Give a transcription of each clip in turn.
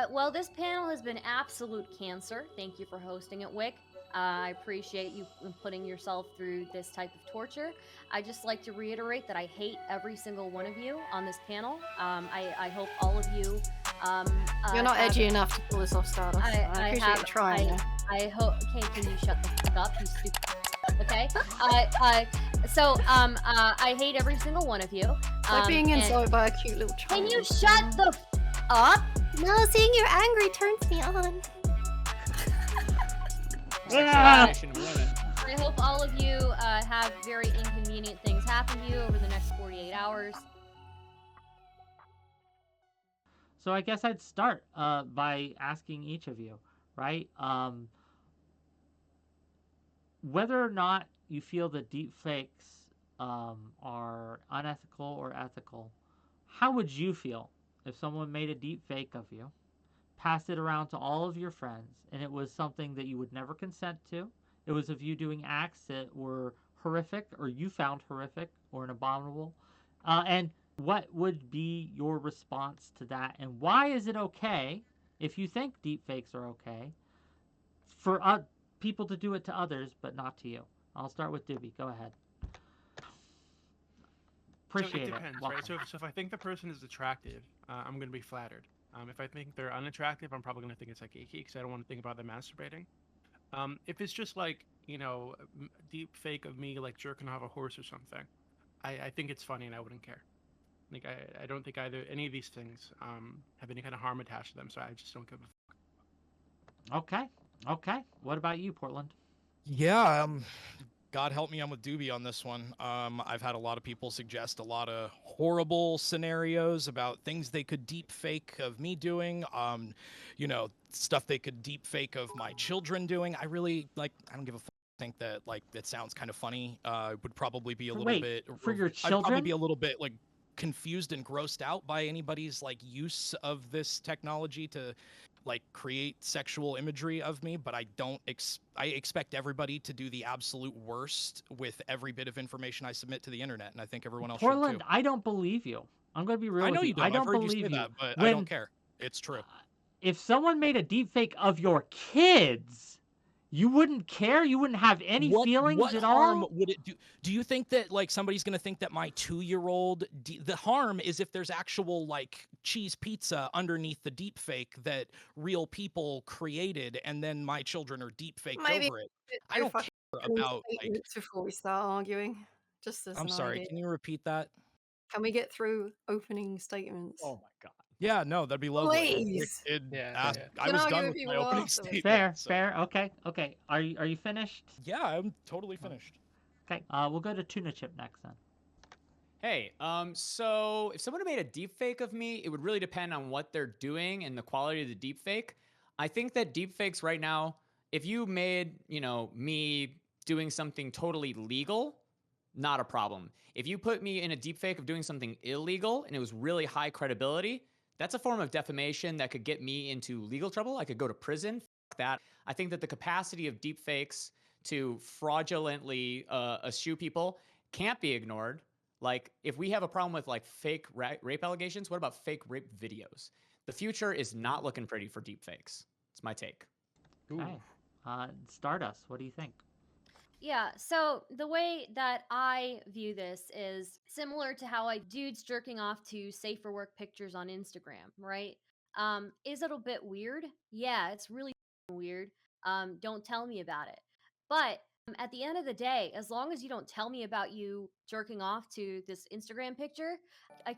Well, this panel has been absolute cancer. Thank you for hosting it, Wick. I appreciate you putting yourself through this type of torture. I just like to reiterate that I hate every single one of you on this panel. I hope all of you You're not have. edgy enough to pull this off, Stardust. I appreciate you trying. I hope. Okay, can you shut the fuck up, you stupid? Okay. I hate every single one of you. It's like being insulted by a cute little child. Can you shut the up? No, seeing you're angry turns me on. I hope all of you have very inconvenient things happen to you over the next 48 hours. So I guess I'd start by asking each of you, right? Whether or not you feel that deepfakes are unethical or ethical, how would you feel if someone made a deepfake of you, passed it around to all of your friends, and it was something that you would never consent to? It was of you doing acts that were horrific, or you found horrific, or an abominable. And what would be your response to that? And why is it okay, if you think deepfakes are okay, for people to do it to others, but not to you? I'll start with Doobie. Go ahead. Appreciate it. Depends, right? So if I think the person is attractive, I'm going to be flattered. If I think they're unattractive, I'm probably going to think it's like icky because I don't want to think about them masturbating. If it's just like, deep fake of me like jerking off a horse or something, I think it's funny and I wouldn't care. Like I don't think either any of these things have any kind of harm attached to them, so I just don't give a fuck. Okay. What about you, Portland? Yeah, God help me, I'm with Doobie on this one. I've had a lot of people suggest a lot of horrible scenarios about things they could deep fake of me doing. Stuff they could deep fake of my children doing. I don't give a fuck. Think that it sounds kind of funny. Would probably be a little bit for your children. I'd probably be a little bit confused and grossed out by anybody's use of this technology to create sexual imagery of me, but I expect everybody to do the absolute worst with every bit of information I submit to the internet, and I think everyone else Portland, should too. I don't believe you. I'm going to be real with you. I know you don't. I don't I've heard believe you say that, but I don't care. It's true. If someone made a deepfake of your kids, you wouldn't care? You wouldn't have any feelings at all? What harm would it do? Do you think that somebody's going to think that my 2-year-old, the harm is if there's actual cheese pizza underneath the deepfake that real people created, and then my children are deepfaked over it. I don't care about before we start arguing. Just as I'm sorry, can you repeat that? Can we get through opening statements? Oh my god. Yeah, no, that'd be lovely. Please. I was done with my opening statement. Fair. Okay. Are you finished? Yeah, I'm totally finished. Okay, we'll go to Tuna Chip next then. Hey, so if someone made a deepfake of me, it would really depend on what they're doing and the quality of the deepfake. I think that deepfakes right now, if you made, me doing something totally legal, not a problem. If you put me in a deepfake of doing something illegal and it was really high credibility, that's a form of defamation that could get me into legal trouble. I could go to prison. Fuck that. I think that the capacity of deepfakes to fraudulently eschew people can't be ignored. If we have a problem with fake rape allegations, what about fake rape videos? The future is not looking pretty for deepfakes. It's my take. Okay. Stardust, what do you think? Yeah, so the way that I view this is similar to how dudes jerking off to safe for work pictures on Instagram, right? Is it a bit weird? Yeah, it's really weird. Don't tell me about it. But at the end of the day, as long as you don't tell me about you jerking off to this Instagram picture, I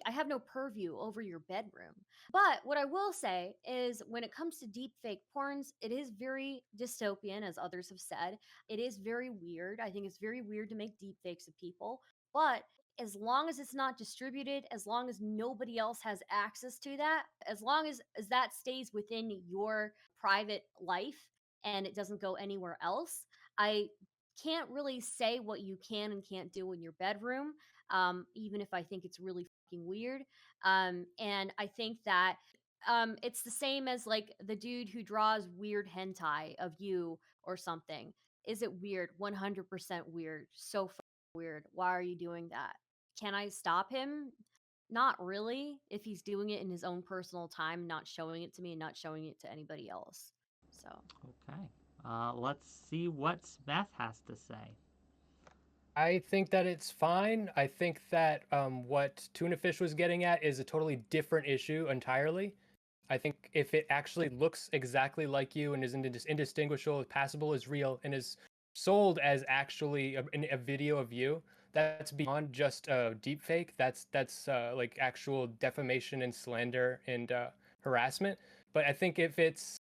have no purview over your bedroom. But what I will say is when it comes to deep fake porns, it is very dystopian, as others have said. It is very weird. I think it's very weird to make deep fakes of people. But as long as it's not distributed, as long as nobody else has access to that, as long as that stays within your private life and it doesn't go anywhere else, I can't really say what you can and can't do in your bedroom, even if I think it's really fucking weird. And I think that it's the same as the dude who draws weird hentai of you or something. Is it weird? 100% weird. So fucking weird. Why are you doing that? Can I stop him? not really if he's doing it in his own personal time, not showing it to me and not showing it to anybody else. So Okay. Let's see what Smeth has to say. I think that it's fine. I think that what Tuna Fish was getting at is a totally different issue entirely. I think if it actually looks exactly like you and is indistinguishable, passable, is real, and is sold as actually a video of you, that's beyond just deep fake. That's like actual defamation and slander and harassment. But I think if it's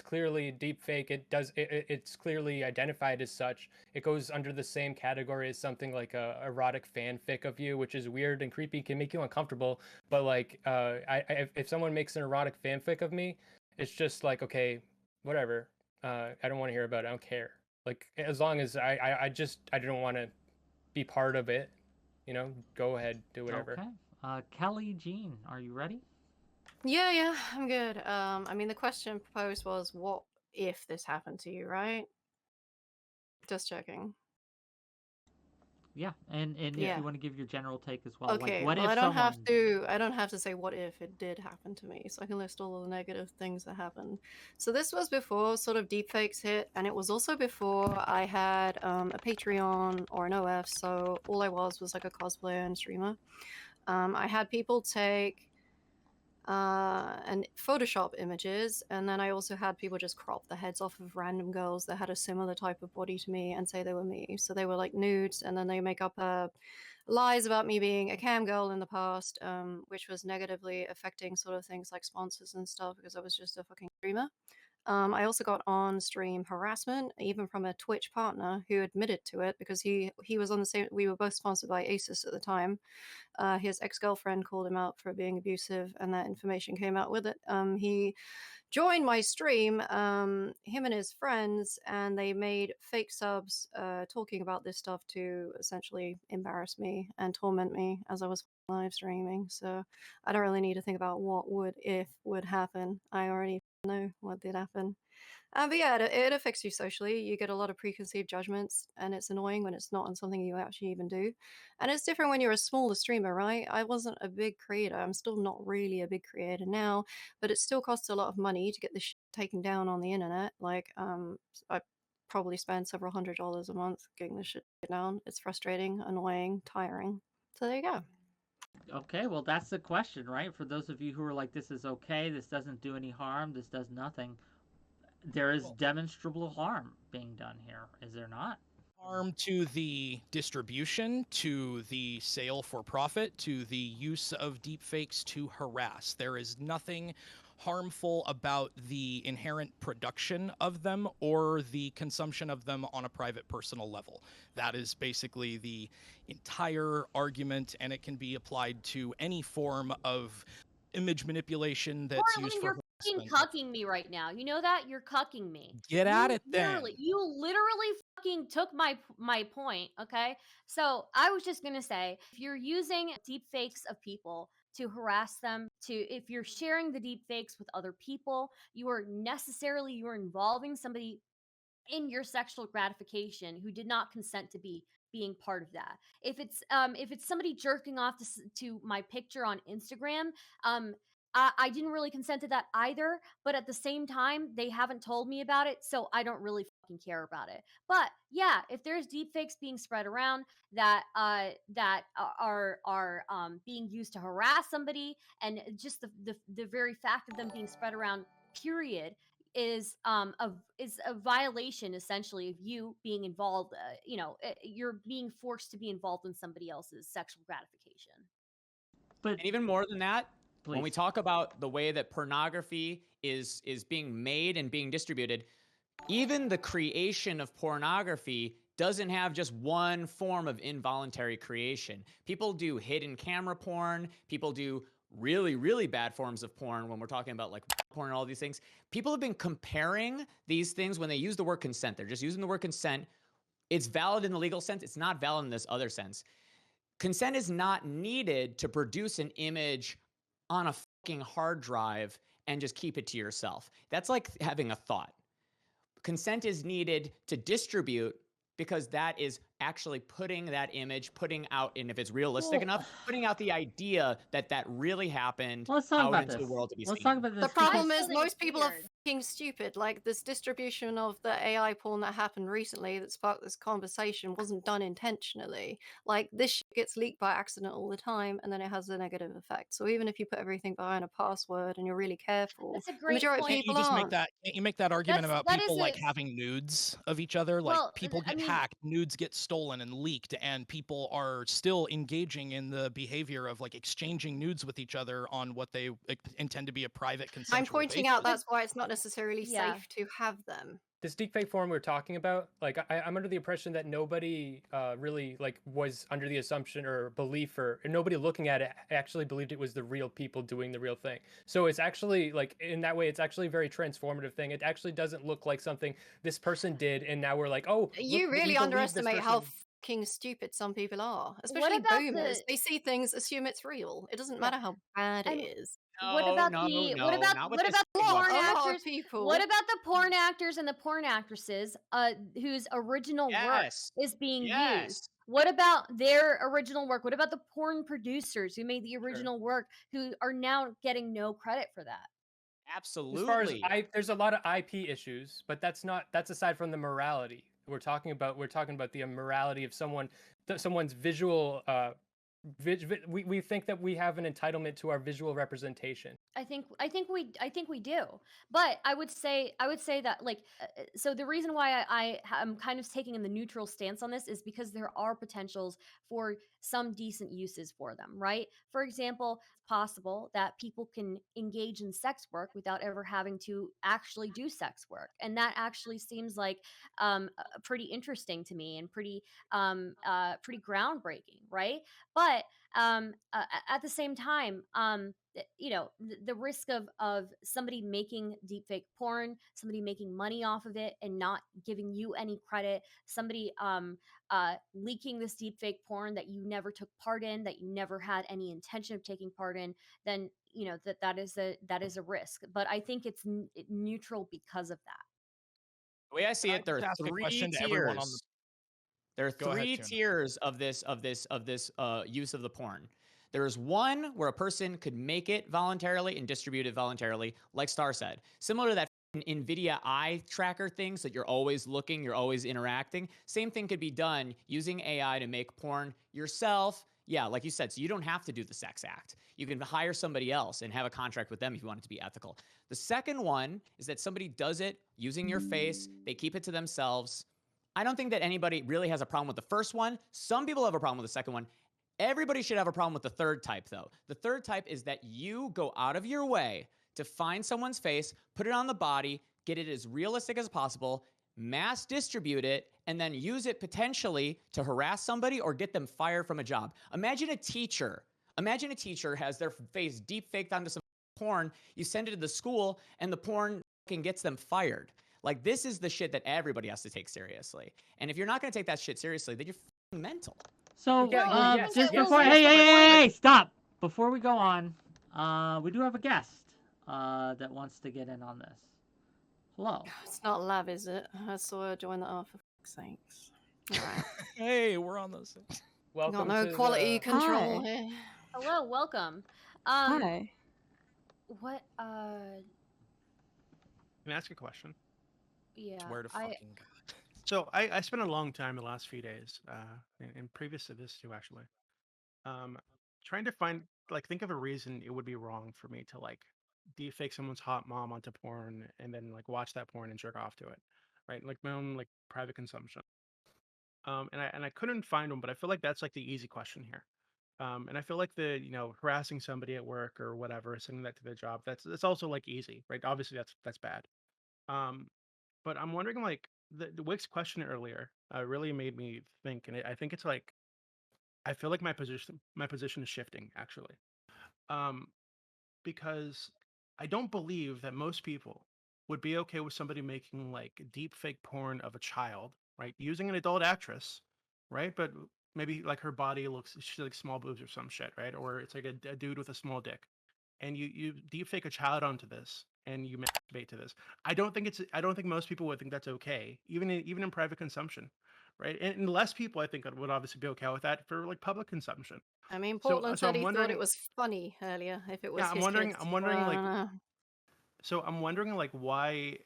clearly deep fake, it's clearly identified as such. It goes under the same category as something like a erotic fanfic of you, which is weird and creepy, can make you uncomfortable. But like, if someone makes an erotic fanfic of me, it's just like, okay, whatever. I don't want to hear about it. I don't care. Like, as long as I don't want to be part of it, go ahead, do whatever. Okay. Kelly Jean, are you ready? Yeah, I'm good. I mean, the question proposed was, what if this happened to you, right? Just checking. Yeah, and if Yeah. you want to give your general take as well. Okay, Like, what well, if I don't someone... have to say what if it did happen to me, so I can list all of the negative things that happened. So this was before sort of deepfakes hit, and it was also before I had a Patreon or an OF, so all I was like a cosplayer and streamer. I had people take and Photoshop images, and then I also had people just crop the heads off of random girls that had a similar type of body to me and say they were me. So they were like nudes, and then they make up lies about me being a cam girl in the past, which was negatively affecting sort of things like sponsors and stuff because I was just a fucking streamer. I also got on stream harassment, even from a Twitch partner who admitted to it because he was on the same. We were both sponsored by Asus at the time. His ex-girlfriend called him out for being abusive, and that information came out with it. He joined my stream, him and his friends, and they made fake subs talking about this stuff to essentially embarrass me and torment me as I was live streaming. So I don't really need to think about what would happen. I already know what did happen. But yeah, it affects you socially. You get a lot of preconceived judgments, and it's annoying when it's not on something you actually even do. And it's different when you're a smaller streamer, right? I wasn't a big creator. I'm still not really a big creator now, but it still costs a lot of money to get this shit taken down on the internet. Like, I probably spend several $100s a month getting this shit down. It's frustrating, annoying, tiring. So there you go. Okay, well, that's the question, right? For those of you who are like, this is okay, this doesn't do any harm, this does nothing. There is demonstrable harm being done here, is there not? Harm to the distribution, to the sale for profit, to the use of deepfakes to harass. There is nothing harmful about the inherent production of them or the consumption of them on a private personal level. That is basically the entire argument, and it can be applied to any form of image manipulation that's Portland, used for you're fucking cucking me right now. You know that? You're cucking me. Get at it then. You literally fucking took my point, okay? So I was just gonna say, if you're using deep fakes of people to harass them, if you're sharing the deep fakes with other people, you're involving somebody in your sexual gratification who did not consent to being part of that. If it's somebody jerking off to my picture on Instagram, I didn't really consent to that either, but at the same time, they haven't told me about it, so I don't really fucking care about it. But yeah, if there's deepfakes being spread around that are being used to harass somebody, and just the very fact of them being spread around, period, is a violation essentially of you being involved. You're being forced to be involved in somebody else's sexual gratification. But And even more than that, when we please. talk about the way that pornography is being made and being distributed, even the creation of pornography doesn't have just one form of involuntary creation. People do hidden camera porn, people do really, really bad forms of porn when we're talking about like porn and all these things. People have been comparing these things when they use the word consent. They're just using the word consent. It's valid in the legal sense. It's not valid in this other sense. Consent is not needed to produce an image on a fucking hard drive and just keep it to yourself. That's like having a thought. Consent is needed to distribute because that is actually putting that image, putting out, and if it's realistic Well, enough, putting out the idea that that really happened let's talk out about into the this. world to be Let's seen. talk about The this problem I is still think it's most people are weird. fucking stupid. Like this distribution of the AI porn that happened recently that sparked this conversation wasn't done intentionally. Like this shit gets leaked by accident all the time, and then it has a negative effect. So even if you put everything behind a password and you're really careful, That's a the great majority of point. Can't you people just make aren't. that? Can't you make that argument about That is people like a having nudes of each other? Like well. people I get mean, hacked, nudes get stolen and leaked, and people are still engaging in the behavior of like exchanging nudes with each other on what they intend to be a private I'm consensual pointing basis. out that's why it's not necessarily yeah. safe to have them. This deepfake forum we're talking about, like I'm under the impression that nobody really like was under the assumption or belief or nobody looking at it actually believed it was the real people doing the real thing. So it's actually like in that way, it's actually a very transformative thing. It actually doesn't look like something this person did, and now we're like, oh, You look, we really believe this underestimate how person. fucking stupid some people are, What especially about boomers. the They see things, assume it's real. It doesn't yeah? matter how bad it And is. what No, about no, the no, not with what this about the big one. porn A lot of actors? What people. about the porn actors and the porn actresses whose original work Yes. is being used? Yes. What about their original work? What about the porn producers who made the Sure. original work who are now getting no credit for that? As far as Absolutely. there's a lot of IP issues, but that's aside from the morality. We're talking about the morality of someone's visual we think that we have an entitlement to our visual representation. I think we do, but I would say that like so the reason why I'm kind of taking in the neutral stance on this is because there are potentials for some decent uses for them, right? For example, it's possible that people can engage in sex work without ever having to actually do sex work, and that actually seems like pretty interesting to me and pretty groundbreaking, right? But at the same time, you know, the risk of somebody making deepfake porn, somebody making money off of it and not giving you any credit, somebody leaking this deepfake porn that you never took part in, that you never had any intention of taking part in, then you know that is a risk. But I think it's neutral because of that. The way I see Can I it, there just are ask a three question to everyone on the? tiers. There are Go ahead, three Tuna. tiers of this use of the porn. There is one where a person could make it voluntarily and distribute it voluntarily, like Star said. Similar to that NVIDIA eye tracker things that you're always looking, you're always interacting. Same thing could be done using AI to make porn yourself. Yeah, like you said, so you don't have to do the sex act. You can hire somebody else and have a contract with them if you want it to be ethical. The second one is that somebody does it using your face, they keep it to themselves. I don't think that anybody really has a problem with the first one. Some people have a problem with the second one. Everybody should have a problem with the third type, though. The third type is that you go out of your way to find someone's face, put it on the body, get it as realistic as possible, mass distribute it, and then use it potentially to harass somebody or get them fired from a job. Imagine a teacher. Imagine a teacher has their face deep faked onto some porn. You send it to the school, and the porn gets them fired. Like, this is the shit that everybody has to take seriously. And if you're not going to take that shit seriously, then you're mental. So, Yeah, well, yes, just yes, before, yes, hey, stop! Before we go on, we do have a guest that wants to get in on this. Hello. It's not Lav, is it? I saw her join the for fuck's sakes. Alright. Hey, we're on those things. welcome Got no to quality the... control Hi. here. Hello, welcome. Hi. What Can I ask a question? yeah, Swear to fucking God. So I spent a long time the last few days, and previous to this too, actually, trying to think of a reason it would be wrong for me to like defake someone's hot mom onto porn and then like watch that porn and jerk off to it, right? Like my own like private consumption. And I couldn't find one, but I feel like that's like the easy question here. And I feel like the harassing somebody at work or whatever, sending that to their job, that's also like easy, right? Obviously that's bad. Um, but I'm wondering, like, the Wix question earlier really made me think, and I think it's like I feel like my position is shifting actually, um, because I don't believe that most people would be okay with somebody making like deep fake porn of a child, right, using an adult actress, right, but maybe like her body looks she's like small boobs or some shit, right, or it's like a dude with a small dick, and you deep fake a child onto this and you masturbate to this. I don't think most people would think that's okay, even in private consumption, right? And less people, I think, would obviously be okay with that for like public consumption. I mean, So, Portland so said I'm he thought wondering, it was funny earlier if it was yeah, his kids. I'm wondering, like, Uh, so I'm wondering, like, why.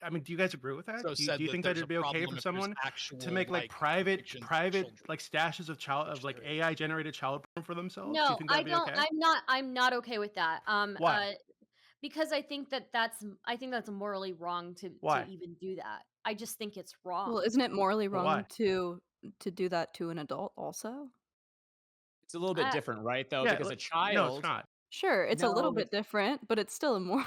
I mean, do you guys agree with that? So Do said you that think that there's a it'd be okay problem for if there's someone to actual make like private depictions of children, like stashes of which there is. AI generated child porn for themselves? Do you No, think I that'd be don't. okay? I'm not okay with that. Why? Because I think that's morally wrong to Why? even do that. I just think it's Well, wrong. isn't it morally But wrong why? to do that to an adult also? It's a little bit I, different, right? Though, Yeah. because a No, it's child. not. Sure, it's a little No, bit different, but it's still immoral.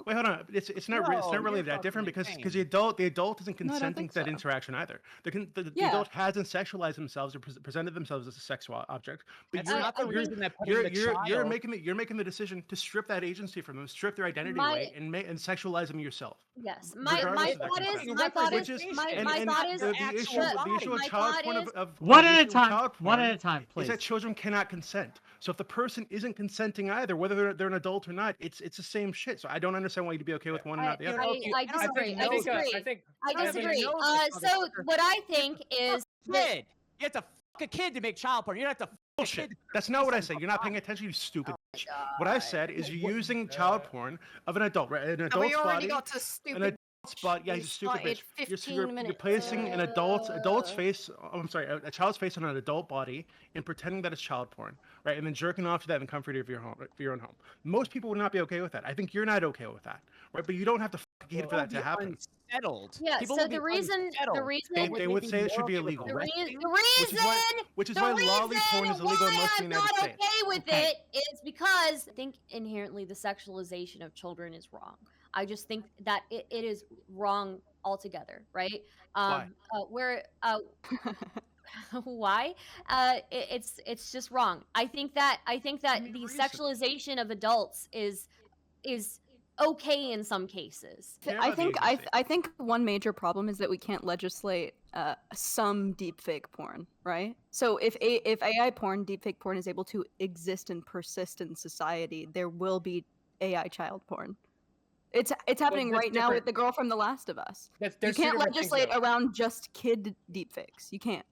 Wait, hold on. It's not it's no, not really you're that different fucking because insane. the adult isn't No, I don't consenting think to that so. interaction either. The Yeah. adult hasn't sexualized themselves or presented themselves as a sexual object. But That's you're not the I think reason that putting the you're child. making the decision to strip that agency from them, strip their identity my away, and sexualize them yourself. yes, Regardless of that thought is consent. my thought Which is is my and, my and thought is the actual issue the issue of my child thought porn is One the at a issue of time. child One at porn a time, is please. that children cannot consent. So if the person isn't consenting either, whether they're an adult or not, it's the same shit. So I don't understand why you'd be okay with one and not the other. I don't disagree. even I know this. disagree. I think I don't even disagree. know this So motherfucker. what I think is that Kid, you have to fuck a kid to make child porn. You don't have to fuck a Bullshit. kid. That's not what I said. You're not paying attention, you stupid bitch. What I said is you're using child porn of an adult, right? An and we adult's already body. got to An stupid. adult's body. Yeah, We he's a stupid started bitch. You're, 15 you're minutes. placing an adult's face. Oh, I'm sorry, a child's face on an adult body and pretending that it's child porn, right? And then jerking off to that in the comfort of your home, your own home. Most people would not be okay with that. I think you're not okay with that, right? But you don't have to fucking hate for that to happen. Unsettled. yeah. People So will be the reason They would say it should be morally illegal. the resting. reason Which is why lolly porn is illegal in why most of I'm the United not States. okay with it is because I think inherently the sexualization of children is wrong. I just think that it is wrong altogether, right? Why? Where why? It's just wrong. I think that me a the reason. sexualization of adults is okay in some cases. Care I about the think agency. I think one major problem is that we can't legislate some deepfake porn, right? So if AI porn, deepfake porn is able to exist and persist in society, there will be AI child porn. It's happening that's right now with different. the girl from The Last of Us. You There's two can't different things, legislate though. around just kid deepfakes. You can't.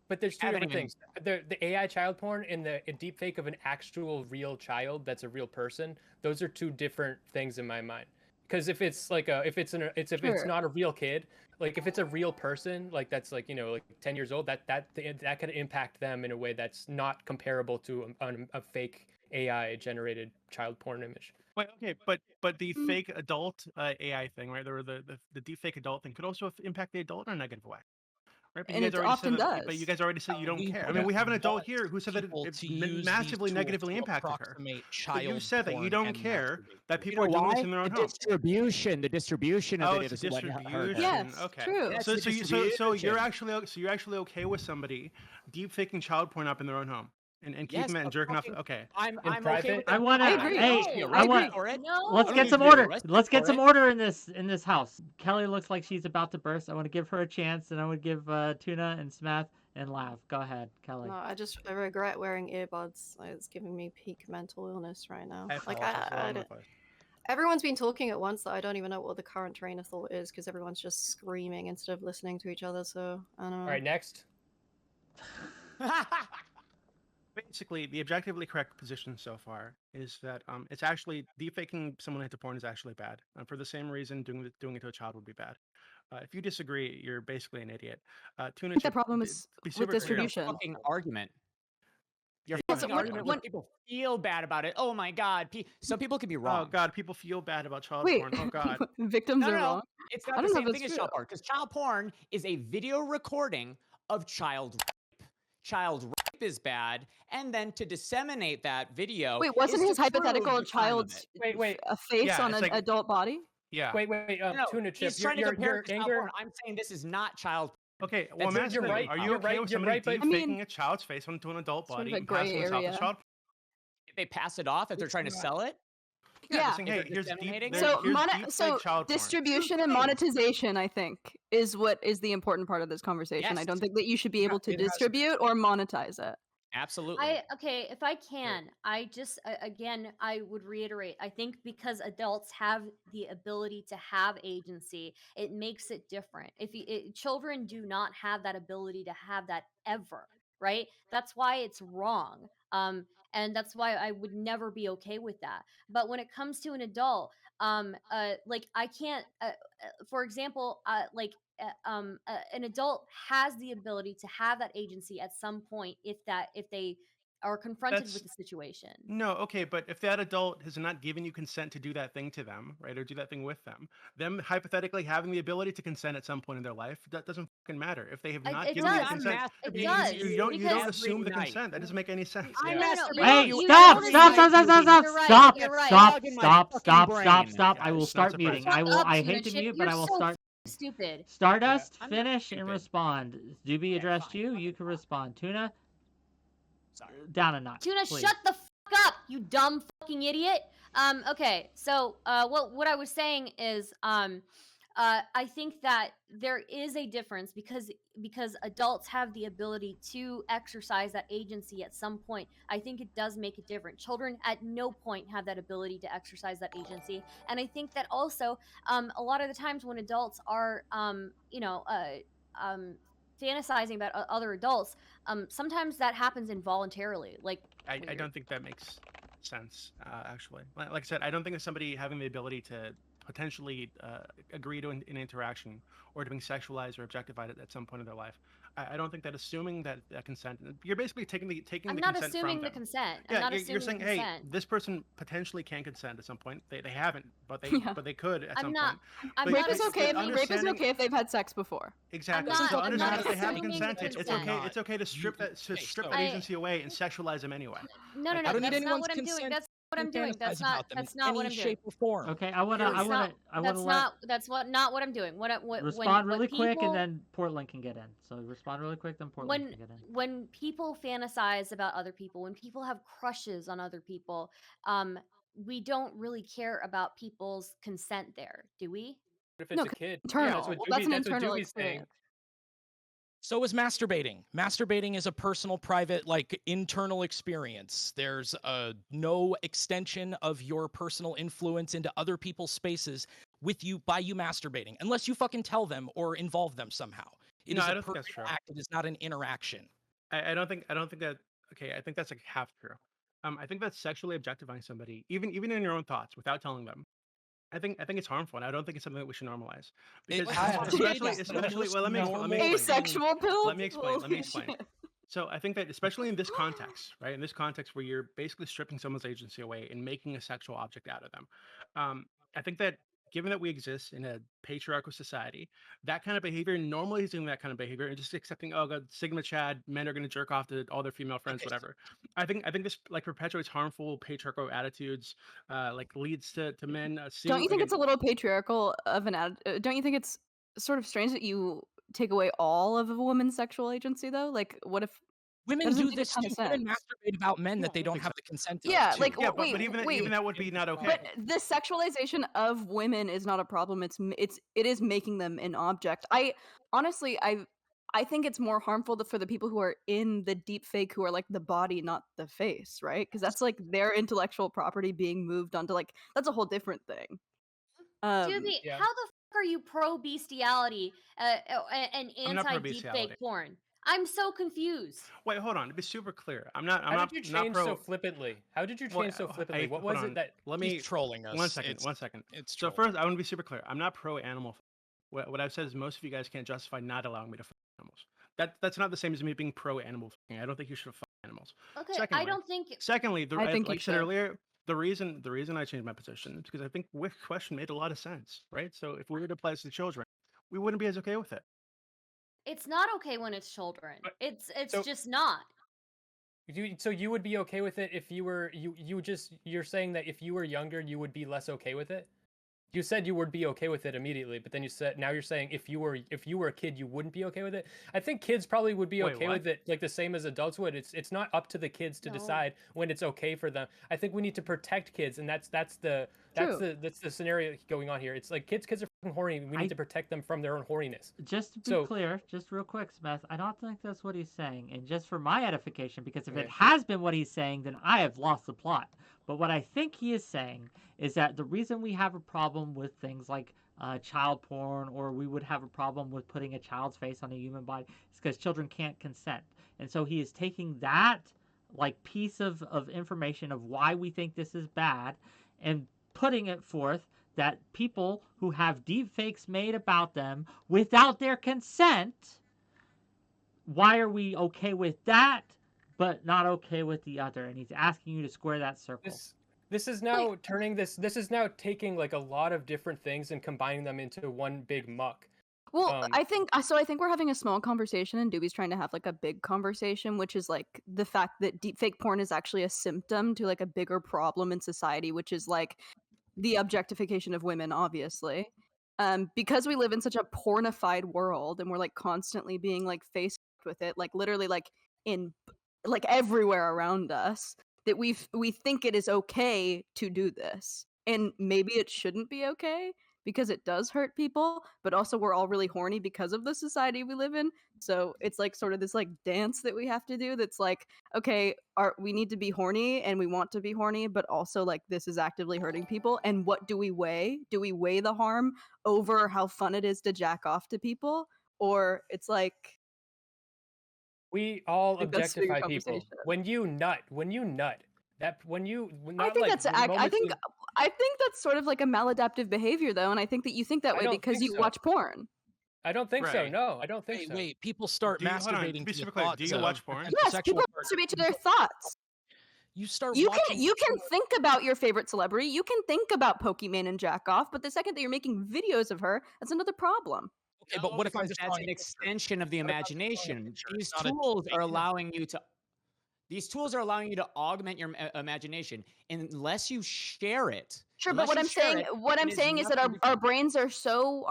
But there's two Happening different things. The AI child porn and the deepfake of an actual real child that's a real person. Those are two different things in my mind. Because if it's like if it's Sure. not a real kid, like if it's a real person, like that's like like 10 years old, that could impact them in a way that's not comparable to a fake AI generated child porn image. Wait, okay, but the fake adult AI thing, right? Or the deepfake adult thing could also impact the adult in a negative way, right? But And it often But does. you guys already said you don't We care. I mean, we have an wouldn't adult want here who said that people it to use massively these tools negatively to impacted her. approximate But you child said that you porn don't and care masturbate. that You people know are doing why? this in their own The home. distribution of Oh, it it's is a what hurt her. distribution. Yes, Okay. true. Yes, So the so you're actually okay with somebody deep faking child porn up in their own home and keeping Yes, that and of jerking off. fucking- Okay. I'm okay private? with I that. want to. I agree. Hey, You're I arrested want. for it. No. Let's Don't get need some to be order. arrested Let's get for some it. order in this house. Kelly looks like she's about to burst. I want to give her a chance, and I would give Tuna and Smath and Lav. Go ahead, Kelly. No, I regret wearing earbuds. Like, it's giving me peak mental illness right now. I Like apologize. I don't. Everyone's been talking at once that I don't even know what the current train of thought is because everyone's just screaming instead of listening to each other. So I don't know. All right, next. Basically, the objectively correct position so far is that it's actually deepfaking someone into porn is actually bad. For the same reason, doing it to a child would be bad. If you disagree, you're basically an idiot. Tuna I think the Chip, problem be is be with super clear. distribution. Fucking argument. Your Yeah, fucking what- argument where people feel bad about it. Oh my god. Some people can be Oh wrong. God, people feel bad about child Wait, porn. Oh God. victims No, are no, no. wrong. It's I not the don't know same if thing it's as child porn because child porn is a video recording of child rape. Child rape is bad, and then to disseminate that video. Wait, wasn't is his to prove hypothetical the crime of child's it. Wait. a face Yeah, on it's an like- adult body? Yeah. Wait. No, Tuna Chip. he's trying to compare your it to child anger. porn. I'm saying this is not child. Okay. Well, I'm That's- you're asking you, right, are you you're okay right, with you're somebody right, but- deep I faking mean, a child's face onto an adult sort of body a and gray passing this off area. as child? If they pass it off, if they're trying to sell it. Yeah. Saying, If hey, they're here's disseminating deep, it? So, here's monet- deep so fake child porn. distribution and monetization, I think, is what is the important part of this conversation. I Yes. don't think that you should be able to it has- distribute or monetize it. Absolutely. Okay, if I can, I just again, I would reiterate. I think because adults have the ability to have agency, it makes it different. Children do not have that ability to have that ever, right? That's why it's wrong. And that's why I would never be okay with that. But when it comes to an adult, like I can't, for example, an adult has the ability to have that agency at some point if they are confronted with That's the situation. no, okay, but if that adult has not given you consent to do that thing to them, right, or do that thing with them hypothetically having the ability to consent at some point in their life, that doesn't fucking matter. If they have not It given you the does. consent, It you, does you, you don't you because don't assume the every night. consent. That doesn't make any sense. I no, no, no. masturbate Hey, you stop, every stop, night, stop, stop, stop, Judy. stop, You're right. stop, You're right. stop, Fog in my stop, fucking stop, brain. stop, stop. Yeah, I will it's not start muting. surprising. Shut up, I Tuna hate to Chip. mute, but You're I will so start. stupid. Stardust, I'm not finish and stupid. respond. Doobie addressed you. You can respond. Tuna, down a notch. Tuna, please. shut the fuck up, you dumb fucking idiot. Okay, so what I was saying is I think that there is a difference because adults have the ability to exercise that agency at some point. I think it does make it different. Children at no point have that ability to exercise that agency, and I think that also a lot of the times when adults are fantasizing about other adults, sometimes that happens involuntarily. Like I weird. don't think that makes sense, actually. Like I said, I don't think that somebody having the ability to potentially agree to an interaction or to being sexualized or objectified at some point in their life. I don't think that assuming that consent, you're basically taking the I'm the not consent from assuming the them. consent. I'm Yeah, not you're assuming saying, the hey, consent. this person potentially can consent at some point. They haven't, but they Yeah. but they could at I'm some not. point. I'm But- Rape not is okay. assuming. Rape is okay if they've had sex before. Exactly. not- So I'm understand not if they haven't assuming consented, it's consent. okay. It's okay to strip that Okay, strip so- that agency away and sexualize them anyway. No, no, Like, no. I don't need That's not anyone's what I'm doing. consent That's what I'm to doing. fantasize That's about them not in what any I'm doing. shape or form. Okay, I wanna That's let. not what I'm doing. What Respond really quick, people, and then Portland can get in. So respond really quick, then Portland can get in. when people fantasize about other people, when people have crushes on other people, we don't really care about people's consent there, do we? What if it's No, a 'cause kid? internal. That's what That's an Doobie's internal saying. experience. So is masturbating. Masturbating is a personal, private, like internal experience. There's no extension of your personal influence into other people's spaces with you by you masturbating, unless you fucking tell them or involve them somehow. It No, is I a don't think that's personal true. act. It is not an interaction. I don't think that. Okay, I think that's like half true. I think that sexually objectifying somebody, even in your own thoughts, without telling them, I think it's harmful, and I don't think it's something that we should normalize. Because especially, well, let me explain. Asexual pill. Let me explain. Let me Holy explain. shit. So I think that especially in this context, right? In this context where you're basically stripping someone's agency away and making a sexual object out of them, I think that given that we exist in a patriarchal society, that kind of behavior, normalizing that kind of behavior and just accepting, oh god, Sigma Chad, men are going to jerk off to all their female friends, whatever. I think this like perpetuates harmful patriarchal attitudes, like leads to men. Don't you think it's a little patriarchal of an don't you think it's sort of strange that you take away all of a woman's sexual agency though? Like what if Women doesn't do make a this ton too. of Women sense. masturbate about men that they don't have the consent of. Yeah, too. like Yeah, wait, but even wait. that would be not okay. But the sexualization of women is not a problem. It is making them an object. I honestly I think it's more harmful for the people who are in the deep fake who are like the body, not the face, right? Because that's like their intellectual property being moved onto like that's a whole different thing. Doobie, Yeah. how the fuck are you pro bestiality and I'm not anti pro-bestiality. deepfake porn? I'm so confused. Wait, hold on. To be super clear, I'm not. How did you not change pro. so flippantly? How did you Well, change so flippantly? hey, What hold was on. it that? Let He's me trolling us. One second. It's- One second. It's So trolling. first, I want to be super clear. I'm not pro animal. What I've said is most of you guys can't justify not allowing me to fuck animals. That's not the same as me being pro animal fucking. I don't think you should fuck animals. Okay, Secondly, I don't think. Secondly, I think like you I said should. earlier, the reason I changed my position is because I think Wick's question made a lot of sense, right? So if we were to apply this to children, we wouldn't be as okay with it. It's not okay when it's children. But- It's so- just not. So you would be okay with it if you were you're saying that if you were younger you would be less okay with it? You said you would be okay with it immediately, but then now you're saying if you were a kid you wouldn't be okay with it. I think kids probably would be Wait, okay what? with it like the same as adults would. It's not up to the kids to No. decide when it's okay for them. I think we need to protect kids, and that's the scenario going on here. It's like kids are fucking horny. We need to protect them from their own horniness. Just to be clear, just real quick, Smith, I don't think that's what he's saying. And just for my edification, because if it has been what he's saying, then I have lost the plot. But what I think he is saying is that the reason we have a problem with things like child porn, or we would have a problem with putting a child's face on a human body, is because children can't consent. And so he is taking that like piece of information of why we think this is bad and putting it forth that people who have deep fakes made about them without their consent, why are we okay with that but not okay with the other? And he's asking you to square that circle. This is now turning this is now taking like a lot of different things and combining them into one big muck. Well, I think we're having a small conversation and Doobie's trying to have like a big conversation, which is like the fact that deepfake porn is actually a symptom to like a bigger problem in society, which is like the objectification of women, obviously. Because we live in such a pornified world and we're like constantly being like faced with it, like literally like in like everywhere around us, that we think it is okay to do this. And maybe it shouldn't be okay because it does hurt people, but also we're all really horny because of the society we live in. So it's like sort of this like dance that we have to do that's like, okay, we need to be horny and we want to be horny, but also like this is actively hurting people. And what do we weigh? Do we weigh the harm over how fun it is to jack off to people? Or it's like, we all think that's a bigger objectify people. conversation. When you nut, that when you not I think like that's the I moments think you- I think that's sort of like a maladaptive behavior though, and I think that you think that I way don't because think you so. watch porn. I don't think so. Right. No, I don't think so. Wait, people start Do you- hold on, masturbating to be to super the clear, thoughts do you of watch porn? potential Yes, sexual people partners. masturbate to their thoughts. You start You watching can think about your favorite celebrity. You can think about Pokemon and jack off, but the second that you're making videos of her, that's another problem. Okay, but what if I'm because just that's drawing an a picture? extension of the What if I'm just drawing a imagination. picture? These It's not a tools deepfake. are allowing you to augment your imagination unless you share it. Sure, but what I'm saying is that our brains are so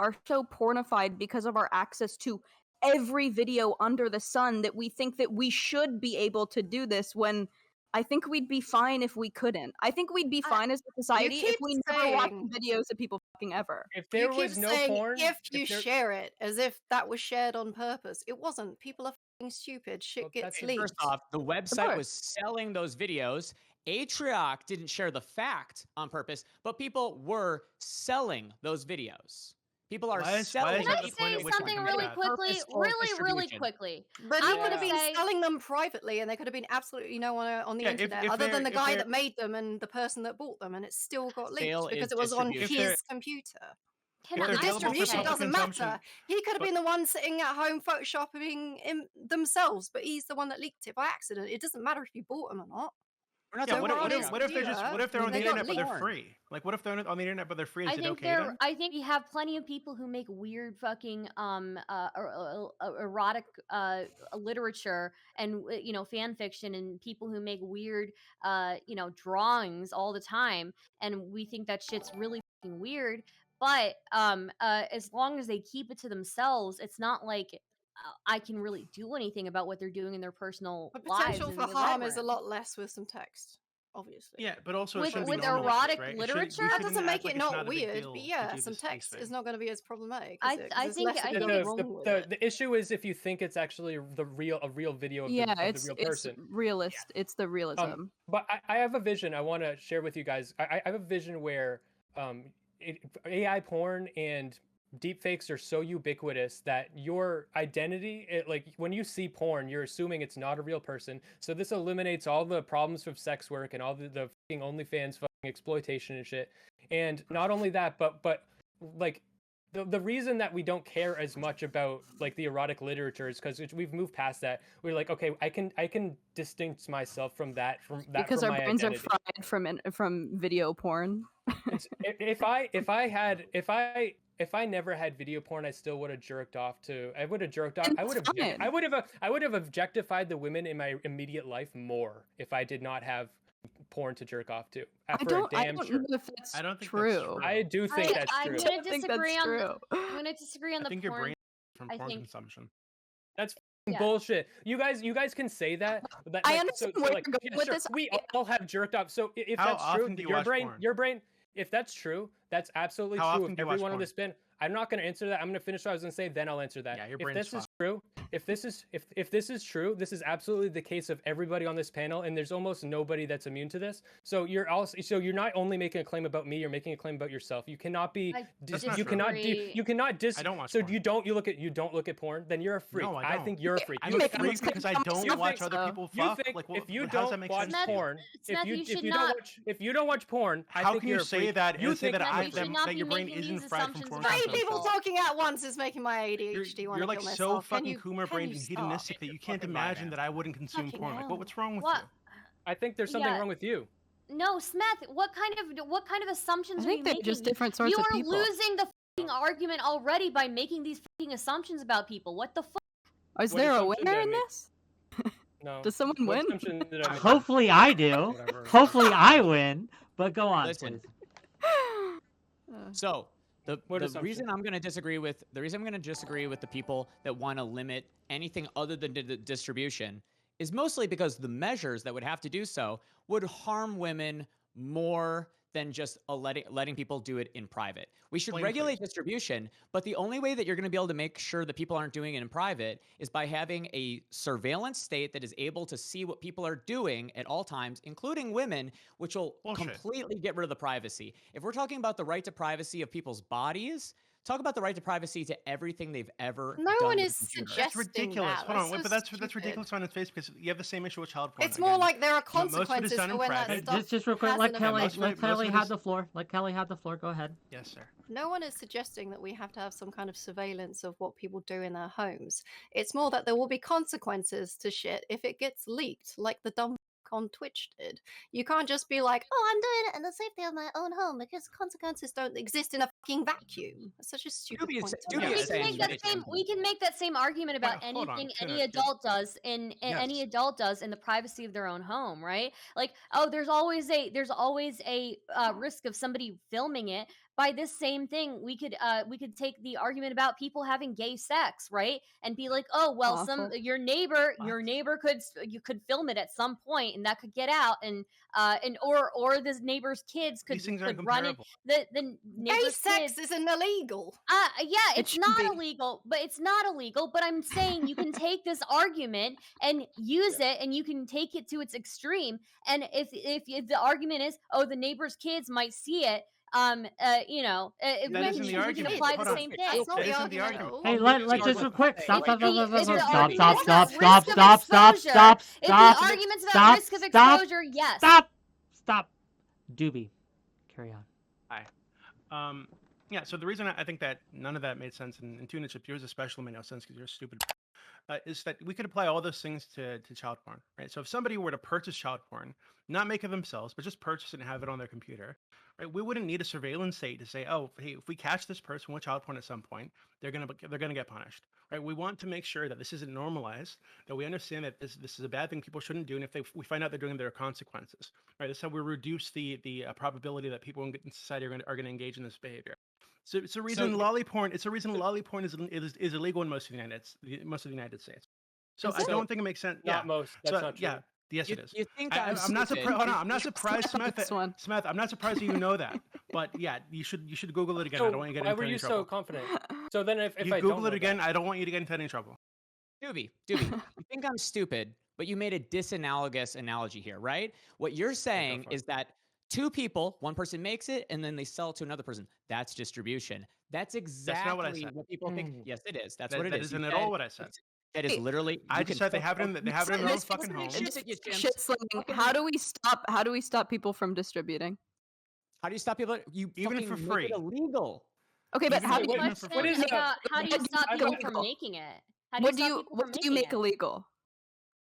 pornified because of our access to every video under the sun that we think that we should be able to do this when I think we'd be fine if we couldn't. I think we'd be fine as a society if keep we never watched saying- videos of people fucking ever. If You there keep was no saying porn, if you there- share it, as if that was shared on purpose. It wasn't. People are fucking stupid. Shit Well, gets that's- leaked. First off, the website course. was selling those videos. Atrioc didn't share the fact on purpose, but people were selling those videos. People are Why is selling. that Can I the point say at which it something becomes really bad? quickly? Purposeful Really distribution. quickly. But I'm he gonna could have been say- selling them privately, and there could have been absolutely no one on the Yeah, if- internet if other than they're- the if guy they're- that made them and the person that bought them, and it still got Sale leaked because is it was on distribution. his computer. Can If The they're I available for distribution public doesn't consumption- matter. He could have but- been the one sitting at home photoshopping themselves, but he's the one that leaked it by accident. It doesn't matter if you bought them or not. We're not Yeah, talking what about if- Atrioc. what what if they're on the They got internet but they're leaked. free? Like, what if they're on the internet but they're free? Is I it think okay there. then? I think you have plenty of people who make weird fucking erotic literature and fan fiction, and people who make weird drawings all the time, and we think that shit's really fucking weird. But as long as they keep it to themselves, it's not like I can really do anything about what they're doing in their personal The lives. potential in for the harm red is a room. lot less with some text, obviously. Yeah, but also it With- shouldn't with be normalized, erotic right? literature? We That shouldn't doesn't act make like it it's not a big weird, deal but to yeah, do some this text thing. is not going to be as problematic. I Is it? 'Cause I there's think- less I to think go it's- wrong with the, it. the issue is if you think it's actually a real video of the, Yeah, of it's the real person. realist. It's the realism. But I have a vision I want to share with you guys. I have a vision where AI porn and deepfakes are so ubiquitous that your identity, like when you see porn, you're assuming it's not a real person. So this eliminates all the problems of sex work and all the fucking OnlyFans fucking exploitation and shit. And not only that, but like the reason that we don't care as much about like the erotic literature is because we've moved past that. We're like, okay, I can distinct myself from that Because from our my brains identity. are fried from video porn. If I never had video porn, I still would have jerked off to. I would have jerked off. And I would have. that's fine. I would have objectified the women in my immediate life more if I did not have porn to jerk off to. I For a don't damn know sure. if that's I don't think true. that's true. I do think that's I'm true. gonna I think disagree that's on true. I'm gonna disagree on I the think your porn. brain from I porn think consumption. That's Yeah. bullshit. You guys can say that. But I like, understand where you're going with this. We all have jerked off. So if How that's true, often do you watch porn? your brain, if that's true, that's absolutely How true often of do you watch everyone on porn? this spin. I'm not going to answer that. I'm going to finish what I was going to say, then I'll answer that. Yeah, your If brain's this is true, if this is true, this is absolutely the case of everybody on this panel, and there's almost nobody that's immune to this. So you're not only making a claim about me, you're making a claim about yourself. You cannot be I you cannot disagree. I don't watch so porn. you don't look at porn, then you're a freak. No, I don't. think you're a freak. I'm You a think- freak because I don't you watch think other people you fuck. think Like, if you how does that don't make watch sense? porn, Smith, you should if not. you don't watch porn, I How think can you're you a say freak. that You and say think that you should not that be your brain making isn't these fried from assumptions porn about Three people. people talking at once is making my ADHD want You're to like kill so myself. Can fucking you- Kuma can brained you and stop? hedonistic that you can't Fucking lie, imagine man. that I wouldn't consume Fucking porn. Like, hell. what's wrong with What? you? I think there's something Yeah. wrong with you. No, Smith. What kind of assumptions I are you think they're making? just different sorts You of are people. losing the fucking argument already by making these fucking assumptions about people. What the fuck? Is What there a assumption winner did I in make? this? No. Does someone What win? assumption did I make? Hopefully I do. Whatever. Hopefully I win. But go on, Listen. please. So the assumption? reason I'm going to disagree with the people that want to limit anything other than distribution is mostly because the measures that would have to do so would harm women more than just letting people do it in private. We should Explain, regulate please. distribution, but the only way that you're going to be able to make sure that people aren't doing it in private is by having a surveillance state that is able to see what people are doing at all times, including women, which will Bullshit. completely get rid of the privacy. If we're talking about the right to privacy of people's bodies, talk about the right to privacy to everything they've ever No done one with is a computer. suggesting That's ridiculous. that. Hold on, That's wait, so but that's stupid. ridiculous on its face because you have the same issue with child porn. It's more again. like there are Most of it is consequences done for in when that private. stuff Just real quick, has let an Kelly effect. most of Kelly it have is- the floor. Let Kelly have the floor. Go ahead. Yes, sir. No one is suggesting that we have to have some kind of surveillance of what people do in their homes. It's more that there will be consequences to shit if it gets leaked, like the dumb on Twitch did. You can't just be like, oh, I'm doing it in the safety of my own home because consequences don't exist in a fucking vacuum. It's such a stupid Doobie is- point. to Doobie make. is saying that it's We can make that same argument about Wait, hold on, anything Tuna, any adult does in any Yes. adult does in the privacy of their own home, right? Like, oh, there's always a risk of somebody filming it. By this same thing, we could take the argument about people having gay sex, right? And be like, oh, well, Awful. your neighbor could film it at some point, and that could get out, and or this neighbor's kids could These things aren't run it. comparable. The Gay neighbor's sex kids. isn't illegal. Yeah, It it's should not be. illegal, but it's not illegal. But I'm saying you can take this argument and use it, and you can take it to its extreme. And if the argument is, oh, the neighbor's kids might see it, That isn't the we argument. can apply Hold the on. same thing. That's not That the isn't the argument at argument. all. Hey, let just real quick. Stop, If stop, the stop, argument's stop, about stop, stop, risk stop, of stop, stop, exposure, stop, if stop, the argument's about stop, risk of stop, exposure, yes. Stop. Doobie, carry on. Yeah, so the reason I think that none of that made sense, and Tuna Chip, yours especially made no sense because you're stupid, is that we could apply all those things to child porn, right? So if somebody were to purchase child porn, not make it themselves, but just purchase it and have it on their computer, right? We wouldn't need a surveillance state to say, oh, hey, if we catch this person with child porn at some point, they're gonna get punished, right? We want to make sure that this isn't normalized, that we understand that this is a bad thing people shouldn't do, and if we find out they're doing it, there are consequences, right? That's how we reduce the probability that people in society are going to engage in this behavior. So it's a reason lolly porn. It's a reason lolly porn is illegal in most of the United States. So Is I it? don't think it makes sense. Not Yeah. most. That's So not true. yeah. Yes, it is. You think I'm not surprised. Hold on. I'm not surprised, Smith. this one. Smith, I'm not surprised that you know that. But yeah, you should Google it again. I So don't want you to get why into were any you trouble. so confident? So then if You I Google don't it know again. that, I don't want you to get into any trouble. Doobie, you think I'm stupid, but you made a disanalogous analogy here, right? What you're saying for it. is that two people, one person makes it and then they sell it to another person. That's distribution. That's exactly not what I said. people think. Yes, it is. That's That- what it that is. isn't You at all said- what I said. That is Hey, literally. I you just can said they have it in their own This- fucking home. Shit slinging. How do we stop people from distributing? How do you stop people? You Even fucking for make free. it illegal. Okay, but Even how if do it you wasn't for Question free. What is about how do you what do stop you people make from illegal? making it? How do you what do stop you people what from do you making make it? illegal?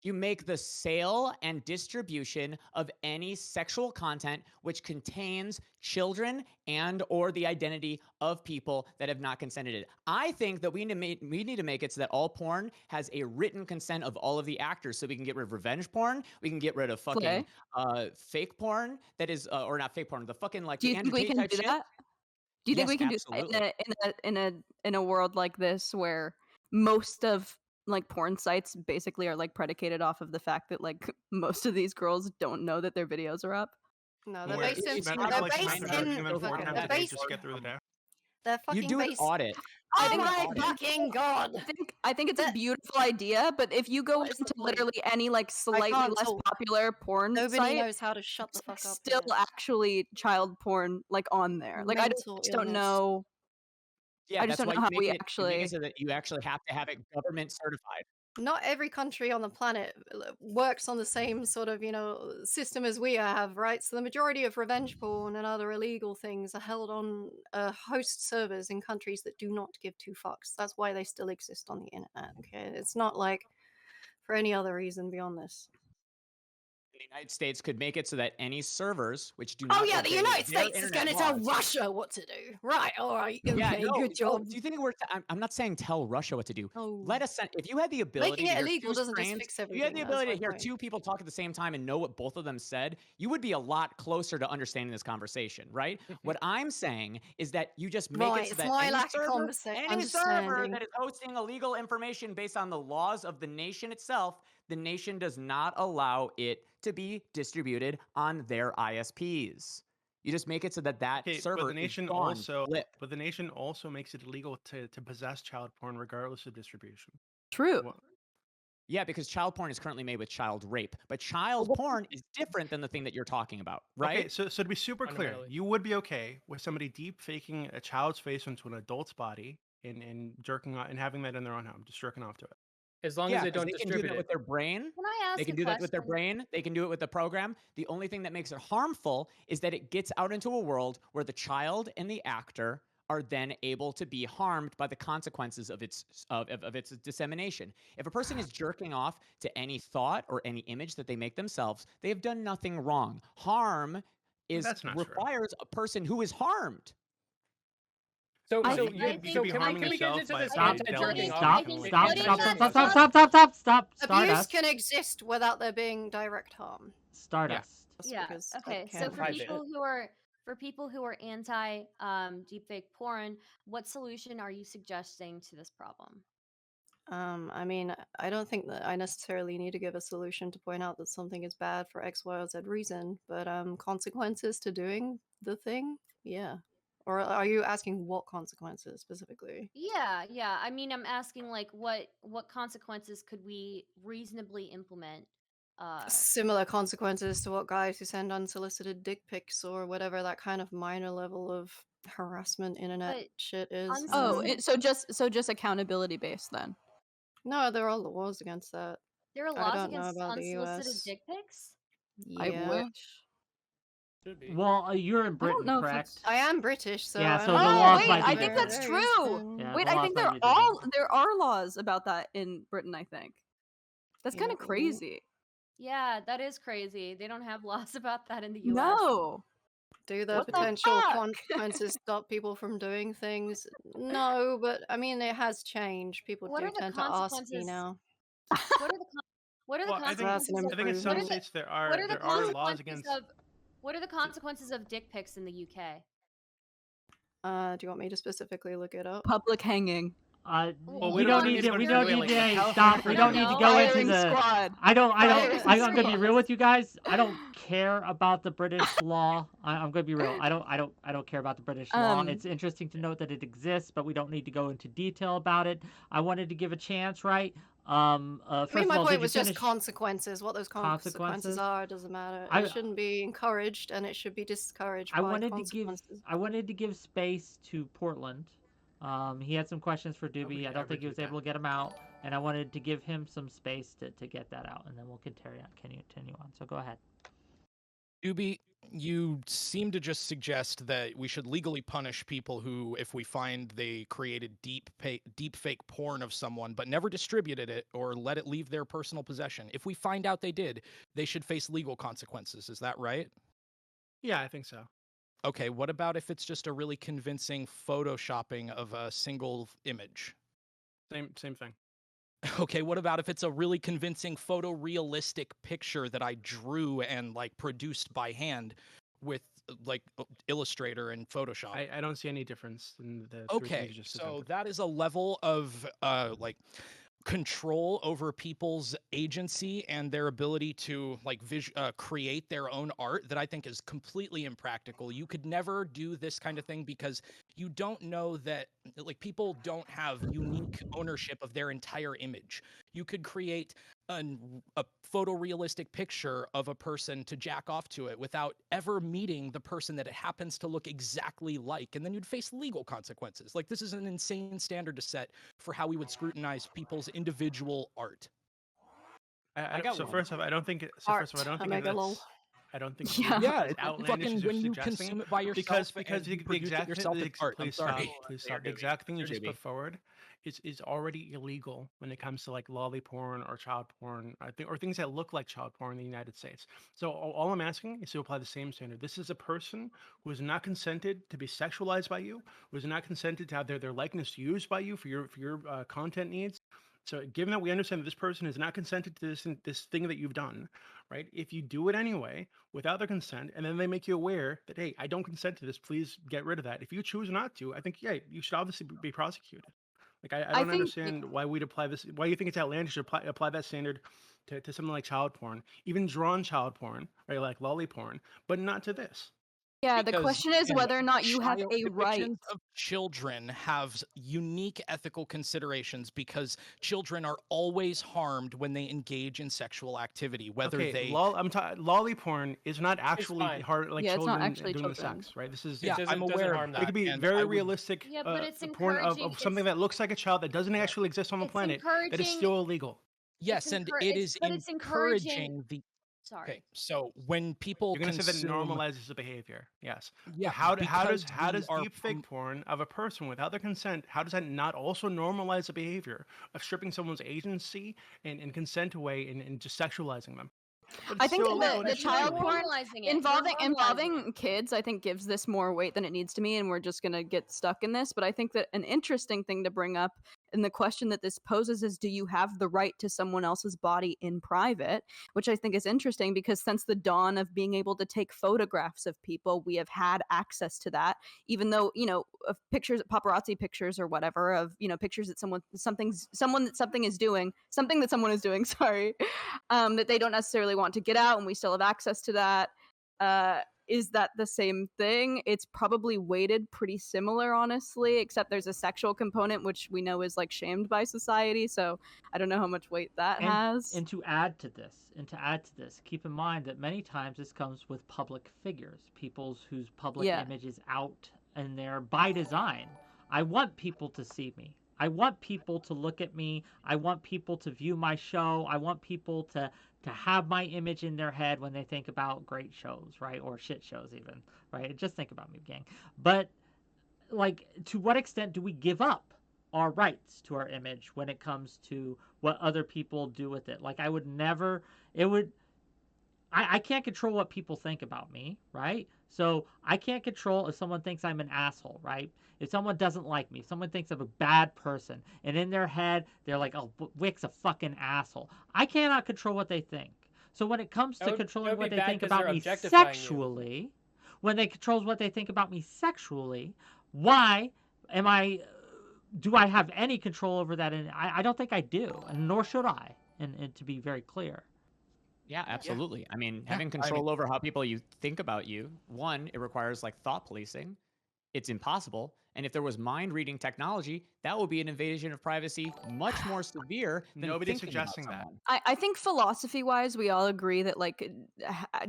You make the sale and distribution of any sexual content which contains children and or the identity of people that have not consented it. I think that we need to make it so that all porn has a written consent of all of the actors, so we can get rid of revenge porn, we can get rid of fucking fake porn that is or not fake porn, the fucking like Do the you think Andrew we Tate can type do shit. that? Do you think Yes, we can absolutely. do that in a world like this where most of like porn sites basically are like predicated off of the fact that like most of these girls don't know that their videos are up? No, they're Where based in. it's men not are They're like based Samantha judging in. them for it and have They're to pay based. just to get through the day. They're You fucking do an based. audit. Oh do an my audit. fucking god! I think it's a beautiful idea, but if you go What is the into point? literally any like slightly can't less talk. popular porn Nobody site, knows how to shut the fuck up. still here. actually child porn like on there. Like I Mental just don't illness. know. Yeah, I just that's don't why know you how we make it actually. so that you actually have to have it government certified. Not every country on the planet works on the same sort of, system as we have, right? So the majority of revenge porn and other illegal things are held on host servers in countries that do not give two fucks. That's why they still exist on the internet, okay? It's not like for any other reason beyond this. The United States could make it so that any servers which do not Oh yeah, the obey United their States is internet going to tell laws- Russia what to do. Right, alright, okay, Yeah, no, good job. do you think we're? I'm not saying tell Russia what to do. Oh. Let us. If you had the ability Making to it hear illegal two doesn't just strains, fix if you had the everything, that's ability my to hear point. two people talk at the same time and know what both of them said, you would be a lot closer to understanding this conversation, right? What I'm saying is that you just make Right, it so it's that my any lack of any server understanding. that is hosting illegal information based on the laws of the nation itself, the nation does not allow it to be distributed on their ISPs. You just make it so that Okay, server but the nation is gone. also Flip. but the nation also makes it illegal to possess child porn regardless of distribution. True. Well, Yeah, because child porn is currently made with child rape, but child porn is different than the thing that you're talking about, right? Okay, so to be super clear, Fundamentally. you would be okay with somebody deep faking a child's face into an adult's body and jerking and having that in their own home, just jerking off to it. As long Yeah, as they 'cause don't they can do distribute that it. with their brain. Can I ask They can a do that with their question? brain. They can do it with the program. The only thing that makes it harmful is that it gets out into a world where the child and the actor are then able to be harmed by the consequences of its dissemination. If a person is jerking off to any thought or any image that they make themselves, they have done nothing wrong. Harm That's not true. requires a person who is harmed. So, I so, think- you, I think- so be can we harming get yourself into by this stop, anti-jerking stop, off? stop, thing? stop, Anti-jerking stop, off? stop. Abuse Stardust. can exist without there being direct harm. Stardust. That's Yeah. because that Okay. So can't for private. people who are anti deepfake porn, what solution are you suggesting to this problem? I mean, I don't think that I necessarily need to give a solution to point out that something is bad for X, Y, or Z reason, but consequences to doing the thing, yeah. Or are you asking what consequences specifically? Yeah, yeah. I mean, I'm asking like what consequences could we reasonably implement? Similar consequences to what guys who send unsolicited dick pics or whatever that kind of minor level of harassment internet But shit is. Oh, Unsolicited- so just accountability based then. No, there are laws against that. There are I laws don't know against about the unsolicited US. dick pics. I Yeah. wish. Should be. Well, you're in I don't Britain, know if correct? it's- I am British, so Yeah, I so don't the know. laws wait, might I be think different. that's There is true. then- Yeah, Wait, the I laws think might there be different. there are laws about that in Britain, I think. That's kind of Yeah. crazy. Yeah, that is crazy. They don't have laws about that in the US. No. Do the What the potential fuck? consequences stop people from doing things? No, but I mean, it has changed. People What do are the tend to ask me consequences? now. What are the what are the Well, I think consequences? That's an I think in some what are the, states there what are are the there are laws consequences against. of what are the consequences of dick pics in the UK? Do you want me to specifically look it up? Public hanging. Well, We we don't don't need need to. to We go don't through need it, to. like, Hey, health stop. We don't need to go into Firing the. squad. I don't. Firing I'm gonna be squad. real with you guys. I don't care about the British law. I'm gonna be real. I don't care about the British law. It's interesting to note that it exists, but we don't need to go into detail about it. I wanted to give a chance, right? First I mean, of my all, point did you was just finish? consequences. What those consequences Consequences? are doesn't matter. I- It shouldn't be encouraged, and it should be discouraged I by wanted to give. consequences. I wanted to give space to Portland. He had some questions for Doobie. we I don't ever think he do was that. able to get them out, and I wanted to give him some space to get that out, and then we'll continue on. So go ahead. Doobie, you seem to just suggest that we should legally punish people who, if we find they created deep fake porn of someone but never distributed it or let it leave their personal possession, if we find out they did, they should face legal consequences. Is that right? Yeah, I think so. Okay, what about if it's just a really convincing photoshopping of a single image? Same thing. Okay, what about if it's a really convincing photorealistic picture that I drew and like produced by hand with like Illustrator and Photoshop? I don't see any difference in the three things Okay, you just so presented. that is a level of like control over people's agency and their ability to like create their own art that I think is completely impractical. You could never do this kind of thing because you don't know that like people don't have unique ownership of their entire image. You could create a photorealistic picture of a person to jack off to it without ever meeting the person that it happens to look exactly like, and then you'd face legal consequences. Like, this is an insane standard to set for how we would scrutinize people's individual art. I got so one. first off, I don't think. Art, I don't think Omega lol. that's. I don't think Yeah. Yeah, it's it's outlandish fucking as when you're you suggesting. consume it by yourself Because and you the produce it exact yourself, it's art. I'm please sorry. stop, please There, stop. The Doobie. exact thing you There, just Doobie. put forward is already illegal when it comes to like lolly porn or child porn, I think, or things that look like child porn in the United States. So all I'm asking is to apply the same standard. This is a person who has not consented to be sexualized by you, who has not consented to have their likeness used by you for your content needs. So, given that we understand that this person has not consented to this thing that you've done, right? If you do it anyway without their consent, and then they make you aware that, hey, I don't consent to this, please get rid of that. If you choose not to, I think, yeah, you should obviously be prosecuted. Like, I don't think- understand why we'd apply this. Why you think it's outlandish to apply that standard to something like child porn, even drawn child porn, right? Like lolly porn, but not to this. Yeah, the Because, question is again, whether or not you have child a right. depictions of children have unique ethical considerations because children are always harmed when they engage in sexual activity, whether Okay, they lolly porn is not actually fine. hard like Yeah, it's not children actually doing the children. sex, right? This is Yeah, doesn't I'm aware harm of that. it could be and very I would- realistic Yeah, but it's porn encouraging. of something that looks like a child that doesn't actually exist on the It's planet that is encouraging. still illegal. Yes, and encour- it it's- is but it's encouraging- encouraging the Sorry. Okay, so when people You're gonna say that consume, normalizes the behavior. Yes. yeah, How because does we are deepfake porn of a person without their consent? How does that not also normalize the behavior of stripping someone's agency and consent away and just sexualizing them? But I it's think still that illegal the initially. child porn Normalizing it. You're involving normalizing it. kids, I think, gives this more weight than it needs to me, and we're just gonna get stuck in this. But I think that an interesting thing to bring up and the question that this poses is, do you have the right to someone else's body in private? Which I think is interesting because since the dawn of being able to take photographs of people, we have had access to that. Even though, of pictures, paparazzi pictures or whatever, of pictures that someone is doing, sorry, that they don't necessarily want to get out, and we still have access to that. Is that the same thing? It's probably weighted pretty similar, honestly, except there's a sexual component, which we know is like shamed by society. So I don't know how much weight that has. And to add to this, keep in mind that many times this comes with public figures, people whose public Yeah. image is out and they're by design. I want people to see me. I want people to look at me. I want people to view my show. I want people to have my image in their head when they think about great shows, right? Or shit shows even, right? Just think about me, gang. But like, to what extent do we give up our rights to our image when it comes to what other people do with it? Like, I would never, I can't control what people think about me, right? So I can't control if someone thinks I'm an asshole, right? If someone doesn't like me, if someone thinks I'm a bad person, and in their head, they're like, oh, Wick's a fucking asshole. I cannot control what they think. So when it comes to controlling what they think about me sexually, when they control what they think about me sexually, why do I have any control over that? And I don't think I do, and nor should I, and to be very clear. Yeah, absolutely. I mean, having control over how people think about you, one, it requires like thought policing. It's impossible. And if there was mind reading technology, that would be an invasion of privacy much more severe than Nobody's thinking about suggesting that. someone. I think philosophy wise, we all agree that like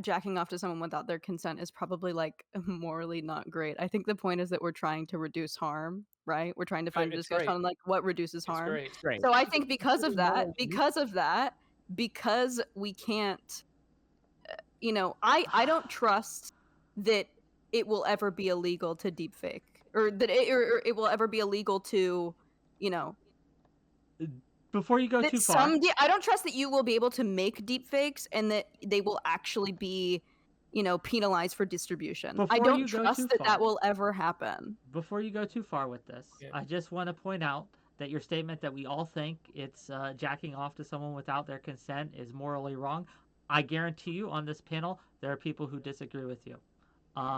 jacking off to someone without their consent is probably like morally not great. I think the point is that we're trying to reduce harm, right? We're trying to find a It's discussion great. on like what reduces harm. Great. It's great. So I think because of that, because we can't, I don't trust that it will ever be illegal to deepfake, or that it will ever be illegal to, you know, Before you go that too far, I don't trust that you will be able to make deepfakes and that they will actually be, you know, penalized for distribution. I Before don't you go trust too that that far. will ever happen. before you go too far with this, Yeah. I just want to point out that your statement that we all think it's jacking off to someone without their consent is morally wrong. I guarantee you on this panel, there are people who disagree with you.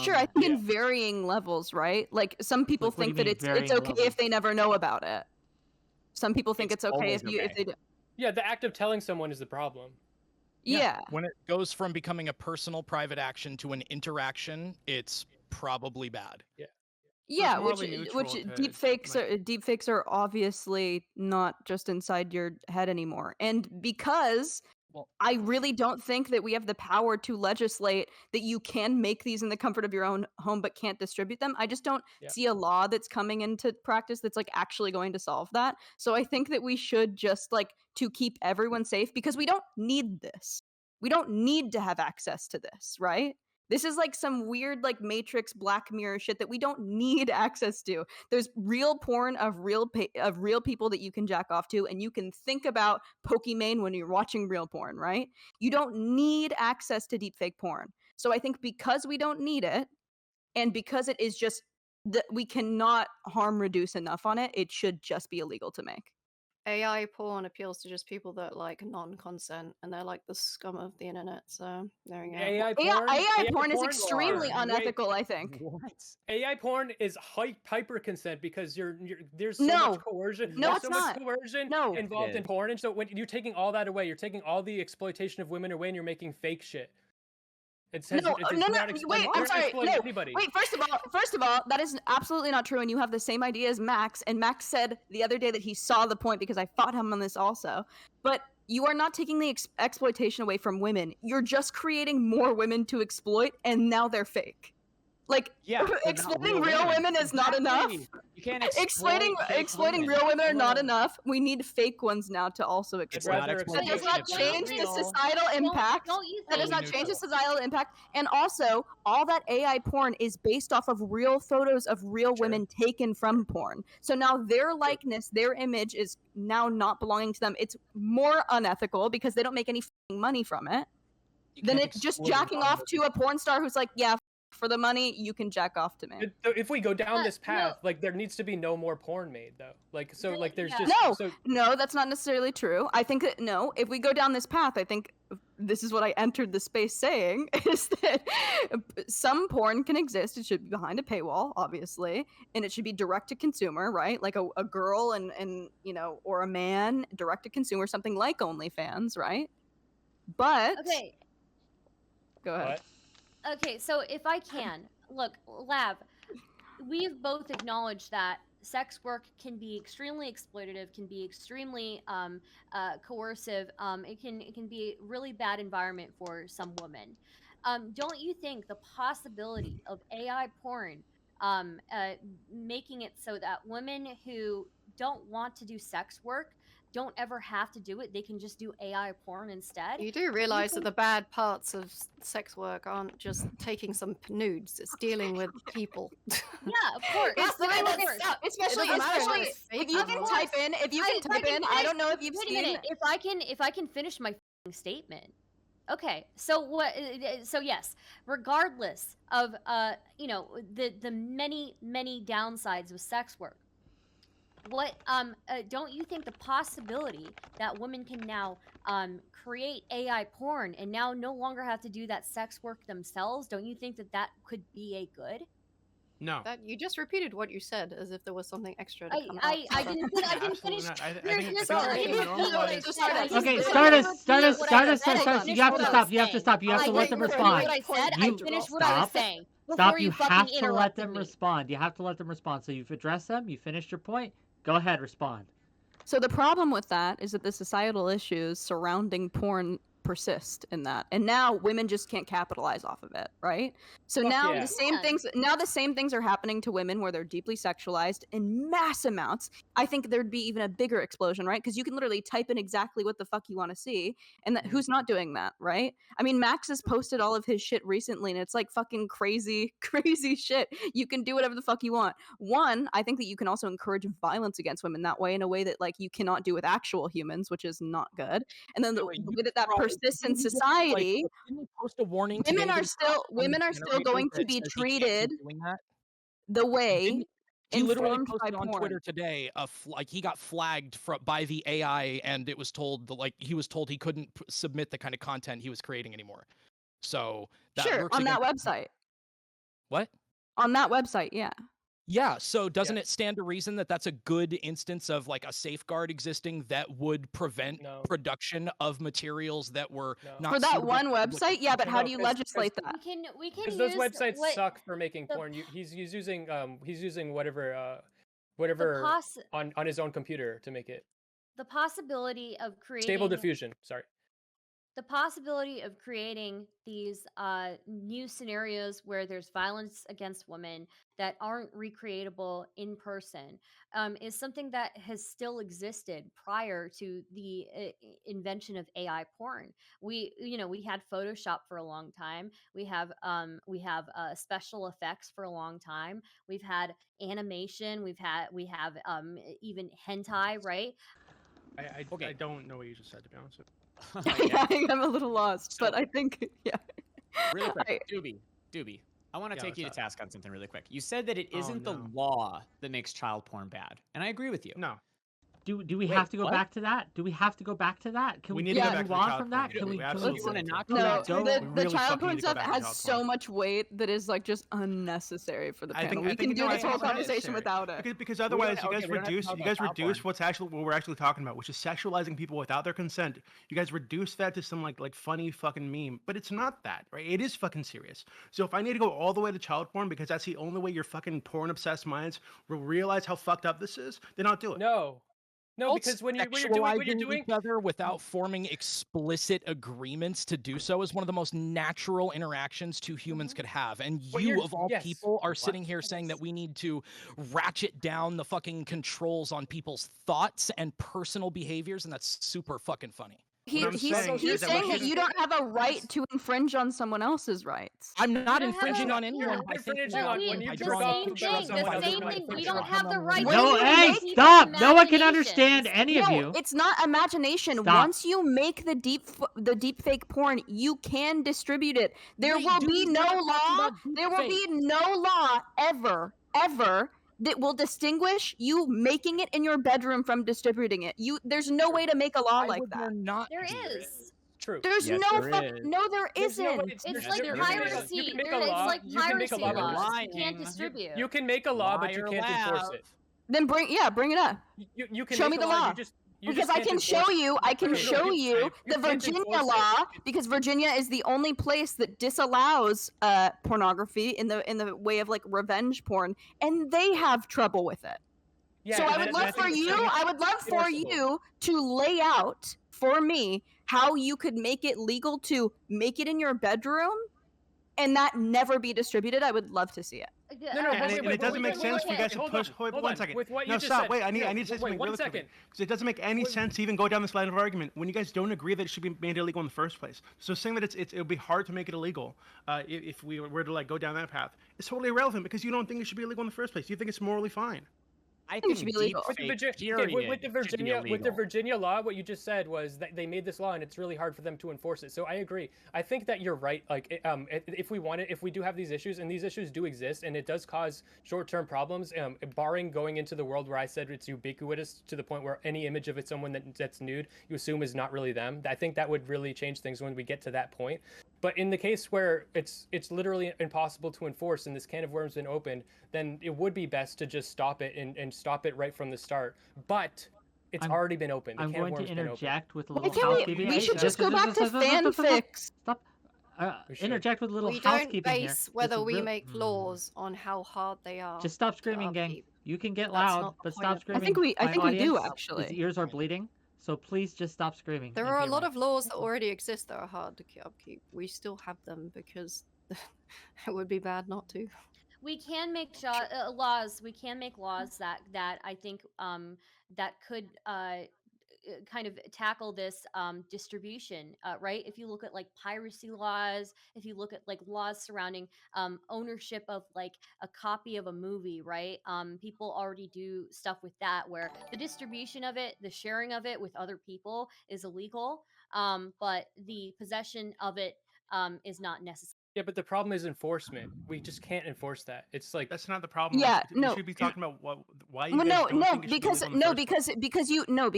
Sure, I think Yeah. in varying levels, right? Like some people Like, what do think you that mean, it's varying okay levels? if they never know about it. Some people think It's it's okay always if you if okay. they do. Yeah, the act of telling someone is the problem. Yeah. When it goes from becoming a personal private action to an interaction, it's probably bad. Yeah, which morally which neutral to, deepfakes are obviously not just inside your head anymore. And because Well- I really don't think that we have the power to legislate that you can make these in the comfort of your own home but can't distribute them. I just don't Yeah. see a law that's coming into practice that's like actually going to solve that. So I think that we should just like to keep everyone safe because we don't need this. We don't need to have access to this, right? This is like some weird like Matrix Black Mirror shit that we don't need access to. There's real porn of real people that you can jack off to, and you can think about Pokimane when you're watching real porn, right? You don't need access to deepfake porn. So I think because we don't need it, and because it is just that we cannot harm reduce enough on it, it should just be illegal to make. AI porn appeals to just people that like non-consent, and they're like the scum of the internet. So there you go. AI porn. AI porn is extremely Wait, unethical, I think. What? AI porn is hyper consent because there's so No. much coercion. No, there's it's so not. much coercion No. involved It in is. porn, and so when you're taking all that away, you're taking all the exploitation of women away, and you're making fake shit. It says No, it's no, not wait, you're I'm not sorry, exploiting no, anybody. Wait, first of all, that is absolutely not true, and you have the same idea as Max. And Max said the other day that he saw the point because I fought him on this also. But you are not taking the exploitation away from women. You're just creating more women to exploit, and now they're fake. Like, Yeah, they're not exploiting real women is not enough. Exactly. You can't Exploiting exploit fake real women are not Well, enough. We need fake ones now to also I'd exploit. rather That That does exploit not if they're change the real. societal impact. Don't you That does think? not change the neutral. societal impact. And also, all that AI porn is based off of real photos of real women taken from porn. So now their likeness, their image is now not belonging to them. It's more unethical because they don't make any money from it than it just jacking off to a porn star who's like, yeah, for the money, you can jack off to me. So if we go down this no. path, like there needs to be no more porn made, though. Like so, like there's Yeah. just No, so no, that's not necessarily true. I think that no, if we go down this path, I think this is what I entered the space saying is that some porn can exist. It should be behind a paywall, obviously, and it should be direct to consumer, right? Like a girl and you know, or a man direct to consumer, something like OnlyFans, right? But Okay, go ahead. okay. So if I can look, Lav, we've both acknowledged that sex work can be extremely exploitative, can be extremely coercive. It can be a really bad environment for some women. Don't you think the possibility of AI porn making it so that women who don't want to do sex work don't ever have to do it? They can just do AI porn instead. You do realize that the bad parts of sex work aren't just taking some nudes; it's dealing with people. Yeah, of course. It's of literally course. especially doesn't matter especially what it's if fake you or can not. type in I don't know if you've Wait a seen minute. If I can finish my statement. Okay. So what? So yes. Regardless of you know, the many downsides of sex work, what don't you think the possibility that women can now create AI porn and now no longer have to do that sex work themselves? Don't you think that that could be a good? No. That you just repeated what you said as if there was something extra to come I out. didn't Yeah, I didn't absolutely finish. not. I You're think sorry. if we normalize- Okay, Just Stardust, let me Stardust, repeat what I Stardust, said. Stardust, Finish you have what to I stop, was you have to saying. stop, you have I to let them didn't repeat respond. what I said. I You finished what I was stop. saying Stop, before you fucking have to let interrupted them me. respond. You have to let them respond. So you've addressed them, you finished your point. Go ahead, respond. So the problem with that is that the societal issues surrounding porn persist in that, and now women just can't capitalize off of it, right? So Fuck now yeah. the same things. Now the same things are happening to women where they're deeply sexualized in mass amounts. I think there'd be even a bigger explosion, right? Because you can literally type in exactly what the fuck you want to see, and who's not doing that, right? I mean, Max has posted all of his shit recently, and it's like fucking crazy, crazy shit. You can do whatever the fuck you want. One, I think that you can also encourage violence against women that way, in a way that like you cannot do with actual humans, which is not good. And then the Wait, way that Bro, persists in didn't he just, society, didn't he post a warning today women to are the still on the generator going to that be says he can't treated keep doing that? the way Didn't he literally informed by posted on porn. Twitter today, like he got flagged by the AI, and it was told he was told he couldn't submit the kind of content he was creating anymore. So that Sure, works on that against- website. What? On that website, yeah. Yeah, so doesn't Yeah. it stand to reason that that's a good instance of like a safeguard existing that would prevent No. production of materials that were No. not For that suitable one for public website, yeah, but consumption? how No, do you 'cause- legislate that? We can Because use those websites what suck for making the- porn. He's using whatever the on his own computer to make it. the possibility of creating Stable Diffusion. Sorry. the possibility of creating these new scenarios where there's violence against women that aren't recreatable in person is something that has still existed prior to the invention of AI porn. We had Photoshop for a long time. We have special effects for a long time. We've had animation. We have even hentai, right? I don't know what you just said, to be honest with you. I'm a little lost, but So- I think, yeah. Really quick, Doobie, I want to Yeah, take what's you to up? task on something really quick. You said that it Oh, isn't the no. law that makes child porn bad, and I agree with you. No. Do we Wait, have to go what? back to that? Do we have to go back to that? Can We we, need to go move back to the on child from that? porn. Can We we absolutely can we, need to not can go No, we back to go? that. the really child fucking porn need to go stuff back to has child so porn. much weight that is like just unnecessary for the I panel. think- We I can think do no, this I whole think it is conversation necessary. without it. Because otherwise, you okay, guys we don't have to reduce talk you guys about child reduce porn. what we're actually talking about, which is sexualizing people without their consent. You guys reduce that to some like funny fucking meme, but it's not that, right? It is fucking serious. So if I need to go all the way to child porn because that's the only way your fucking porn obsessed minds will realize how fucked up this is, then I'll do it. No, because when you're doing Sexualizing each other without forming explicit agreements to do so is one of the most natural interactions two humans could have. And What you, you're- of all yes. people, are sitting here saying that we need to ratchet down the fucking controls on people's thoughts and personal behaviors, and that's super fucking funny. What I'm He's saying saying is that we that shouldn't- you don't have a right to infringe on someone else's rights. I'm not don't have infringing a- on anyone yeah, by thinking infringing about on- it when you by the jerk drawing off same to control thing. someone The else, same not thing. We infringing don't on have the right. When No, you hey, make stop! No one can imaginations. understand any of No, you. it's not imagination. Stop. Once you make the deep fake porn, you can distribute it. There Wait, will dude, be we're no not talking law. about There will deepfake. be no law ever that will distinguish you making it in your bedroom from distributing it. There's no way to make a law Why like would that. there not There be? is. True. There's Yes, no there is. no, there There's no way- isn't. It's There's- like you can make a- piracy. you can make a It's law- like you can make a piracy law, but laws. lying. You can't distribute. You can make a law, but you Liar, can't enforce Lav. it. Then bring it up. You can Show make me a the law. law. You just Because I can't can show enforce it. you, I can No, show you you the can't Virginia enforce it. law, because Virginia is the only place that disallows pornography in the way of like revenge porn, and they have trouble with it. Yeah, So and I would that- love that's for the you, thing. I would love for enforceable. you to lay out for me how you could make it legal to make it in your bedroom and that never be distributed. I would love to see it. No, And it doesn't make sense for you guys to hold push. on, Hold hold one on. second. With what you No, just stop. said- Wait, I need no, to say wait, something one really quickly. second. Because it doesn't make any Wait. sense to even go down this line of argument when you guys don't agree that it should be made illegal in the first place. So saying that it would be hard to make it illegal if we were to like go down that path is totally irrelevant because you don't think it should be illegal in the first place. You think it's morally fine. I think it think should be legal. With the, deepfake, Virgi- okay, with the period, should be illegal. Virginia law, what you just said was that they made this law and it's really hard for them to enforce it. So I agree. I think that you're right. Like, if we do have these issues, and these issues do exist, and it does cause short-term problems. Barring going into the world where I said it's ubiquitous to the point where any image of someone that's nude you assume is not really them. I think that would really change things when we get to that point. But in the case where it's literally impossible to enforce and this can of worms been opened, then it would be best to just stop it and stop it right from the start. But it's already been opened. The I'm can of going to worms been opened. interject with a Why little can't housekeeping. we should just go back to fanfics. Stop. We should. Interject with a little We don't housekeeping here. base whether It's we real- make laws on how hard they are. Just stop to screaming, gang. upkeep. You can get That's loud, not the but point stop of- screaming. I think we My do audience, actually. His ears are bleeding. So please just stop screaming. There and are a get lot right. of laws that already exist that are hard to upkeep. We still have them because it would be bad not to. We can make laws. We can make laws that I think that could kind of tackle this distribution, right? If you look at like piracy laws, if you look at like laws surrounding ownership of like a copy of a movie, right? People already do stuff with that where the distribution of it, the sharing of it with other people is illegal, but the possession of it is not necessary. Yeah, but the problem is enforcement. We just can't enforce that. It's like That's not the problem. Yeah, We no. should be talking about why you Well, guys no, don't no, think it should be because legal in the first place.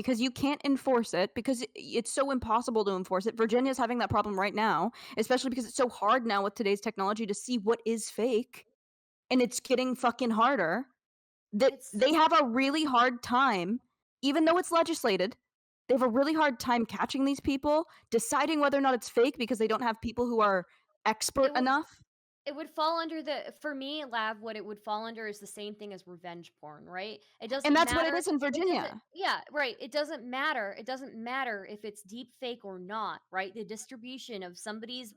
because you can't enforce it because it's so impossible to enforce it. Virginia's having that problem right now, especially because it's so hard now with today's technology to see what is fake, and it's getting fucking harder. That It's they have a really hard time, even though it's legislated. They have a really hard time catching these people, deciding whether or not it's fake because they don't have people who are expert would enough. it would fall under for me, Lav, what it would fall under is the same thing as revenge porn, right? It doesn't And that's what matter. it is in It doesn't, Virginia. yeah, right. It doesn't matter. It doesn't matter if it's deep fake or not, right? The distribution of somebody's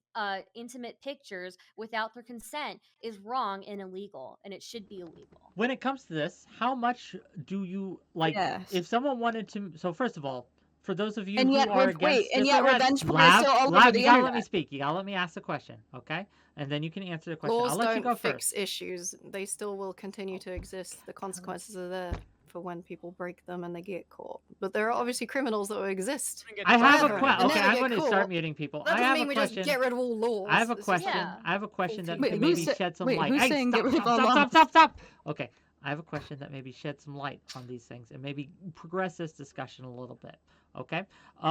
intimate pictures without their consent is wrong and illegal, and it should be illegal. When it comes to this, how much do you like? Yes. If someone wanted to, so first of all, for those of you And who yet, are wait, against, and just yet a red- revenge porn is Lav, still all over Lav, the you gotta let internet. me speak. You gotta let me ask the question, okay? And then you can answer the question. Laws I'll let you don't go fix first. issues. They still will continue to exist. The consequences are there for when people break them and they get caught. But there are obviously criminals that will exist. I have a forever question. and Okay, never I'm get going to start caught. muting people. That I doesn't have mean a we question. just get rid of all laws. I have a It's just question. like Yeah. I have a question that Wait, can who's maybe sa- shed some wait, light. who's Hey, saying stop, get rid of stop, all stop, laws? stop, stop, stop. Okay, I have a question that maybe shed some light on these things and maybe progress this discussion a little bit. Okay,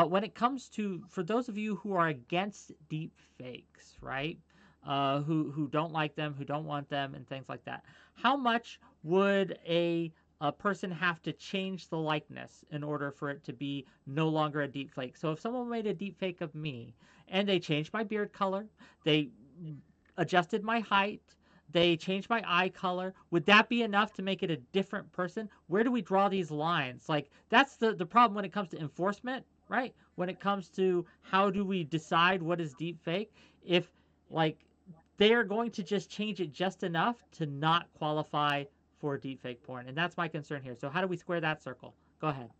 when it comes to, for those of you who are against deep fakes, right? Who don't like them, who don't want them, and things like that. How much would a person have to change the likeness in order for it to be no longer a deep fake? So if someone made a deep fake of me and they changed my beard color, they adjusted my height, they changed my eye color, would that be enough to make it a different person? Where do we draw these lines? Like, that's the problem when it comes to enforcement, right? When it comes to how do we decide what is deep fake? If, like, they are going to just change it just enough to not qualify for deepfake porn. And that's my concern here. So how do we square that circle? Go ahead.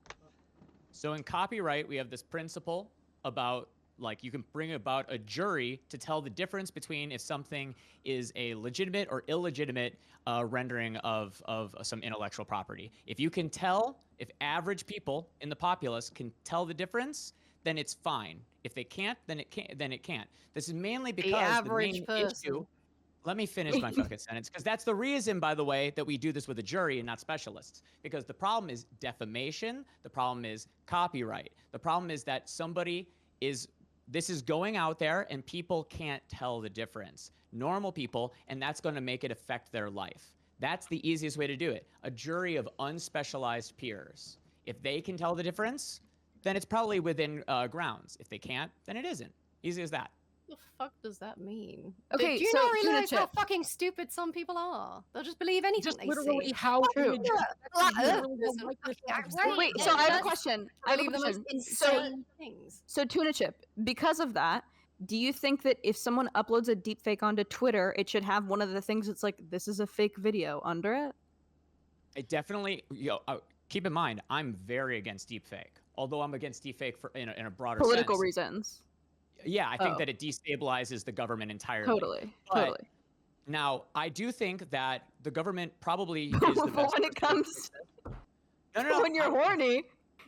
So in copyright, we have this principle about, like, you can bring about a jury to tell the difference between if something is a legitimate or illegitimate rendering of some intellectual property. If you can tell, if average people in the populace can tell the difference, then it's fine. If they can't, then it can't. Then it can't. This is mainly because average the main person. issue. Let me finish my fucking sentence, because that's the reason, by the way, that we do this with a jury and not specialists. Because the problem is defamation. The problem is copyright. The problem is that this is going out there and people can't tell the difference. Normal people, and that's going to make it affect their life. That's the easiest way to do it. A jury of unspecialized peers. If they can tell the difference, then it's probably within grounds. If they can't, then it isn't. Easy as that. What the fuck does that mean? Okay, do you so not realize how Tuna Chip. fucking stupid some people are? They'll just believe anything Just they literally see. how True. images- Right. Wait, Yeah, so I have a that's- question. I have a Believe the most question. So, insane things. so Tuna Chip, because of that, do you think that if someone uploads a deepfake onto Twitter, it should have one of the things that's like, this is a fake video under it? It definitely, keep in mind, I'm very against deepfake. Although I'm against deepfake in a broader Political sense. reasons. Yeah, I think Oh. that it destabilizes the government entirely. Totally. But Totally. now, I do think that the government probably is the But best. when it comes, No, when you're horny,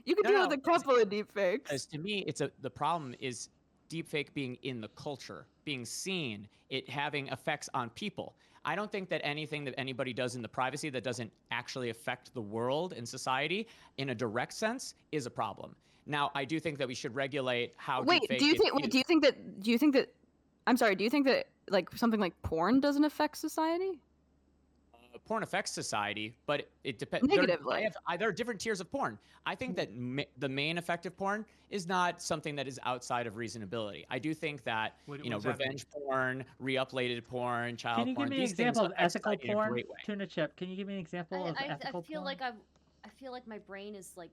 you can No, do no, with a couple of deepfakes. Because to me, the problem is deepfake being in the culture, being seen, it having effects on people. I don't think that anything that anybody does in the privacy that doesn't actually affect the world and society in a direct sense is a problem. Now, I do think that we should regulate how Wait, deepfake do you is think? Wait, used. do you think that? I'm sorry. Do you think that like something like porn doesn't affect society? Porn affects society, but it depends. Negatively. There are different tiers of porn. I think that the main effect of porn is not something that is outside of reasonability. I do think that What does that mean? revenge porn, re-uploaded porn, child Can you porn, give me an these things example of affect ethical society in a porn? great way. Tuna Chip, can you give me an example of ethical I feel porn? like I feel like my brain is like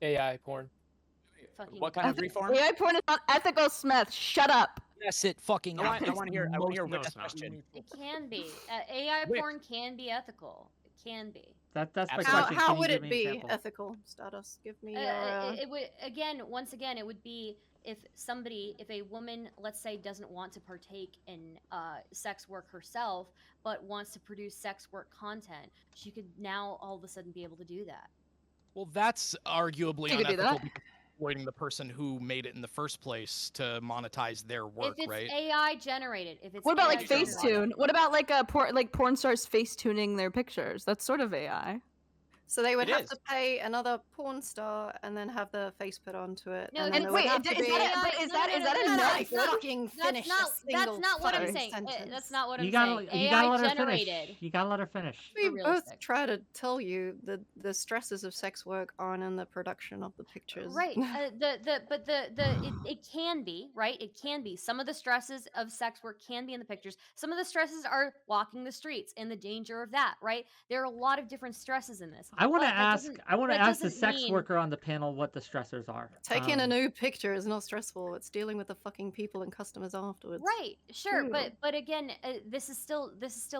AI porn. Fucking What kind of reform? AI porn is not ethical, Smith. Shut up. Yes, it fucking. I is want to the hear. I want to hear most No, Wick's it's not. question. It can be. AI Wick. porn can be ethical. It can be. That's my Absolutely. question. How Can you would give it me be examples? ethical, Stardust? Give me your. It would once again, it would be if a woman, let's say, doesn't want to partake in sex work herself, but wants to produce sex work content, she could now all of a sudden be able to do that. Well, that's arguably You could do unethical that. because exploiting the person who made it in the first place to monetize their work, If it's right? AI generated, if it's What about AI like generated. Facetune? What about like porn stars face tuning their pictures? That's sort of AI. So they would It have is. to pay another porn star and then have their face put onto it. No, and then and there wait, would have is to that- be. but is that enough? I fucking finish That's not what I'm saying. That's not what I'm You gotta saying. you gotta AI let her generated. finish. You gotta let her finish. We for both realistic. try to tell you that the stresses of sex work aren't in the production of the pictures. Right. It can be, right? It can be. Some of the stresses of sex work can be in the pictures. Some of the stresses are walking the streets and the danger of that, right? There are a lot of different stresses in this. I want to But that ask. doesn't- I want to that ask the doesn't sex mean- worker on the panel what the stressors are. Taking a new picture is not stressful. It's dealing with the fucking people and customers afterwards. Right, sure, Ew. but again, this is still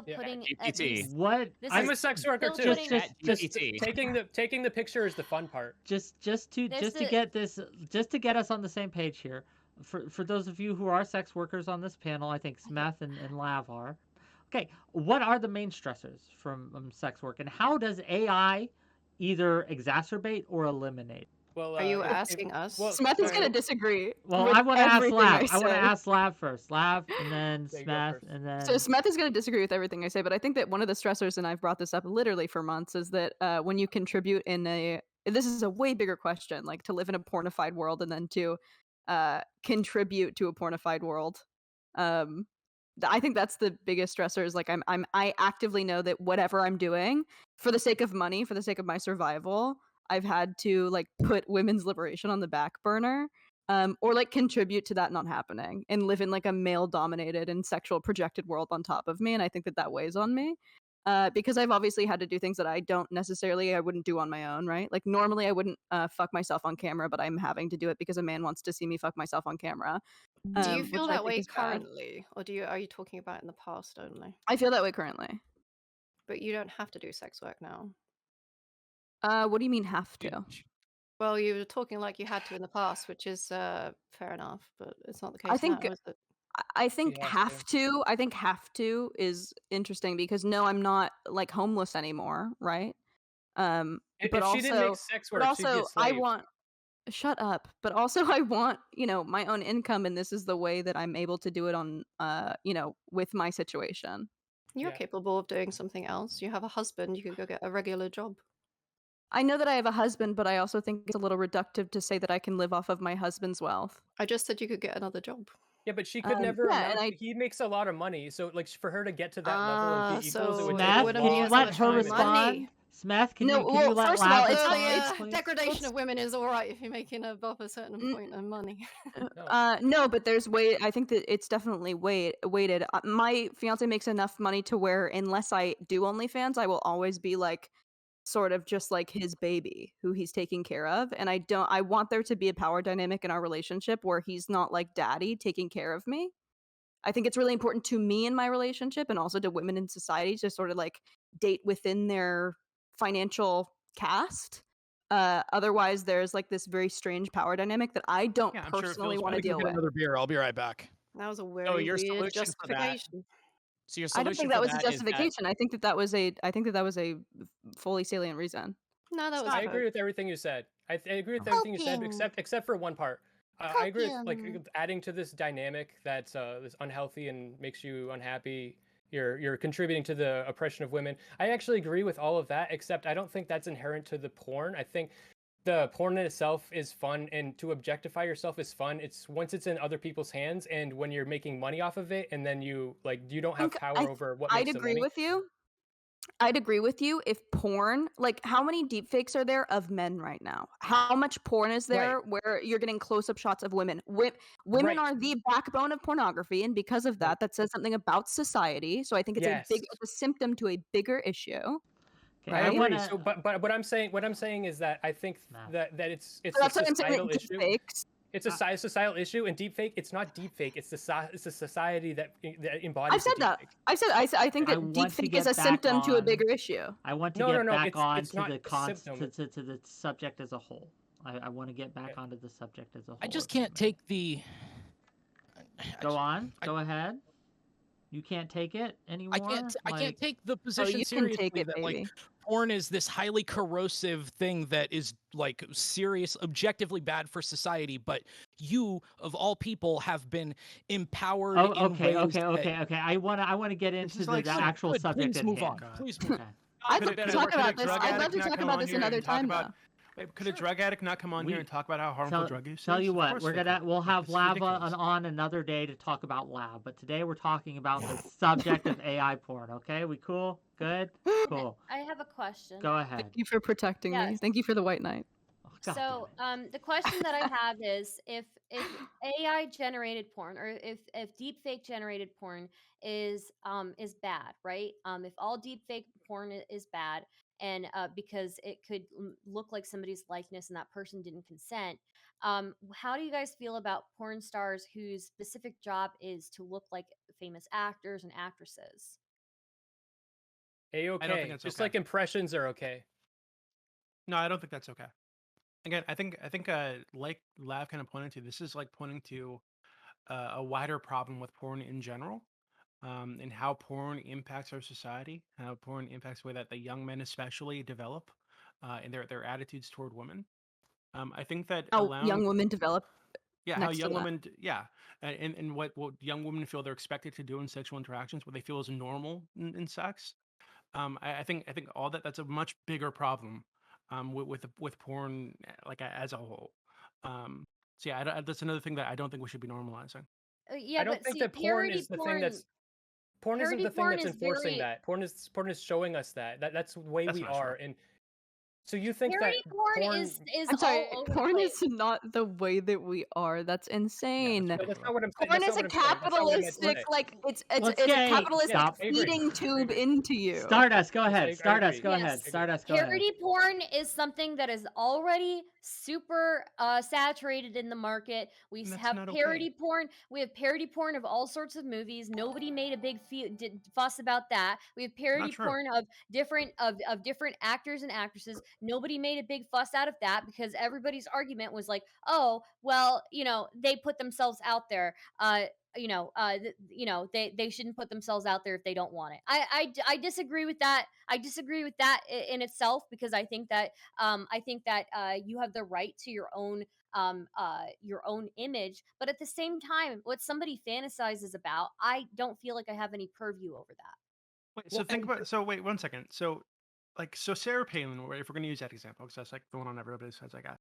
Yeah, putting at GPT. least- What? This I'm is a sex worker still too. putting- Taking the picture is the fun part. just to get us on the same page here. For those of you who are sex workers on this panel, I think Smith and Lav are. Okay, what are the main stressors from sex work, and how does AI either exacerbate or eliminate? Well, Are you asking us? well, Smith is sorry. going to disagree. Well, with I want to ask everything Lav. I I want to say. ask Lav first. Lav, and then Yeah, you go Smith, first. and then. So Smith is going to disagree with everything I say, but I think that one of the stressors, and I've brought this up literally for months, is that when you contribute in this is a way bigger question, like to live in a pornified world and then to contribute to a pornified world. I think that's the biggest stressor. Is like I actively know that whatever I'm doing for the sake of money, for the sake of my survival, I've had to like put women's liberation on the back burner. Or like contribute to that not happening and live in like a male dominated and sexual projected world on top of me. And I think that weighs on me because I've obviously had to do things that I wouldn't do on my own, right? Like normally I wouldn't fuck myself on camera, but I'm having to do it because a man wants to see me fuck myself on camera. Do you feel which I that think way is bad. currently, or are you talking about in the past only? I feel that way currently. But you don't have to do sex work now. What do you mean have to? Well, you were talking like you had to in the past, which is fair enough, but it's not the case I think now, is it? I think You have have to. I think have to is interesting because no, I'm not like homeless anymore, right? If but she didn't also, make sex but work, she'd be a also I slave. want. Shut up. But also I want, my own income, and this is the way that I'm able to do it on, with my situation. You're Yeah. capable of doing something else. You have a husband. You could go get a regular job. I know that I have a husband, but I also think it's a little reductive to say that I can live off of my husband's wealth. I just said you could get another job. Yeah, but she could never. yeah, and amount- he makes a lot of money, so like for her to get to that level and be equals, so it would it take a Smith, wouldn't can be you as let much her money. respond? Smith, can No, you well, let first of Lav all, it's respond, like- please? Degradation of women is all right if you're making above a certain point of money. No, but there's I think that it's definitely weighted. My fiance makes enough money to where unless I do OnlyFans, I will always be like sort of just like his baby who he's taking care of. And I want there to be a power dynamic in our relationship where he's not like daddy taking care of me. I think it's really important to me in my relationship and also to women in society to sort of like date within their financial caste. Otherwise, there's like this very strange power dynamic that I don't Yeah, I'm sure it personally feels want bad. to Let me go deal get with. another beer. I'll be right back. That was a So very your weird solution for that? justification. So your I don't solution think that for was a that is that justification. I think that was a fully salient reason. No, that was I agree with everything you said. I agree with everything you said, except for one part. I agree with like adding to this dynamic that's this unhealthy and makes you unhappy. You're contributing to the oppression of women. I actually agree with all of that, except I don't think that's inherent to the porn. I think the porn in itself is fun, and to objectify yourself is fun. It's once it's in other people's hands, and when you're making money off of it, and then you don't have power over what makes I'd the agree money. with you. I'd agree with you if porn, like how many deepfakes are there of men right now? How much porn is there where you're getting close-up shots of women? Women Right. are the backbone of pornography, and because of that, that says something about society. So I think it's Yes. it's a symptom to a bigger issue. Okay, I Right? agree. wanna. So, but what I'm saying is that I think Nah. that it's So a that's what I'm saying. societal That issue. deepfakes. It's a societal issue, and deepfake. It's not deepfake. It's the society that embodies I've said the that. deepfake. I think I that want to deepfake is get a back symptom to a on. bigger issue. I want to No, get no, back on it's to not the a symptom. to the subject as a whole. I want to get back Okay. onto the subject as a whole. I just if I can't may. take the. Go on. I- Go ahead. You can't take it anymore. I can't take the Oh, position you can take seriously it, that like baby. porn is this highly corrosive thing that is like serious, objectively bad for society. But you, of all people, have been empowered Oh, in okay, ways okay. that. I wanna get This into is like the so- actual Good, subject please at move hand. on. God. Please move on. Okay. I'd Could love a- to could a- talk could a about this. drug I'd love addict to not talk come about on this here another and talk time, about- though. Wait, could a drug addict not come on here and talk about how harmful drug use Tell is? you Of what, course we're they gonna could. we'll Like, have this is Lava ridiculous. on another day to talk about Lab, but today we're talking about the subject of AI porn. Okay, we cool? Good? Cool. I have a question. Go ahead. Thank you for protecting me. Yes. Thank you for the white knight. Oh, God So, damn it. the question that I have is if AI generated porn or if deepfake generated porn is bad, right? If all deepfake porn is bad and because it could look like somebody's likeness and that person didn't consent, how do you guys feel about porn stars whose specific job is to look like famous actors and actresses? I don't think A-okay. it's Just okay. like impressions are okay. No, I don't think that's okay. Again, I think like Lav kind of pointed to, this is like pointing to a wider problem with porn in general, and how porn impacts our society, how porn impacts the way that the young men especially develop, and their attitudes toward women. I think that How allowing young women develop how next to young that. women and what young women feel they're expected to do in sexual interactions, what they feel is normal in sex. I think all that's a much bigger problem, with porn, like as a whole. So yeah, that's another thing that I don't think we should be normalizing. Yeah, I don't but think see, that porn parody is the porn. thing that's porn isn't Parody the thing porn that's is enforcing very that. Porn is showing us that's the way That's we not true. are. And so you think that parody porn porn is I'm sorry, all over the porn place. is not the way that we are. That's Yeah, insane. that's No, that's ridiculous. not what I'm saying. Porn That's is not a what I'm saying. That's not what I meant to capitalistic, say. like it's Let's a get capitalistic Yes, I agree. feeding I tube agree. into you. Stardust, go Yes, ahead. I Stardust, agree. go Yes. ahead. I agree. Stardust, go ahead. Parody porn is something that is already super saturated in the market. We And that's have not parody okay. porn. We have parody porn of all sorts of movies. Nobody made a big fuss about that. We have parody Not true. porn of different actors and actresses. Nobody made a big fuss out of that because everybody's argument was like, oh, well, they put themselves out there. They shouldn't put themselves out there if they don't want it. I disagree with that. I disagree with that in itself because I think that you have the right to your own image, but at the same time, what somebody fantasizes about, I don't feel like I have any purview over that. Wait, Well, wait 1 second. So Sarah Palin, right, if we're gonna use that example, because that's like the one on everybody's heads, I got.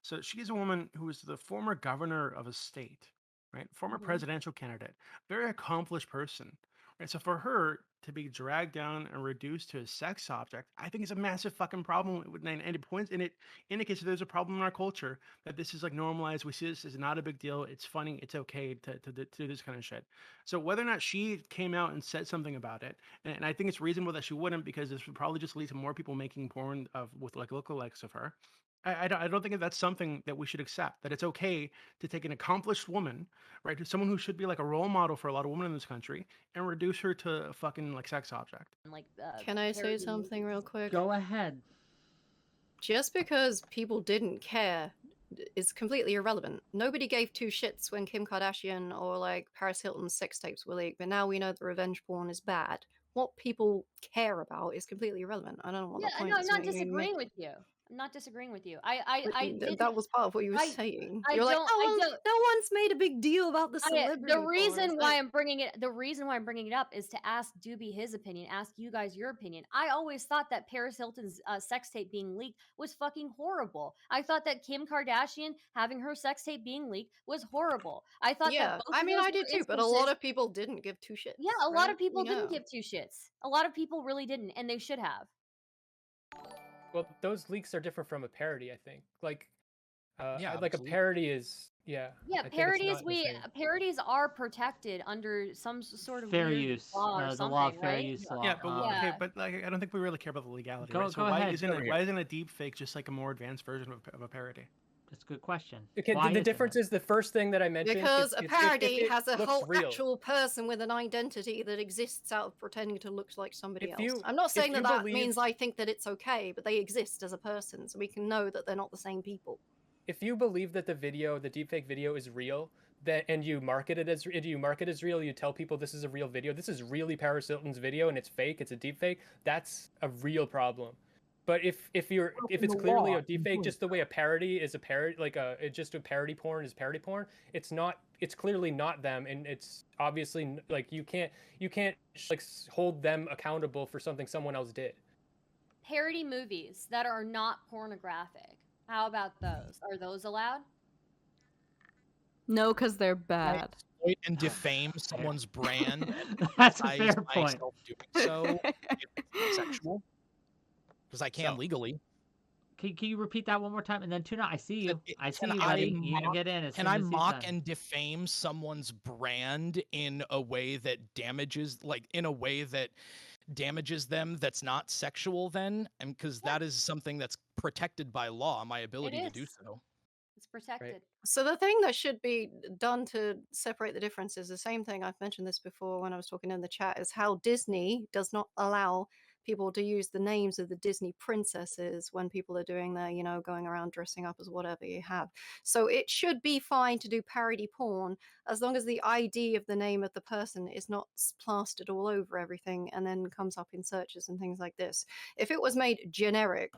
So she's a woman who is the former governor of a state, right? Former Mhm. presidential candidate, very accomplished person, right? So for her to be dragged down and reduced to a sex object, I think is a massive fucking problem. And it points and it indicates that there's a problem in our culture that this is like normalized. We see this as not a big deal. It's funny. It's okay to do this kind of shit. So whether or not she came out and said something about it, and I think it's reasonable that she wouldn't because this would probably just lead to more people making porn with like lookalikes of her. I don't think that that's something that we should accept. That it's okay to take an accomplished woman, right, to someone who should be like a role model for a lot of women in this country, and reduce her to a fucking like sex object. Like Can I say parody something movies. real quick? Go ahead. Just because people didn't care is completely irrelevant. Nobody gave two shits when Kim Kardashian or like Paris Hilton's sex tapes were leaked, but now we know that revenge porn is bad. What people care about is completely irrelevant. I don't know what Yeah, the point no, I'm is not making. disagreeing with you. I'm not disagreeing with you. I did. That was part of what you were I saying. I You're like, don't. oh, I well, don't. no one's made a big deal about the celebrity The porn. reason It's why like, I'm bringing it, the reason why I'm bringing it up is to ask Doobie his opinion, ask you guys your opinion. I always thought that Paris Hilton's sex tape being leaked was fucking horrible. I thought that Kim Kardashian having her sex tape being leaked was horrible. I thought that yeah, both I of mean, those I were did too, but a instances. lot of people didn't give two shits. Yeah, a lot right? of people We didn't know. give two shits. A lot of people really didn't, and they should have. well, those leaks are different from a parody, I think. Like Yeah, like a absolutely. parody is Yeah, I think it's parodies not the same. parodies are protected under some sort of Fair weird use. law or The law of something, fair right? use law. Yeah, but Yeah. okay, but like I don't think we really care about the legality, Go- right? So go why ahead. isn't Over it here. why isn't a deep fake just like a more advanced version of a parody? That's a good question. Okay, Why the isn't difference it? is the first thing that I mentioned. Because a if parody it has a looks whole real. actual person with an identity that exists out of pretending to look like somebody If else. you- I'm not if saying you that believe- means I think that it's okay, but they exist as a person, so we can know that they're not the same people. If you believe that the deepfake video is real, and you market it as real, you tell people this is a real video, this is really Paris Hilton's video and it's fake, it's a deepfake, that's a real problem. But if it's clearly a deepfake, just the way a parody is a parody, like just a parody porn is parody porn, it's clearly not them, and it's obviously like you can't like hold them accountable for something someone else did. Parody movies that are not pornographic. How about those? Are those allowed? No, because they're I bad. exploit and defame someone's brand. That's a I fair point. myself doing so it's sexual because I can So- legally. Can you repeat that one more time? And then Tuna, I see you. I see Can you, I buddy. You can mock- get in as Can soon I as he's mock done. and defame someone's brand in a way that damages, them that's not sexual then? And because that is something that's protected by law, my ability to do is. so. It's protected. So the thing that should be done to separate the differences, the same thing I've mentioned this before when I was talking in the chat, is how Disney does not allow people to use the names of the Disney princesses when people are doing their, going around dressing up as whatever you have. So it should be fine to do parody porn as long as the ID of the name of the person is not plastered all over everything and then comes up in searches and things like this. If it was made generic,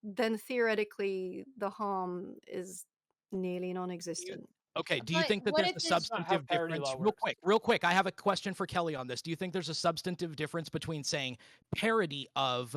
then theoretically the harm is nearly non-existent. Okay, do you But think that what there's if a it's- That's not how substantive parody difference? law works. Real quick, I have a question for Kelly on this. Do you think there's a substantive difference between saying parody of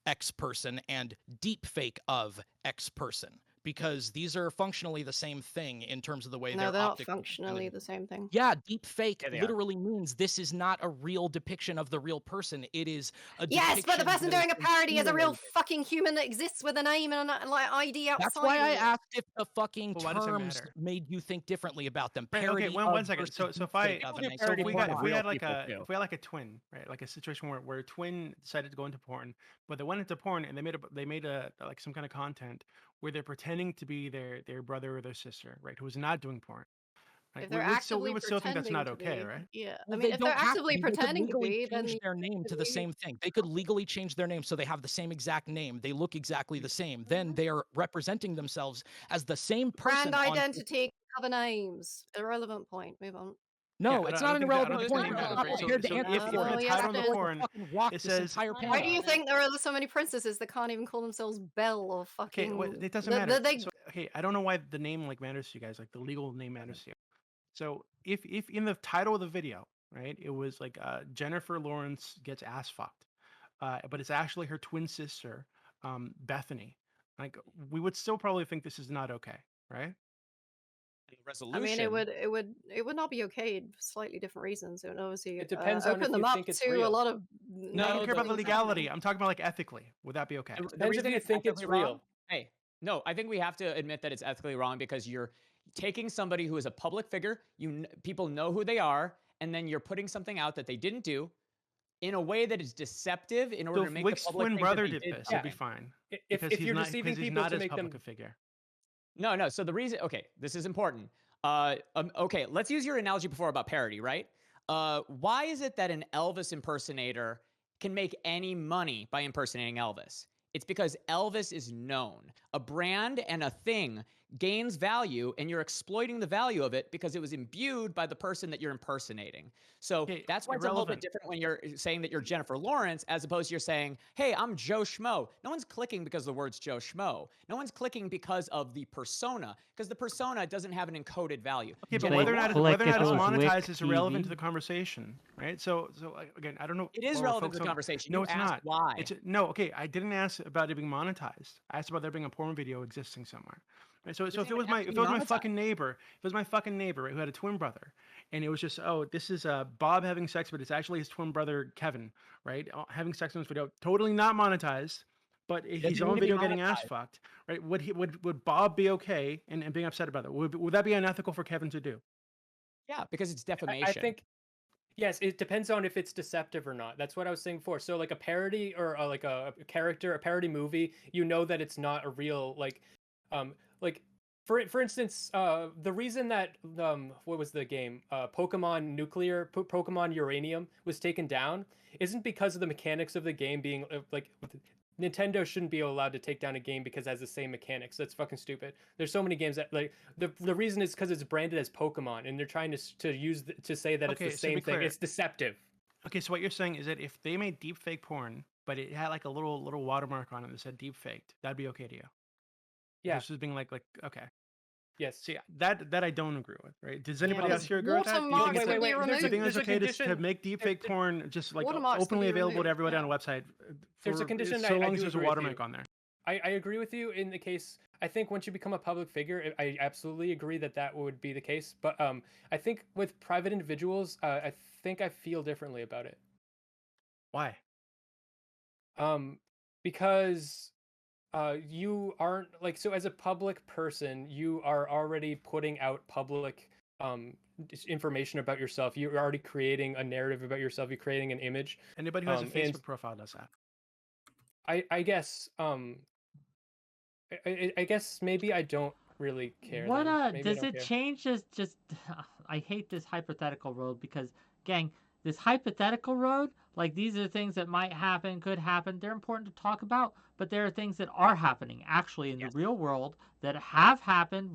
X person and deep fake of X person? Because these are functionally the same thing in terms of the way No, they're they're not optically functionally presented. the same thing. Yeah, deep fake Yeah, they are. literally means this is not a real depiction of the real person. It is a Yes, but the depiction person that doing a been parody is a real simulated. fucking human that exists with a name and an ID outside. That's why I of it. asked if the fucking But why does it terms matter? made you think differently about them. Right, Parody okay, one of second. versus So if I deepfake of, People and do I said, parody if porn we on had real like people, a too. if we had like a twin, right, like a situation where a twin decided to go into porn, but they went into porn and they made a like some kind of content where they're pretending to be their brother or their sister, right, who is not doing porn. Right? If they're we actively would still think that's not pretending to okay, be, right? yeah. I Well, mean, they if they're don't have actively to be. They could pretending to legally be, then change their name to the same thing. They could legally change their name so they have the same exact name. They look exactly the same. Then they are representing themselves as the same person. brand identity, cover names, irrelevant point. Move on. No, I it's don't not an think that- I don't irrelevant think point. that I'm matters, not right? prepared to So answer if for the it. yes, title on it the is. porn Fucking walk it this says- entire Why panel. Why do you think there are so many princesses that can't even call themselves Belle or Okay, fucking? well, it doesn't that- matter. that they- So, okay, I don't know why the name like matters to you guys, like the legal name matters to you. So if in the title of the video, right, it was like Jennifer Lawrence gets ass fucked, but it's actually her twin sister, Bethany. Like we would still probably think this is not okay, right? And the resolution. I mean, it would not be okay for slightly different reasons. It would obviously It depends on open if them you up think it's to a real. lot of. No, I don't No, care about the things legality. happening. I'm talking about like ethically. Would that be okay? The Depends reason if you it's think it's ethically wrong- real. Hey, no, I think we have to admit that it's ethically wrong because you're taking somebody who is a public figure, people know who they are, and then you're putting something out that they didn't do in a way that is deceptive in order So to if make the Wick's public twin think brother that they did this, something. it'd be fine. If Because if he's you're not, deceiving because he's people not to as make public them a figure. No. So the reason, okay, this is important. Okay, let's use your analogy before about parody, right? Why is it that an Elvis impersonator can make any money by impersonating Elvis? It's because Elvis is known. A brand and a thing gains value, and you're exploiting the value of it because it was imbued by the person that you're impersonating. So Okay, that's why it's a little bit irrelevant. different when you're saying that you're Jennifer Lawrence as opposed to you're saying, hey, I'm Joe Schmo. No one's clicking because the word's Joe Schmo. No one's clicking because of the persona, because the persona doesn't have an encoded value. Okay, but They whether or not click it's if it was monetized Wick is irrelevant to TV. the conversation, right? So like, again, I don't know. It is what we're relevant to focused the on. conversation. No, You it's asked not. why. No, okay. I didn't ask about it being monetized. I asked about there being a porn video existing somewhere. Right? So if saying it was it my has to if be it was my monetized. fucking neighbor, if it was my fucking neighbor, right, who had a twin brother, and it was just, oh, this is Bob having sex, but it's actually his twin brother Kevin, right, having sex in this video, totally not monetized, But Doesn't he's need on to be video getting ass monetized. fucked, right? Would Bob be okay and being upset about it? Would that be unethical for Kevin to do? Yeah, because it's I defamation. think yes, it depends on if it's deceptive or not. That's what I was saying before. So like a parody or like a character, a parody movie, you know that it's not a real like for instance, the reason that what was the game? Pokemon Nuclear, Pokemon Uranium was taken down isn't because of the mechanics of the game being like Nintendo shouldn't be allowed to take down a game because it has the same mechanics. That's fucking stupid. There's so many games that like the reason is because it's branded as Pokemon and they're trying to use to say that Okay, it's so the be same thing. clear. It's deceptive. Okay, so what you're saying is that if they made deep fake porn, but it had like a little watermark on it that said deep faked, that'd be okay to you. Yeah. This is being like okay. Yes. See, that I don't agree with, right? Does anybody but else here agree with that? Do you watermarks think wait, it's wait, a- wait, do you think there's it's a okay to condition- make deep fake porn just like Watermarks can openly be available to removed, everybody yeah. on a website? There's a condition so I long do as there's a agree with you. watermark on there. I agree with you in the case. I think once you become a public figure, I absolutely agree that would be the case. But I think with private individuals, I think I feel differently about it. Why? Because you aren't like so as a public person, you are already putting out public information about yourself. You're already creating a narrative about yourself. You're creating an image. Anybody who has a and Facebook profile does that. I guess I guess maybe I don't really care. What then. Maybe I does don't it care. change? Just I hate this hypothetical road because, gang, this hypothetical road, like these are things that might happen, could happen. They're important to talk about, but there are things that are happening actually in the real world that have happened.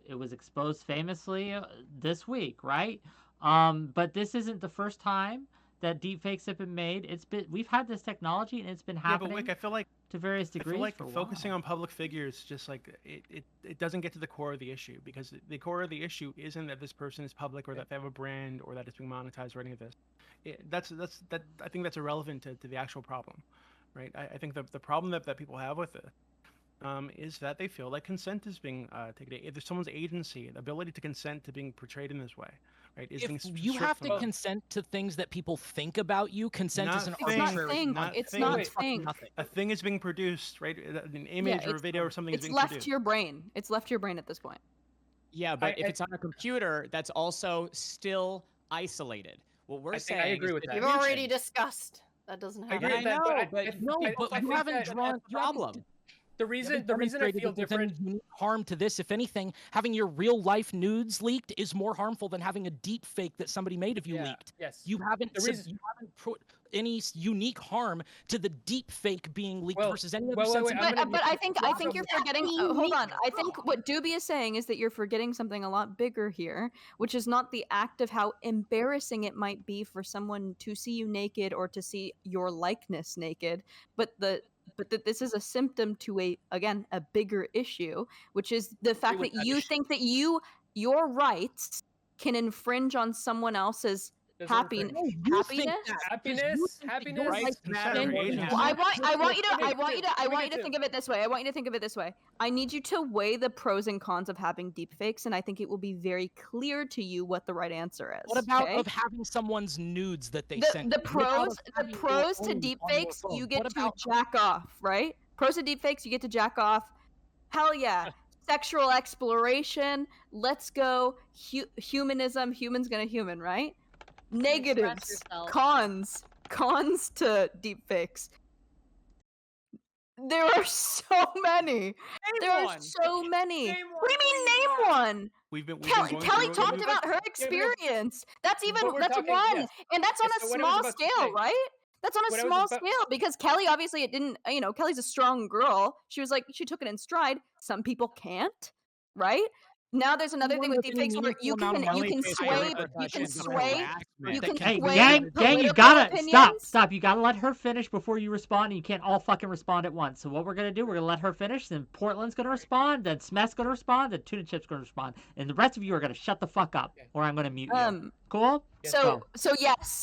It was exposed famously this week, right? But this isn't the first time that deepfakes have been made. We've had this technology and it's been Yeah, but happening Wick, I feel like to various degrees for a focusing while. on public figures just like it doesn't get to the core of the issue, because the core of the issue isn't that this person is public or that they have a brand or that it's being monetized or any of this. I think that's irrelevant to the actual problem, right? I think the problem that people have with it is that they feel like consent is being taken. If there's someone's agency, the ability to consent to being portrayed in this way, right, is being If you stripped have from to them. consent to things that people think about you, consent Not is an thing, arbitrary. thing. not It's thing. not Wait, thing. Nothing. A thing is being produced, right? An image or a it's- video or something is It's being left produced. to your brain. It's left to your brain at this point. Yeah, but if I- it's on a computer, that's also still isolated. What we're I saying think I agree is with that that. You've already discussed that doesn't I happen. agree I with that, know, but but No, I but think you haven't that drawn that's the problem. the You reason haven't the reason I demonstrated feel that there's any different. unique harm to this. If anything, having your real life nudes leaked is more harmful than having a deep fake that somebody made of you Yeah, leaked. yes. You haven't The reason- you haven't put any unique harm to the deep fake being leaked Well, versus any other wait, sense wait, of I'm But, gonna but be- I think you're forgetting. Hold on. I think what Doobie is saying is that you're forgetting something a lot bigger here, which is not the act of how embarrassing it might be for someone to see you naked or to see your likeness naked, but that this is a symptom to a bigger issue, which is the fact with that that you issue. think that your rights can infringe on someone else's Doesn't happiness. infringe. You think Happiness? that, 'cause Happiness, you think that happiness, your rights consent, matter or more than agency. having Well, I a want you to Let me think too. of it this way. I want you to think of it this way. I need you to weigh the pros and cons of having deepfakes, and I think it will be very clear to you what the right answer is. What about okay? of having someone's nudes that they the sent? the you? What about pros of the having your pros to own on your deepfakes? phone? You get What to about jack off, right? Pros to deepfakes, you get to jack off. Hell yeah. Sexual exploration. Let's go. Humanism. Human's gonna human, right? Negatives. yourself. Cons to deepfakes. There are so many. There are one. so many. Name What do you mean name one? We've been Kelly going Kelly through it. talked about her experience. That's but we're that's talking- one, yes. and that's on Yes, a so what I was small about to scale, say- right? That's on a what I was small about- scale because Kelly obviously it didn't. Kelly's a strong girl. She was like she took it in stride. Some people can't, right? Now there's another thing with deepfakes where you can sway Hey, gang, you political gotta opinions. stop. You gotta let her finish before you respond. And you can't all fucking respond at once. So what we're gonna do, we're gonna let her finish. Then Portland's gonna respond. Then Smeth's gonna respond. Then Tuna Chip's gonna respond. And the rest of you are gonna shut the fuck up, or I'm gonna mute you. Cool? So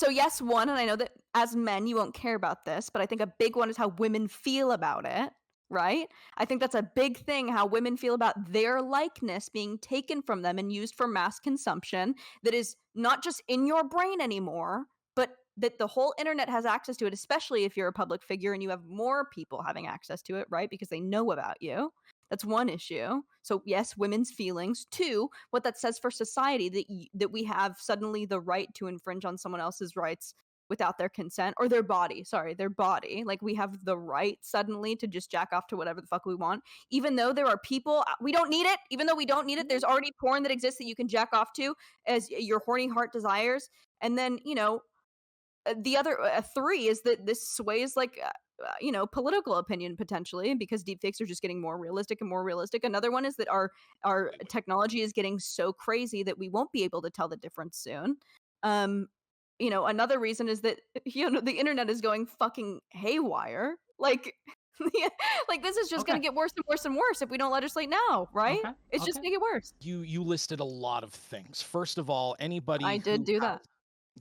yes, one, and I know that as men you won't care about this, but I think a big one is how women feel about it, right? I think that's a big thing, how women feel about their likeness being taken from them and used for mass consumption that is not just in your brain anymore, but that the whole internet has access to it, especially if you're a public figure and you have more people having access to it, right? Because they know about you. That's one issue. So yes, women's feelings. Two, what that says for society, that we have suddenly the right to infringe on someone else's rights without their consent, or their body. Sorry, their body. Like, we have the right suddenly to just jack off to whatever the fuck we want, even though there are people, we don't need it. Even though we don't need it, there's already porn that exists that you can jack off to as your horny heart desires. And then, the other three is that this sways like political opinion potentially, because deepfakes are just getting more realistic and more realistic. Another one is that our technology is getting so crazy that we won't be able to tell the difference soon. Another reason is that the internet is going fucking haywire. Like like this is just going to get worse and worse and worse if we don't legislate now, right? Okay, It's just going to get worse. You listed a lot of things. First of all, anybody I did do that.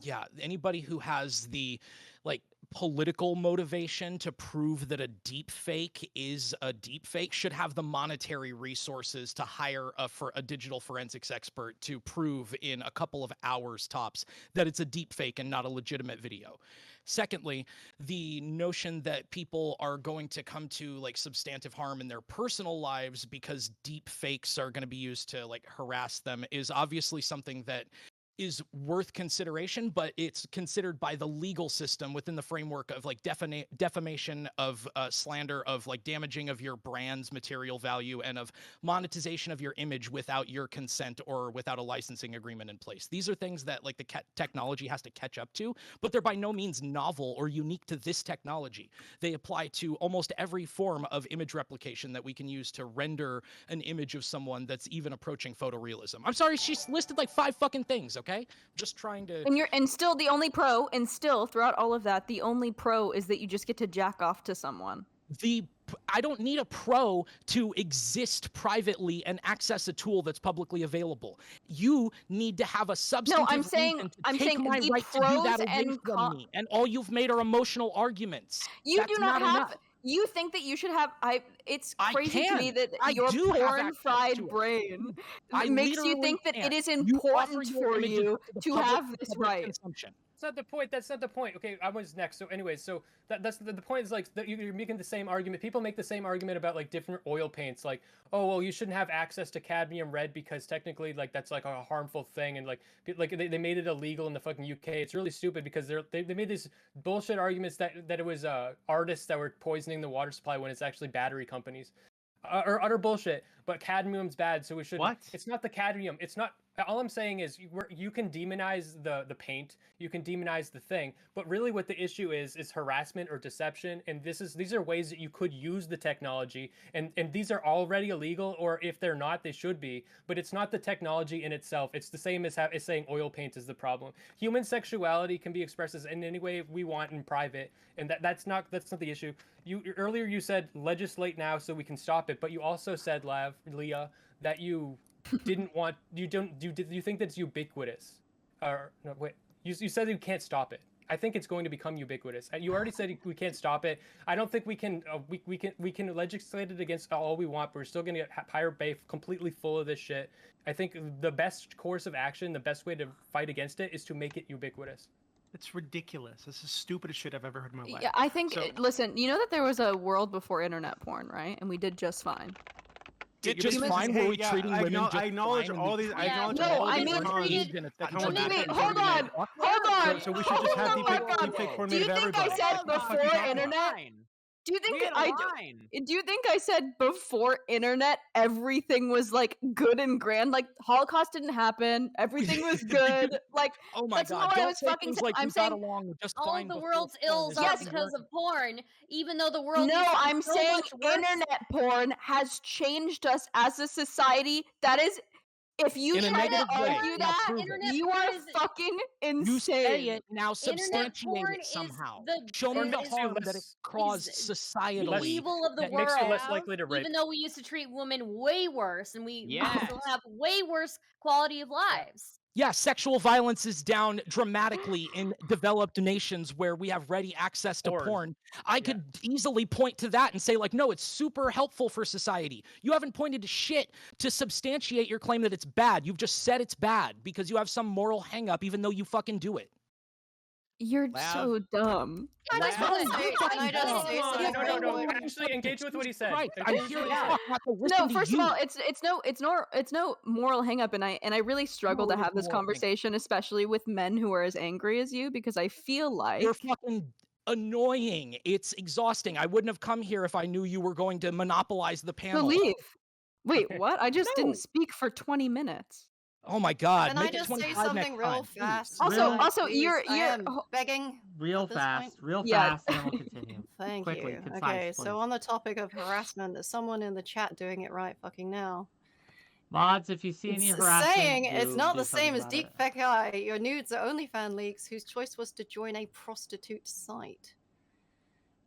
Yeah, anybody who has the political motivation to prove that a deep fake is a deep fake should have the monetary resources to hire a digital forensics expert to prove in a couple of hours tops that it's a deep fake and not a legitimate video. Secondly, the notion that people are going to come to substantive harm in their personal lives because deep fakes are going to be used to harass them is obviously something that is worth consideration, but it's considered by the legal system within the framework of defamation, of slander, of damaging of your brand's material value, and of monetization of your image without your consent or without a licensing agreement in place. These are things that the technology has to catch up to, but they're by no means novel or unique to this technology. They apply to almost every form of image replication that we can use to render an image of someone that's even approaching photorealism. I'm sorry, she's listed 5 fucking things, okay? Just trying to... And still the only pro, and still throughout all of that, the only pro is that you just get to jack off to someone. I don't need a pro to exist privately and access a tool that's publicly available. You need to have a substantive reason to take my right to do that away from me. And all you've made are emotional arguments. You do not have... Enough. You think that you should have... It's crazy to me that your porn-fried brain makes you think that it is important for you to have this right. That's not the point. That's not the point. Okay, I was next. So anyways, so that's the point is you're making the same argument. People make the same argument about different oil paints. Oh, well, you shouldn't have access to cadmium red because technically that's a harmful thing, and they made it illegal in the fucking UK. It's really stupid because they made these bullshit arguments that it was artists that were poisoning the water supply when it's actually battery companies. Or utter bullshit, but cadmium's bad, so we should. What? It's not the cadmium. It's not. All I'm saying is you can demonize the paint, you can demonize the thing, but really what the issue is harassment or deception, and these are ways that you could use the technology, and these are already illegal, or if they're not, they should be. But it's not the technology in itself. It's the same as saying oil paint is the problem. Human sexuality can be expressed as in any way we want in private, and that's not the issue. Earlier you said legislate now so we can stop it, but you also said, Leah, that you didn't want you think that's ubiquitous, or no, wait, you said you can't stop it. I think it's going to become ubiquitous. You already said we can't stop it. I don't think we can we can legislate it against all we want, but we're still going to get Pirate Bay completely full of this shit. I think the best course of action, the best way to fight against it, is to make it ubiquitous. It's ridiculous. This is the stupidest shit I've ever heard in my life. Yeah, I think. Listen, you know that there was a world before internet porn, right? And we did just fine. Did just fine? Were we treating women just fine? I acknowledge all these. I acknowledge no, all I these. mean, hold on. So we should just have deepfake porn made of everybody. Do you think I said before internet? Do you think I said before internet everything was good and grand? Holocaust didn't happen, everything was good. Oh my that's god! Not what Don't I was say fucking things like I'm saying along just all fine of the before world's ills are because of porn, even though the world. No, is I'm so saying much worse. internet porn has changed us as a society. That is. If you try to argue that, you are fucking insane. You say it, now substantiate it somehow. Show me the harm that it caused societally. The evil of the world. Makes you less likely to rape. Even though we used to treat women way worse, and we still have way worse quality of lives. Yeah, sexual violence is down dramatically in developed nations where we have ready access to porn. I could easily point to that and say, no, it's super helpful for society. You haven't pointed to shit to substantiate your claim that it's bad. You've just said it's bad because you have some moral hang-up, even though you fucking do it. You're Lav? so dumb. I just Lav? want to say, can I just say No, something? no. Actually, engage with what he said. Christ, I'm Engage with here what to he said. talk, not to listen No, to first you. of all, it's no moral hang up, and I really struggle to Totally have this moral hang-up. conversation, especially with men who are as angry as you, because I feel like You're fucking annoying. It's exhausting. I wouldn't have come here if I knew you were going to monopolize the so panel. leave. Wait, what? I just No. didn't speak for 20 minutes. Oh my god, Can I make it just say 25 something next real time, please. fast? Real- Also, Please, you're I am begging. Real at this fast, point. real Yeah. fast, and then we'll continue. Thank Quickly, you. concise, Okay, please. so on the topic of harassment, there's someone in the chat doing it right fucking now. Mods, if you see any It's harassment, saying it's not do the same as something about it. Deepfake. Your nudes are OnlyFans leaks whose choice was to join a prostitute site.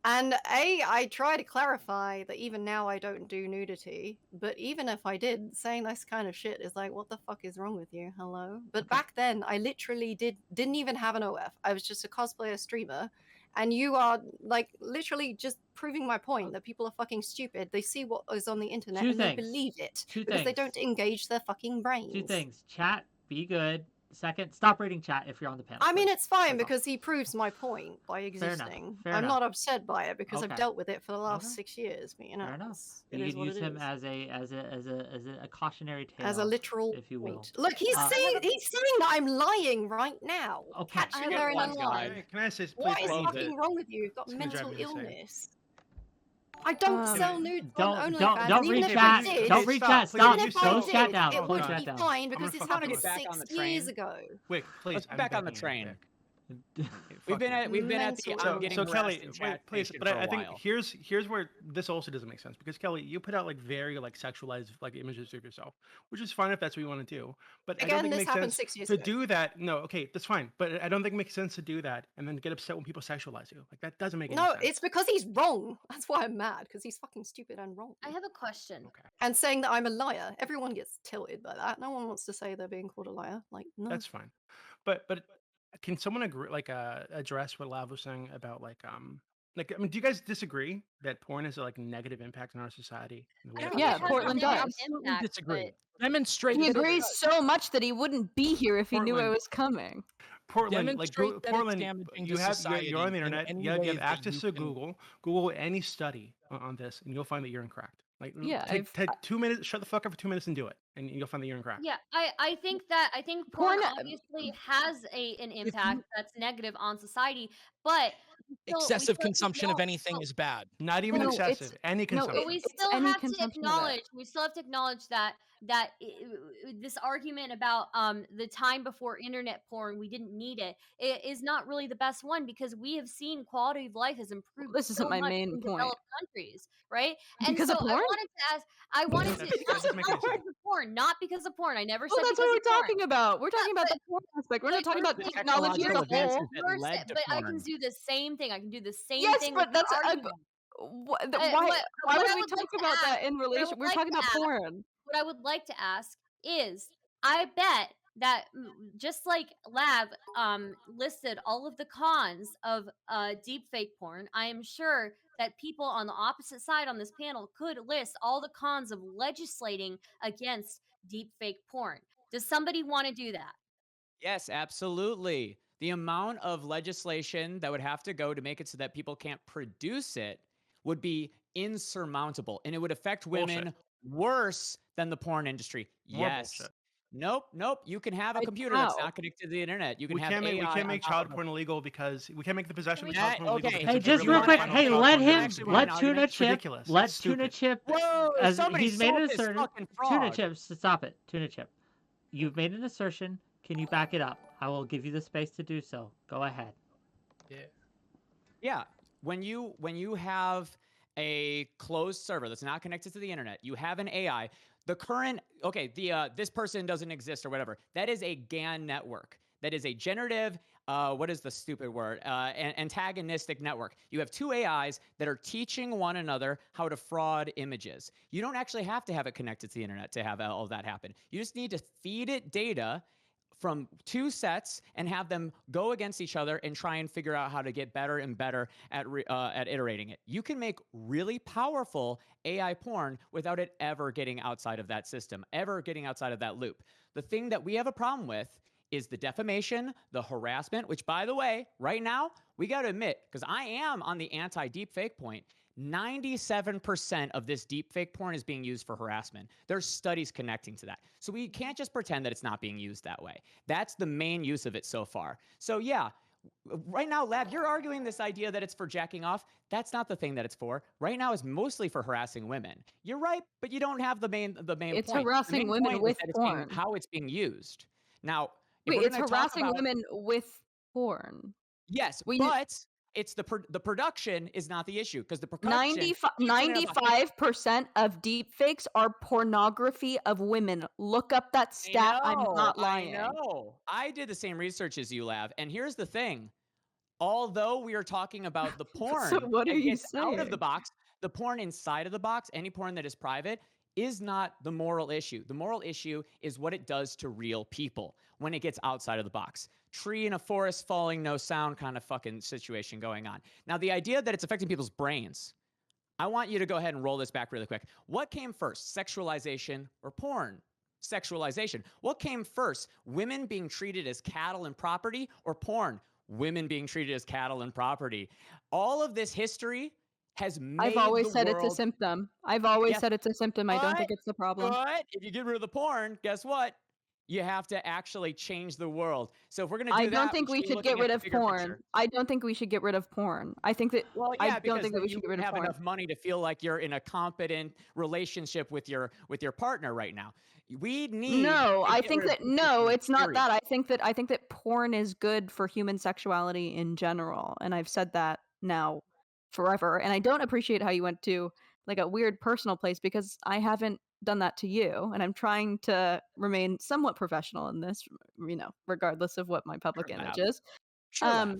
And I try to clarify that even now I don't do nudity, but even if I did, saying this kind of shit is like, what the fuck is wrong with you? Hello? But Okay. back then, I literally didn't even have an OF. I was just a cosplayer streamer, and you are like literally just proving my point that people are fucking stupid. They see what is on the internet Two and they things. believe it Two because they things. don't engage their fucking brains. Two things. Chat, be good. Second, stop reading chat if you're on the panel. I mean, please. it's fine That's all. because he proves my point by Fair enough, existing. fair I'm enough. not upset by it because Okay. I've dealt with it for the last Okay. 6 years. But you know, Fair enough. it You is could what use it him is. as a cautionary tale. As a literal if you will. point. Look, he's saying that I'm lying right now. Okay. Catching her in a One lie. guy. Can I say, please? What is close fucking it. wrong with you? You've got It's gonna drive mental me insane. illness. I don't Um, sell nudes on Don't OnlyFans. don't and even read if I chat. did, Don't read stop, chat. please. Stop. even if I Close chat did, down. it Close would chat be down. fine I'm because gonna this fucking happened get back on the 6 years train. ago. Quick, please. Let's get I'm back on the begging you, train. Vic. We've Fuck been you. at the Mental I'm getting So harassed Kelly, in wait, chat please, station but for a I think while. here's where this also doesn't make sense because Kelly, you put out like very like sexualized like images of yourself, which is fine if that's what you want to do. But I don't Again, think it this makes happened sense 6 years to ago. do that. No, okay, that's fine. But I don't think it makes sense to do that and then get upset when people sexualize you. Like that doesn't make any No, sense. it's because he's wrong. That's why I'm mad, because he's fucking stupid and wrong. I have a question. Okay, And saying that I'm a liar. Everyone gets tilted by that. No one wants to say they're being called a liar. Like, no. that's fine. But can someone agree like address what Lav was saying about like I mean, do you guys disagree that porn has a like negative impact on our society? In the I way don't it know if Yeah, it affects has a Portland negative does. Absolutely impact, disagree. but Demonstrate He that it agrees does. so much that he wouldn't be here if he knew I Portland. was coming. Portland, like Demonstrate that it's Portland, damaging you to have society you're on the in internet. any You have way that access you to can- Google. Google any study on this, and you'll find that you're incorrect. Like, Yeah, take 2 minutes, shut the fuck up for 2 minutes, and do it, and you'll find that you're incorrect. yeah, I think porn Porn- obviously has an you- impact that's negative on society, but we excessive still consumption of acknowledge- anything is bad. Not even No, excessive, any no, consumption. But we It's still any have to consumption of it. acknowledge. We still have to acknowledge that this argument about the time before internet porn, we didn't need it, is not really the best one because we have seen quality of life has improved. This isn't so my much main in point. developed countries, right? And Because so of porn? I wanted to That doesn't make any not because of porn, not because of porn. I never Well, said that's because what we're of porn. talking about. We're talking about the porn aspect. We're not but talking you're about saying technology as a technological whole. advances that led to I can porn. do the same thing. I can do the same Yes, thing. but with your that's a, argument. why? what Why I would we would talk like to about that ask- in what I relation? would We're like talking to about ask- porn. What I would like to ask is, I bet that just like Lav listed all of the cons of deepfake porn, I am sure that people on the opposite side on this panel could list all the cons of legislating against deepfake porn. Does somebody want to do that? Yes, absolutely. The amount of legislation that would have to go to make it so that people can't produce it would be insurmountable, and it would affect women worse than the porn industry. More Yes. bullshit. Nope. You can have a Like computer that's how? not connected to the internet. You can We have can't make AI on make top child of it. porn illegal because we can't make the possession of Can we- child porn illegal. Okay. because Hey, it's just really real hard to quick. find Hey, child let porn him. industry. Let It's Tuna Chip. ridiculous. Let It's Tuna stupid. Chip. Whoa! As Somebody he's made salt an this assertion. fucking Tuna frog. Chip, stop it. Tuna Chip. You've made an assertion. Can you back it up? I will give you the space to do so. Go ahead. Yeah. When you have a closed server that's not connected to the internet, you have an AI. The current this person doesn't exist or whatever. That is a GAN network. That is a generative what is the stupid word? Antagonistic network. You have two AIs that are teaching one another how to fraud images. You don't actually have to have it connected to the internet to have all of that happen. You just need to feed it data from two sets and have them go against each other and try and figure out how to get better and better at iterating it. You can make really powerful AI porn without it ever getting outside of that system, ever getting outside of that loop. The thing that we have a problem with is the defamation, the harassment, which, by the way, right now, we got to admit, because I am on the anti-deepfake point, 97% of this deepfake porn is being used for harassment. There's studies connecting to that. So we can't just pretend that it's not being used that way. That's the main use of it so far. So yeah, right now, Lav, you're arguing this idea that it's for jacking off. That's not the thing that it's for. Right now, it's mostly for harassing women. You're right, but you don't have the main It's point. harassing The main women point with is that porn. how it's being used. Now, if Wait, we're it's gonna talk harassing about, women with porn. yes, We- but it's the production is not the issue, because the production 95% of deepfakes are pornography of women. Look up that stat. I'm not lying. I know. I did the same research as you, Lav. And here's the thing. Although we are talking about the porn So what are that you gets out of the saying? box, the porn inside of the box, any porn that is private, is not the moral issue. The moral issue is what it does to real people when it gets outside of the box. Tree in a forest falling, no sound kind of fucking situation going on. Now, the idea that it's affecting people's brains, I want you to go ahead and roll this back really quick. What came first, sexualization or porn? Sexualization. What came first, women being treated as cattle and property, or porn? Women being treated as cattle and property. All of this history has made I've always the said world, it's a symptom. I've always Yes, said it's a symptom. I don't think but- it's the problem. But if you get rid of the porn, guess what? You have to actually change the world. So if we're going to do I that, don't think we be should looking get rid at of the bigger porn. picture. I don't think we should get rid of porn. I think that Well, I yeah, don't because think that then we you should get rid wouldn't of have porn. enough money to feel like you're in a competent relationship with your partner right now. We need No, to I get think rid of that no, deepfake, it's not period. that. I think that porn is good for human sexuality in general, and I've said that now forever. And I don't appreciate how you went to like a weird personal place, because I haven't done that to you, and I'm trying to remain somewhat professional in this, regardless of what my public Sure, image Lav. is. Sure, Lav.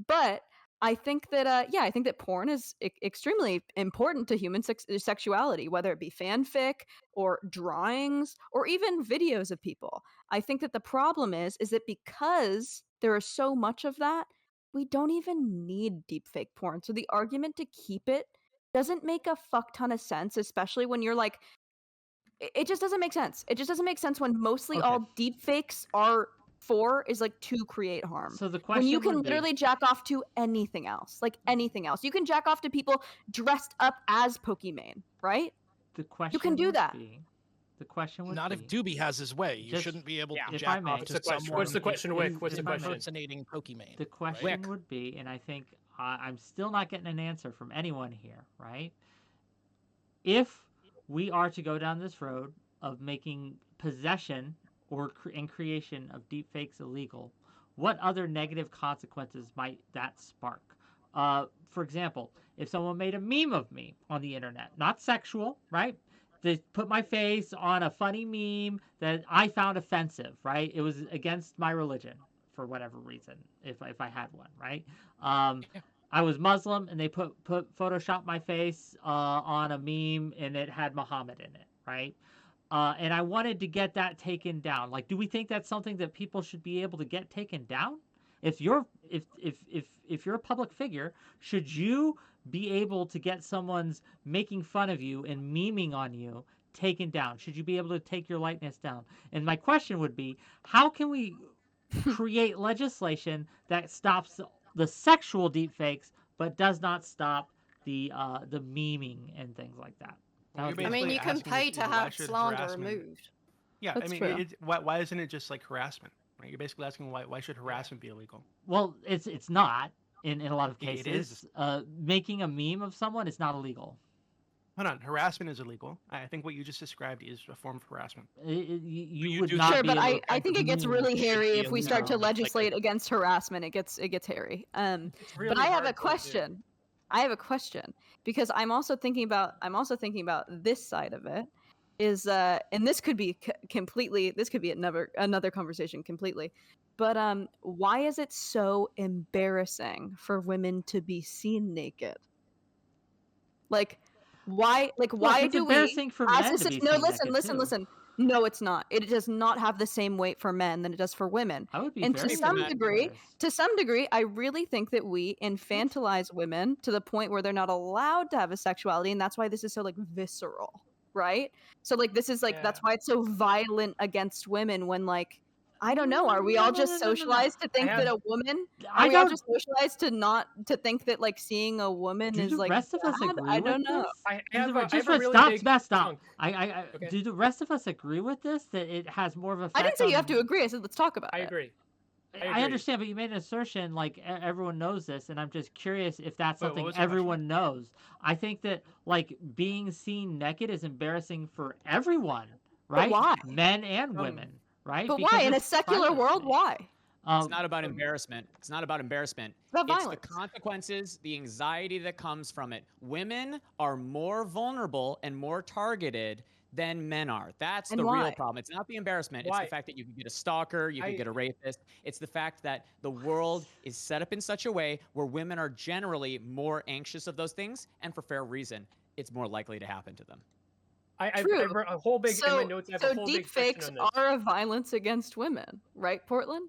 But I think that I think that porn is extremely important to human sexuality, whether it be fanfic or drawings or even videos of people. I think that the problem is that because there is so much of that, we don't even need deepfake porn. So the argument to keep it doesn't make a fuck ton of sense, especially when you're like, it just doesn't make sense. It just doesn't make sense when mostly Okay. all deepfakes are for is like to create harm. So the When you question can would be, literally jack off to anything else, like anything else. You can jack off to people dressed up as Pokemon, right? the question can do would that. be, the question would Not be, if Doobie has his way. You Just- shouldn't be able Yeah. to If jack I may. off What's to the question? someone What's the question, Wick? if- What's the if I may. question? impersonating Pokemon. the question Wick. would be, and I think I'm still not getting an answer from anyone here, right? If we are to go down this road of making possession or and creation of deepfakes illegal, what other negative consequences might that spark? For example, if someone made a meme of me on the internet, not sexual, right? They put my face on a funny meme that I found offensive, right? It was against my religion for whatever reason, if I had one, right? I was Muslim, and they put Photoshop my face on a meme, and it had Muhammad in it, right? And I wanted to get that taken down. Like, do we think that's something that people should be able to get taken down? If you're a public figure, should you be able to get someone's making fun of you and memeing on you taken down? Should you be able to take your likeness down? And my question would be, how can we create legislation that stops the sexual deepfakes but does not stop the memeing and things like that? Well, That you're would be- I mean, basically you can asking pay if, to why have should slander harassment- removed. Yeah, That's I mean, true. why isn't it just like harassment? Right? You're basically asking why should harassment be illegal? Well, it's not in a lot of It cases. is. Making a meme of someone is not illegal. Hold on, harassment is illegal. I think what you just described is a form of harassment. You you would do not Sure, be but able I to think it gets really should hairy be if we start to illegal. legislate against harassment. It gets hairy. But I have a question. I have a question, because I'm also thinking about this side of it. Is and this could be another conversation completely. But why is it so embarrassing for women to be seen naked? Why Look, it's do we embarrassing for as men a to be no, seen listen, naked, listen, too. listen. No, it's not. It does not have the same weight for men than it does for women. I would be And very to some surprised. degree, I really think that we infantilize women to the point where they're not allowed to have a sexuality, and that's why this is so like visceral, right? So like this is like that's Yeah. why it's so violent against women when like I don't know. Are we all just socialized to think that a woman? Are I we all don't. just socialized to think that like seeing a woman Do is the like rest of us bad? agree I with don't know. this? I Do have the a, re- I just have a for really stop, big stop, stop. chunk. Okay. Do the rest of us agree with this? That it has more of a. I didn't say you have to agree. I said let's talk about I it. agree. I understand, but you made an assertion like everyone knows this, and I'm just curious if that's Wait, what something was the question? everyone knows. I think that like being seen naked is embarrassing for everyone, right? why? Men and women, right? But Because why in a it's secular world? privacy. Why? It's not about embarrassment. It's not about embarrassment. It's about It's violence. the consequences, the anxiety that comes from it. Women are more vulnerable and more targeted than men are. That's And the why? real problem. It's not the embarrassment. It's Why? the fact that you could get a stalker, you could I- get a rapist. It's the fact that the world is set up in such a way where women are generally more anxious of those things, and for fair reason. It's more likely to happen to them. I True. wrote a whole big in my So, notes. I have so a whole big deep section fakes on this. are a violence against women, right, Portland?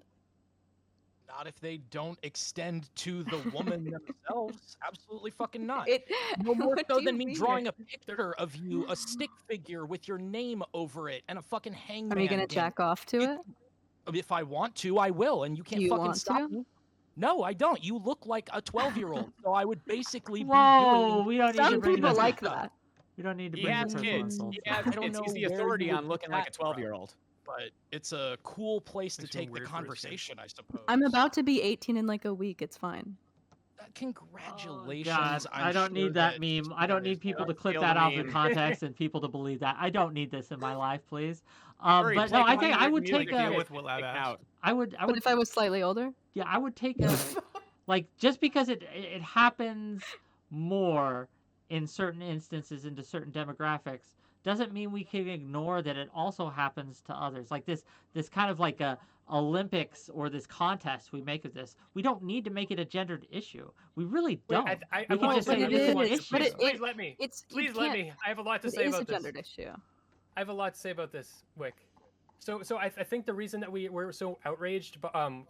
Not if they don't extend to the woman themselves. Absolutely fucking not. It No more what so do than you me mean? drawing a picture of you, a stick figure with your name over it, and a fucking hangman. Are you gonna dance. jack off to it? If I want to, I will, and you can't you fucking want stop to? me. No, I don't. You look like a 12-year-old, so I would basically be Whoa, doing. we don't need to Some bring people this. like that. We don't need to He bring has the kids. personal He insults. has I don't kids. know He's the where authority you on would looking get like a that from. 12-year-old. But it's a cool place to Makes me take the weird for his kid. conversation, I suppose. I'm about to be 18 in like a week. It's fine. Congratulations. God, I'm I don't sure need that meme. I don't need people to clip feel that the out of meme. context and people to believe that. I don't need this in my life, please. Hurry, But play no, I the think I music, would music, take deal a. with what Lav Take asked. out. I would. But if I was slightly older, Yeah, I would take a. Like just because it happens more in certain instances into certain demographics doesn't mean we can ignore that it also happens to others. Like this kind of like a Olympics or this contest we make of this. We don't need to make it a gendered issue. We really Wait, don't. I We can want just to say but say it's it an is. issue. But Please let me. it's you Please let can't- me. I have a lot to It say is a about this. gendered issue. I have a lot to say about this, Wick. So I think the reason that we're so outraged, and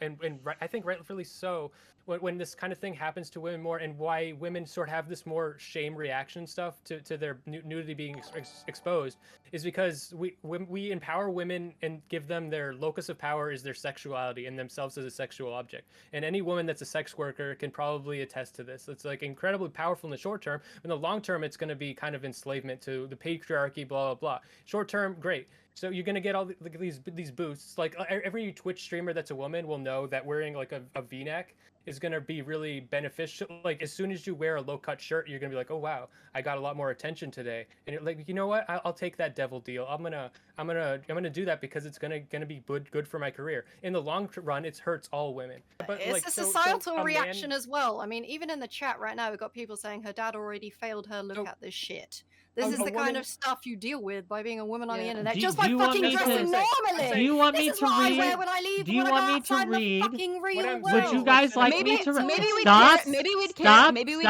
I think rightfully so, when this kind of thing happens to women more, and why women sort of have this more shame reaction stuff to their nudity being exposed, is because we empower women and give them their locus of power is their sexuality and themselves as a sexual object. And any woman that's a sex worker can probably attest to this. It's like incredibly powerful in the short term. In the long term, it's going to be kind of enslavement to the patriarchy, blah blah blah. Short term, great. So you're gonna get all these boosts. Like every Twitch streamer that's a woman will know that wearing like a V-neck is gonna be really beneficial. Like as soon as you wear a low-cut shirt, you're gonna be like, oh wow, I got a lot more attention today. And you're like, you know what? I'll take that devil deal. I'm gonna do that because it's gonna be good for my career. In the long run, it hurts all women. But It's like, a so societal a reaction man, as well. I mean, even in the chat right now, we've got people saying her dad already failed her. Look So- at this shit. This A- is a the kind woman- of stuff you deal with by being a woman on the Yeah. internet. Do- Just do by you want fucking me to- dressing normally. Do you want This me is to what I read? wear when I leave. Do you when I want go me to outside read? the fucking real I'm world. Would you guys like me Maybe to maybe we'd stop? care, maybe we'd care. Stop! Maybe we'd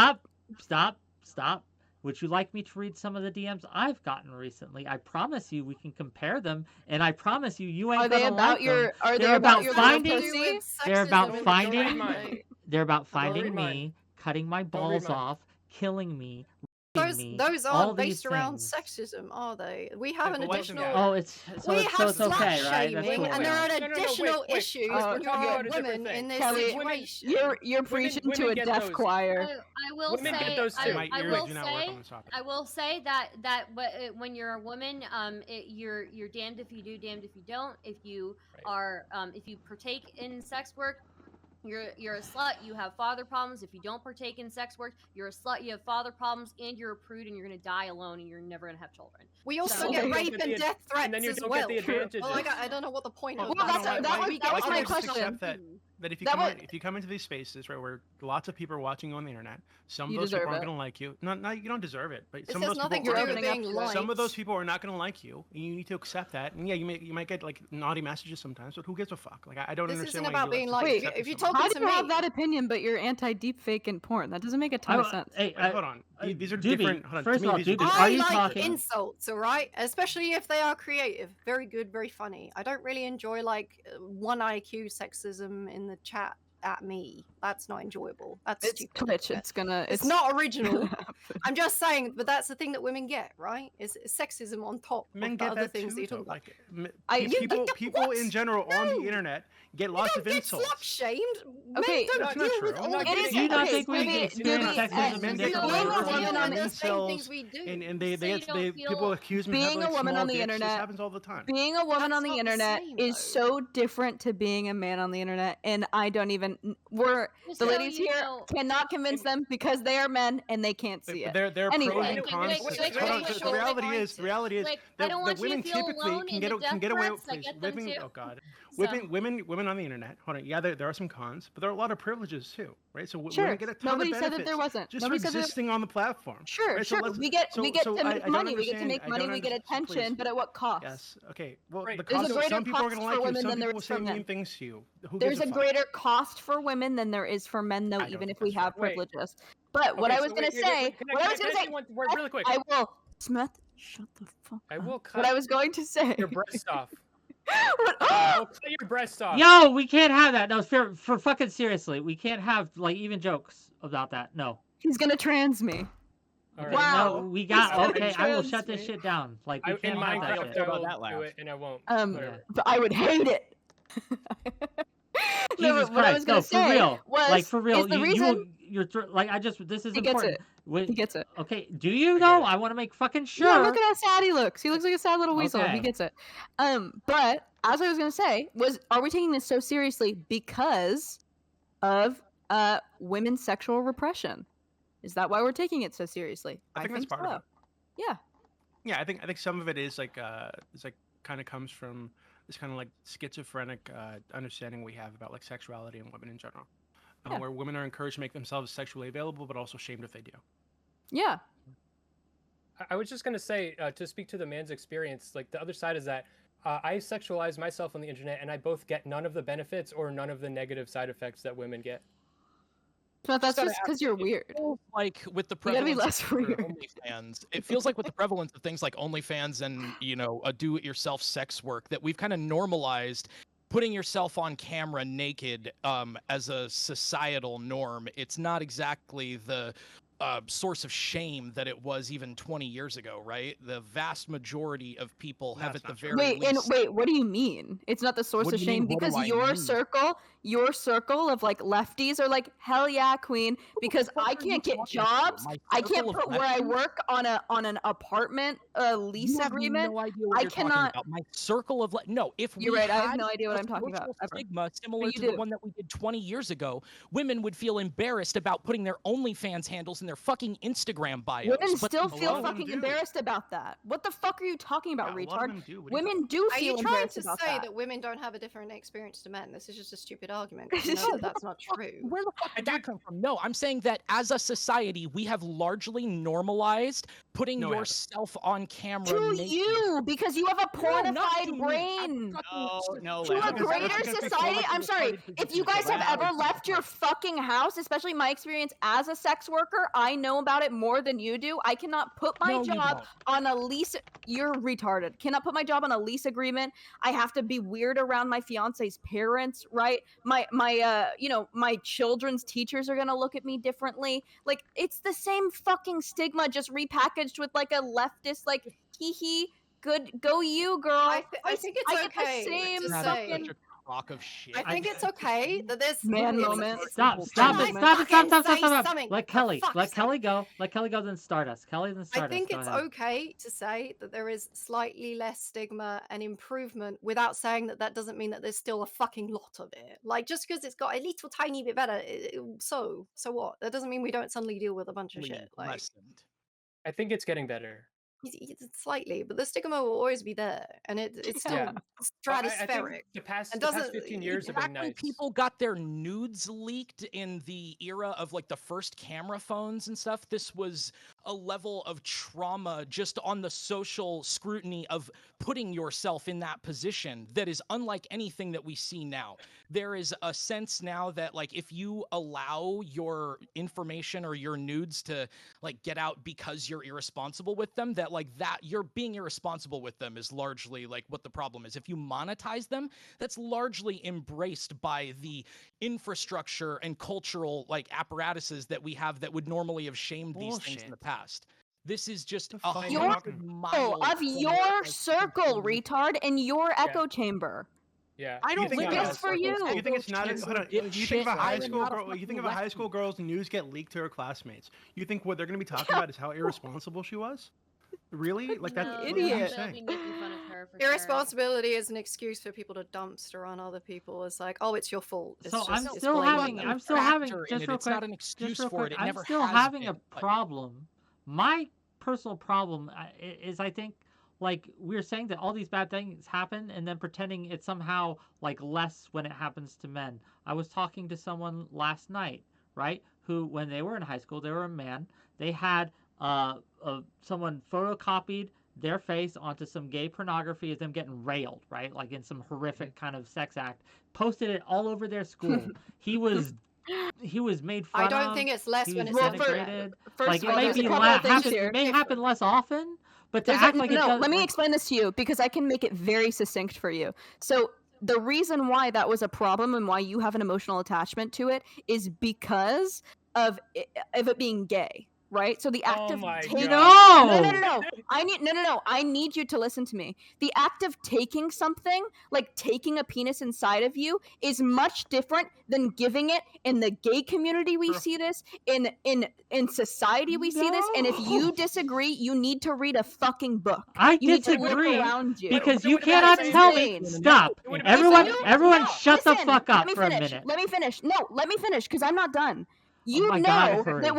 Stop! Would you like me to read some of the DMs I've gotten recently? I promise you we can compare them, and I promise you ain't Are they gonna about like your them. are they They're about about your finding- little pussy? They're about Don't finding- read mine. They're about Don't read finding mine. me, cutting my read balls mine. off, killing me, Those me, those all aren't these based around things. sexism, are they? We have an but what's additional. that? Oh, it's so we it's, have so it's okay, slut right? That's shaming, cool. and there are No, additional wait, issues we're when talking you're about a a different woman thing. in this Kelly, situation. You're preaching to women a get deaf those. choir. I will Women get say, those too. My I ears will do not work say, on this topic. I will say that when you're a woman, you're damned if you do, damned if you don't. If you Right. are, if you partake in sex work, you're a slut. You have father problems. If you don't partake in sex work, you're a slut. You have father problems, and you're a prude, and you're gonna die alone, and you're never gonna have children. We also So- get You don't rape get and the- death threats and then you as don't well. get the advantages. Well, I don't know what the point of Well, that that's- is. that was- We that get was to my just question. accept That if you That come was- in, if you come into these spaces right where lots of people are watching you on the internet, some You of those people deserve aren't it. going to like you. No, you don't deserve it. But This some of has those nothing people to are do with opening up being to it. liked. some of those people are not going to like you, and you need to accept that. And yeah, you might get like naughty messages sometimes, but who gives a fuck? Like I don't This understand isn't why about you being like liked. accepting If you someone. talk How to do you have me- that opinion, but you're anti-deepfake in porn? That doesn't make a ton of sense. Hey, Wait, hold on. These are Doobie, different. Hold on. first to me, of all, these are Doobie, different. are I you like talking? insults, all right? Especially if they are creative. Very good, very funny. I don't really enjoy like 1 IQ sexism in the chat. at me. That's not enjoyable. That's It's stupid. Twitch. It's It's not original. happen. I'm just saying, but that's the thing that women get, right? Is sexism on top Men of the get other that things that too, you though. talk about. Like You- people in general on the internet get lots you of don't get insults. slut shamed. Okay, Men don't that's deal not with true. all I'm not this. It is. Do you not Okay, think we maybe- experience maybe- sexism Men in get being different a ways? Being a woman woman on on the the same incels, things we do. and So you don't people feel- accuse me Being of having a like woman small on the dicks. This internet- happens all the time. Being a woman That's on the not the internet same, is though. so different to being a man on the internet, and I don't even. We're Just the so ladies you here know- cannot convince them because they are men and they can't see it. There are Anyway. pros and Wait, cons. wait, to wait, this. wait, Hold on, wait, the wait, reality wait, is Like, I don't want you women to feel typically alone in the can death get away threats with that get them women. too. Oh God, So- women on the internet. Hold on, yeah, there are some cons, but there are a lot of privileges too, right? So Sure. women get a ton Nobody of said benefits that there wasn't. just Nobody for said that. existing on the platform. Sure, right? So sure. let's- We get so- to so I make don't money. We get to understand- make I money. don't We get understand- attention, please. but at what cost? Yes. Okay. Well, Right. the There's a cost. greater Some people are cost gonna for like you. women Some than there people will is for say men. mean things to you. Who There's gives a fuck? greater cost for women than there is for men, though, I don't even if think we that's have fair. Wait. privileges. But what Okay, I was so gonna wait, say, can what I was can gonna say, say one word really quick? I will. Smith, shut the fuck I up. will What cut I was going to say. your breasts off. What- I'll cut your breasts off. Yo, we can't have that. No, for fucking seriously, we can't have like even jokes about that. No. He's gonna trans me. All Okay, right. Wow. No, we He's got. gonna Okay, I will trans shut this me. shit down. Like we In can't have that Minecraft, shit. I about will that, Lav. do it, and I won't. Um, Whatever. But I would hate it. No, Jesus but what I was Christ, gonna no, for say real. was, Like for real, is the you reason will, like I just this is he gets important. it. Wait, He gets it. okay, do you I though? get it. I want to make fucking sure. Yeah, look at how sad he looks. He looks like a sad little weasel. He Okay. gets it. But as I was gonna say, are we taking this so seriously because of women's sexual repression? Is that why we're taking it so seriously? I think that's part so. of it. Yeah. Yeah, I think some of it is like it's like kind of comes from this kind of like schizophrenic understanding we have about like sexuality and women in general, Yeah. where women are encouraged to make themselves sexually available, but also shamed if they do. Yeah. I was just gonna say to speak to the man's experience. Like the other side is that I sexualize myself on the internet, and I both get none of the benefits or none of the negative side effects that women get. But that's gotta just because you're weird. feels like with the You gotta be prevalence less of weird. OnlyFans, it feels like with the prevalence of things like OnlyFans and do-it-yourself sex work that we've kind of normalized putting yourself on camera naked as a societal norm. It's not exactly the source of shame that it was even 20 years ago, right? The vast majority of people have That's at the not true. very Wait, and least. wait, what do you mean? It's not the source What of do you mean, shame what do because I your circle of like lefties are like, hell yeah, queen, because fuck I are you can't get talking about? jobs. My I can't circle of put where I lefties? work on an apartment lease You have agreement. no idea what I you're talking cannot- about. My circle of no. If You're we right, I have had no idea what a I'm talking about, social ever. stigma similar you to do. the one that we did 20 years ago, women would feel embarrassed about putting their OnlyFans handles in their fucking Instagram bios. Women but still a feel lot of them fucking do. embarrassed about that. What the fuck are you talking about, Yeah, a lot of retard? them do. What are you Women do Are feel you trying embarrassed to about say that. that women don't have a different experience to men? This is just a stupid argument. 'Cause you know that that's not true. Where the fuck did that come from? No, I'm saying that as a society, we have largely normalized putting No, we haven't. yourself on camera To naked. you, because you have a No, not to pornified me. brain. No, To a Lav. greater society, I'm sorry, if you guys have ever left your fucking house, especially my experience as a sex worker, I know about it more than you do. I cannot put my No, you job don't. on a lease. You're retarded. Cannot put my job on a lease agreement. I have to be weird around my fiance's parents, right? My children's teachers are gonna look at me differently. Like, it's the same fucking stigma, just repackaged with like a leftist, like, hee hee. Good, go you, girl. I think it's I get okay the same to That's say- fucking such a crock of shit. I think it's okay that there's Man it's- moment. it's- Stop! Can Stop I it! Stop it! Stop! fucking Stop! Stop! say Stop! something, Let for Kelly. fuck's Let sake? Kelly go. Let Kelly go. Then Stardust. Kelly then I Stardust. think Go it's ahead. okay to say that there is slightly less stigma and improvement without saying that that doesn't mean that there's still a fucking lot of it. Like, just because it's got a little tiny bit better, so what? That doesn't mean we don't suddenly deal with a bunch of shit. Like, lessened. I think it's getting better. slightly, but the stigma will always be there, and it's still Yeah. I think stratospheric. the past And 15 years have been Back when nice. people got their nudes leaked in the era of like the first camera phones and stuff, this was a level of trauma just on the social scrutiny of putting yourself in that position that is unlike anything that we see now. There is a sense now that like if you allow your information or your nudes to like get out because you're irresponsible with them, that like that you're being irresponsible with them is largely like what the problem is. If you monetize them, that's largely embraced by the infrastructure and cultural like apparatuses that we have that would normally have shamed these things in the past. This is just The a fuck are Your you hundred talking miles of from your what, like, circle, people- retard, and your echo chamber. Yeah. I You don't think live not in all Just for circles you. do. Do you think it's not? Echo Hold on. chamber You think of a shit. high I am school not a girl? You think of a fucking high school girl's news get leaked to her classmates? You think what they're going to be talking about is how irresponsible she was? Really? Like that? No, What are you idiot. They'll saying? be making fun of her for sure. Irresponsibility is an excuse for people to dumpster on other people. It's like, oh, it's your fault. It's So just, I'm it's still blatant. having, a I'm still having, factor in just it. real It's quick, not an excuse just real for quick, it. It I'm never still has having been, a but- problem. My personal problem is I think, like, we're saying that all these bad things happen and then pretending it's somehow, like, less when it happens to men. I was talking to someone last night, right, who, when they were in high school, they were a man. They had someone photocopied their face onto some gay pornography of them getting railed, right? Like in some horrific kind of sex act. Posted it all over their school. He was made fun I of. don't think it's less He when was it's Well, denigrated. First Like of it all, may there's a be couple of things happen, here. it may happen less often, but to There's act a, like no, it does. let me like, explain this to you because I can make it very succinct for you. So the reason why that was a problem and why you have an emotional attachment to it is because of it being gay, right? So the act Oh of my taking God. no. I need you to listen to me. The act of taking something, like taking a penis inside of you, is much different than giving it. In the gay community, we True. see this. In society, we see this. And if you No. disagree, you need to read a fucking book. I You need to look disagree around you. because It you would've been the cannot same tell thing. me. Stop. It would've been the Everyone, same. everyone, No, shut the listen, fuck let up me for a finish. minute. Let me finish. No, let me finish because I'm not done. You my know God, hurry. that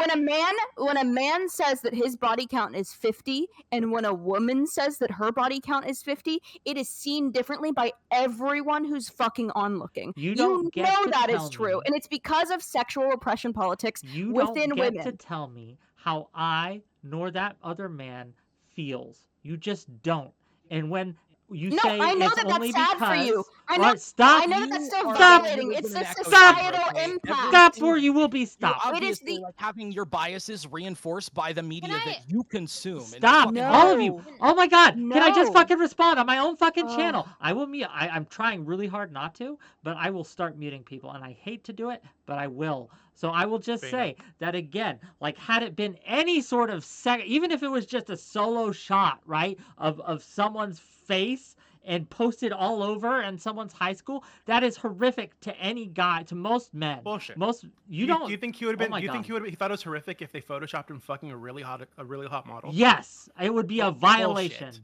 when a man says that his body count is 50 and when a woman says that her body count is 50, it is seen differently by everyone who's fucking onlooking. You don't get know to that tell is true, me- and it's because of sexual repression politics You within don't get women. to tell me how I nor that other man feels. You just don't. And when you No, say I know it's that only that's sad for you. because, I all know, right, stop. I know that that's still Stop. violating. It's the Stop. societal Okay, impact. Stop, or you will be You're stopped. It is obviously the- like having your biases reinforced by the media I- that you consume. and it's Stop, fucking all of you. No. Oh my God, can I just No. fucking respond on my own fucking Oh. channel? I will mute. I'm trying really hard not to, but I will start muting people, and I hate to do it, but I will. So I will just Bingo. say that again, like had it been any sort of even if it was just a solo shot, right, of someone's face and posted all over in someone's high school, that is horrific to any guy, to most men. Bullshit. Most you don't. Do you think he would have oh been? my Do you think God. he would? He thought it was horrific if they photoshopped him fucking a really hot model. Yes, it would be a Bullshit. violation.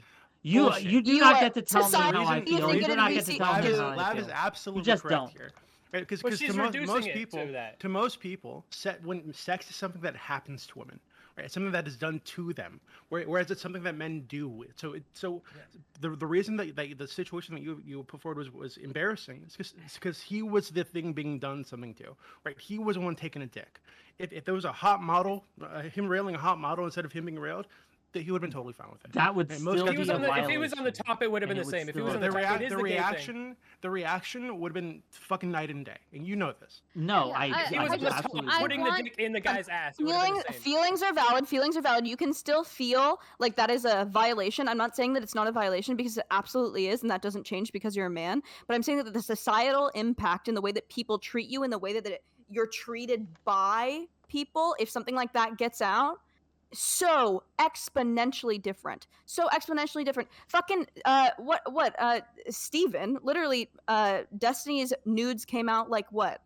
You Bullshit. you do You not are- get to tell me society- how I you feel. think You it do would not be get to se- tell me you- how I Lav is feel. absolutely just correct don't. here. Right? Because But to she's most reducing it people, to that. to most people, when sex is something that happens to women, right? It's something that is done to them, whereas it's something that men do. So the reason that the situation that you put forward was embarrassing is because he was the thing being done something to, right? He was the one taking a dick. If there was a hot model, him railing a hot model instead of him being railed, that he would have been totally fine with it. That would And most still guys If he was be a on the, violation. if he was on the top, it would have been And the it would same. If he still was on be- the top, it is the the gay thing. reaction would have been fucking night and day, and you know this. No, Yeah, I If he was on the top, absolutely I putting want- the dick in the guy's ass. It would have been the same. Feelings are valid. Feelings are valid. You can still feel like that is a violation. I'm not saying that it's not a violation because it absolutely is, and that doesn't change because you're a man. But I'm saying that the societal impact in the way that people treat you, in the way that you're treated by people, if something like that gets out, so exponentially different. Fucking Steven, literally, Destiny's nudes came out like what?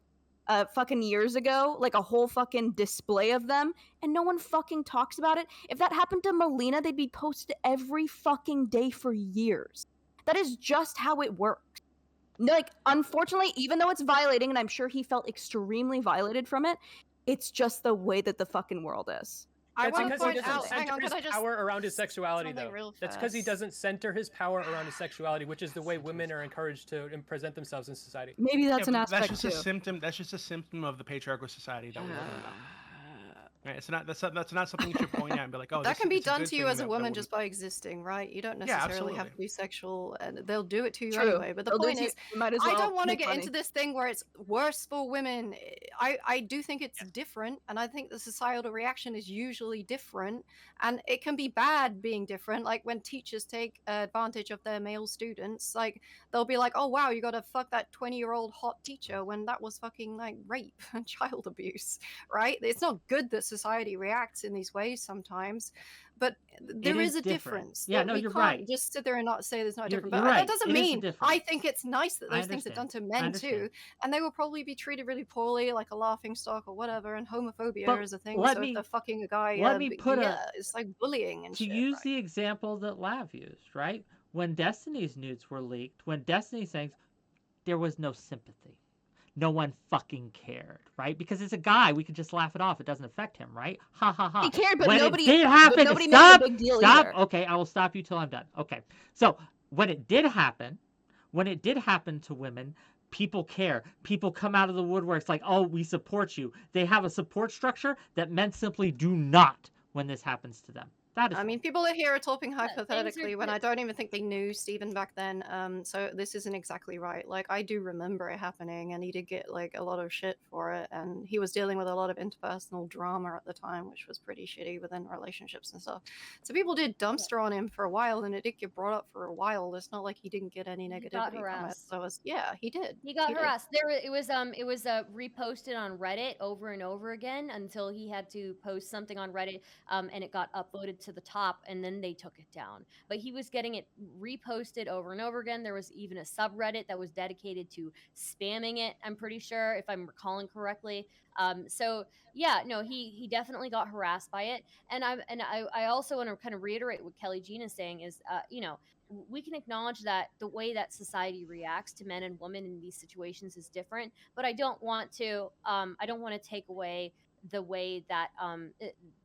Fucking years ago, like a whole fucking display of them, and no one fucking talks about it. If that happened to Melina, they'd be posted every fucking day for years. That is just how it works. Like, unfortunately, even though it's violating, and I'm sure he felt extremely violated from it, it's just the way that the fucking world is. I That's want to because he point doesn't out, hang center on, his can I just power around his sexuality, something though. real That's because he fast? doesn't center his power around his sexuality, which is the way women are encouraged to present themselves in society. Maybe that's Yeah, an but aspect that's just too. a symptom. That's just a symptom of the patriarchal society that we live in. Right? It's not that's not something you should point at and be like, oh, That this can be it's a done good to you thing as a that woman women- just by existing, right? You don't Yeah, necessarily have to absolutely. be sexual, and they'll do it to you True. anyway. But the They'll do it point to you- is, you might as I well don't want to make get money. into this thing where it's worse for women. I do think it's different, and I think the societal reaction is usually different, and it can be bad being different. Like when teachers take advantage of their male students, like they'll be like, "Oh wow, you got to fuck that 20-year-old hot teacher," when that was fucking like rape and child abuse, right? It's not good that society reacts in these ways sometimes, but there is is a different. difference. Yeah, that no, we you're can't right. just sit there and not say there's not a You're- different. you're But that right. doesn't It is a mean difference. I think it's nice that I those things are done to understand. men understand. too, and they will probably be treated really poorly, like a laughing stock or whatever. And homophobia But is a thing. let So me- if they're fucking a guy, let me put yeah, it's like bullying and to shit. use right? the example that Lav used, right? When Destiny's nudes were leaked, when Destiny's things, there was no sympathy. No one fucking cared, right? Because it's a guy, we can just laugh it off. It doesn't affect him, right? Ha ha ha. He cared, but when nobody. it did happen, but nobody stop, made it a big deal stop. either. Okay, I will stop you till I'm done. Okay, so when it did happen to women, people care. People come out of the woodworks like, oh, we support you. They have a support structure that men simply do not when this happens to them. That is I all. mean, people are here are talking things are hypothetically when I good. don't even think they knew Stephen back then. So this isn't exactly right. Like, I do remember it happening, and he did get like a lot of shit for it, and he was dealing with a lot of interpersonal drama at the time, which was pretty shitty within relationships and stuff. So people did dumpster on him for a while, and it did get brought up for a while. It's not like he didn't get any He negativity got from it. harassed. So yeah, he did. He got He did. harassed. It was reposted on Reddit over and over again until he had to post something on Reddit, and it got uploaded to the top, and then they took it down. But he was getting it reposted over and over again. There was even a subreddit that was dedicated to spamming it, I'm pretty sure, if I'm recalling correctly. So yeah, no, he definitely got harassed by it. And I also want to kind of reiterate what Kelly Jean is saying is, we can acknowledge that the way that society reacts to men and women in these situations is different, but I don't want to take away the way that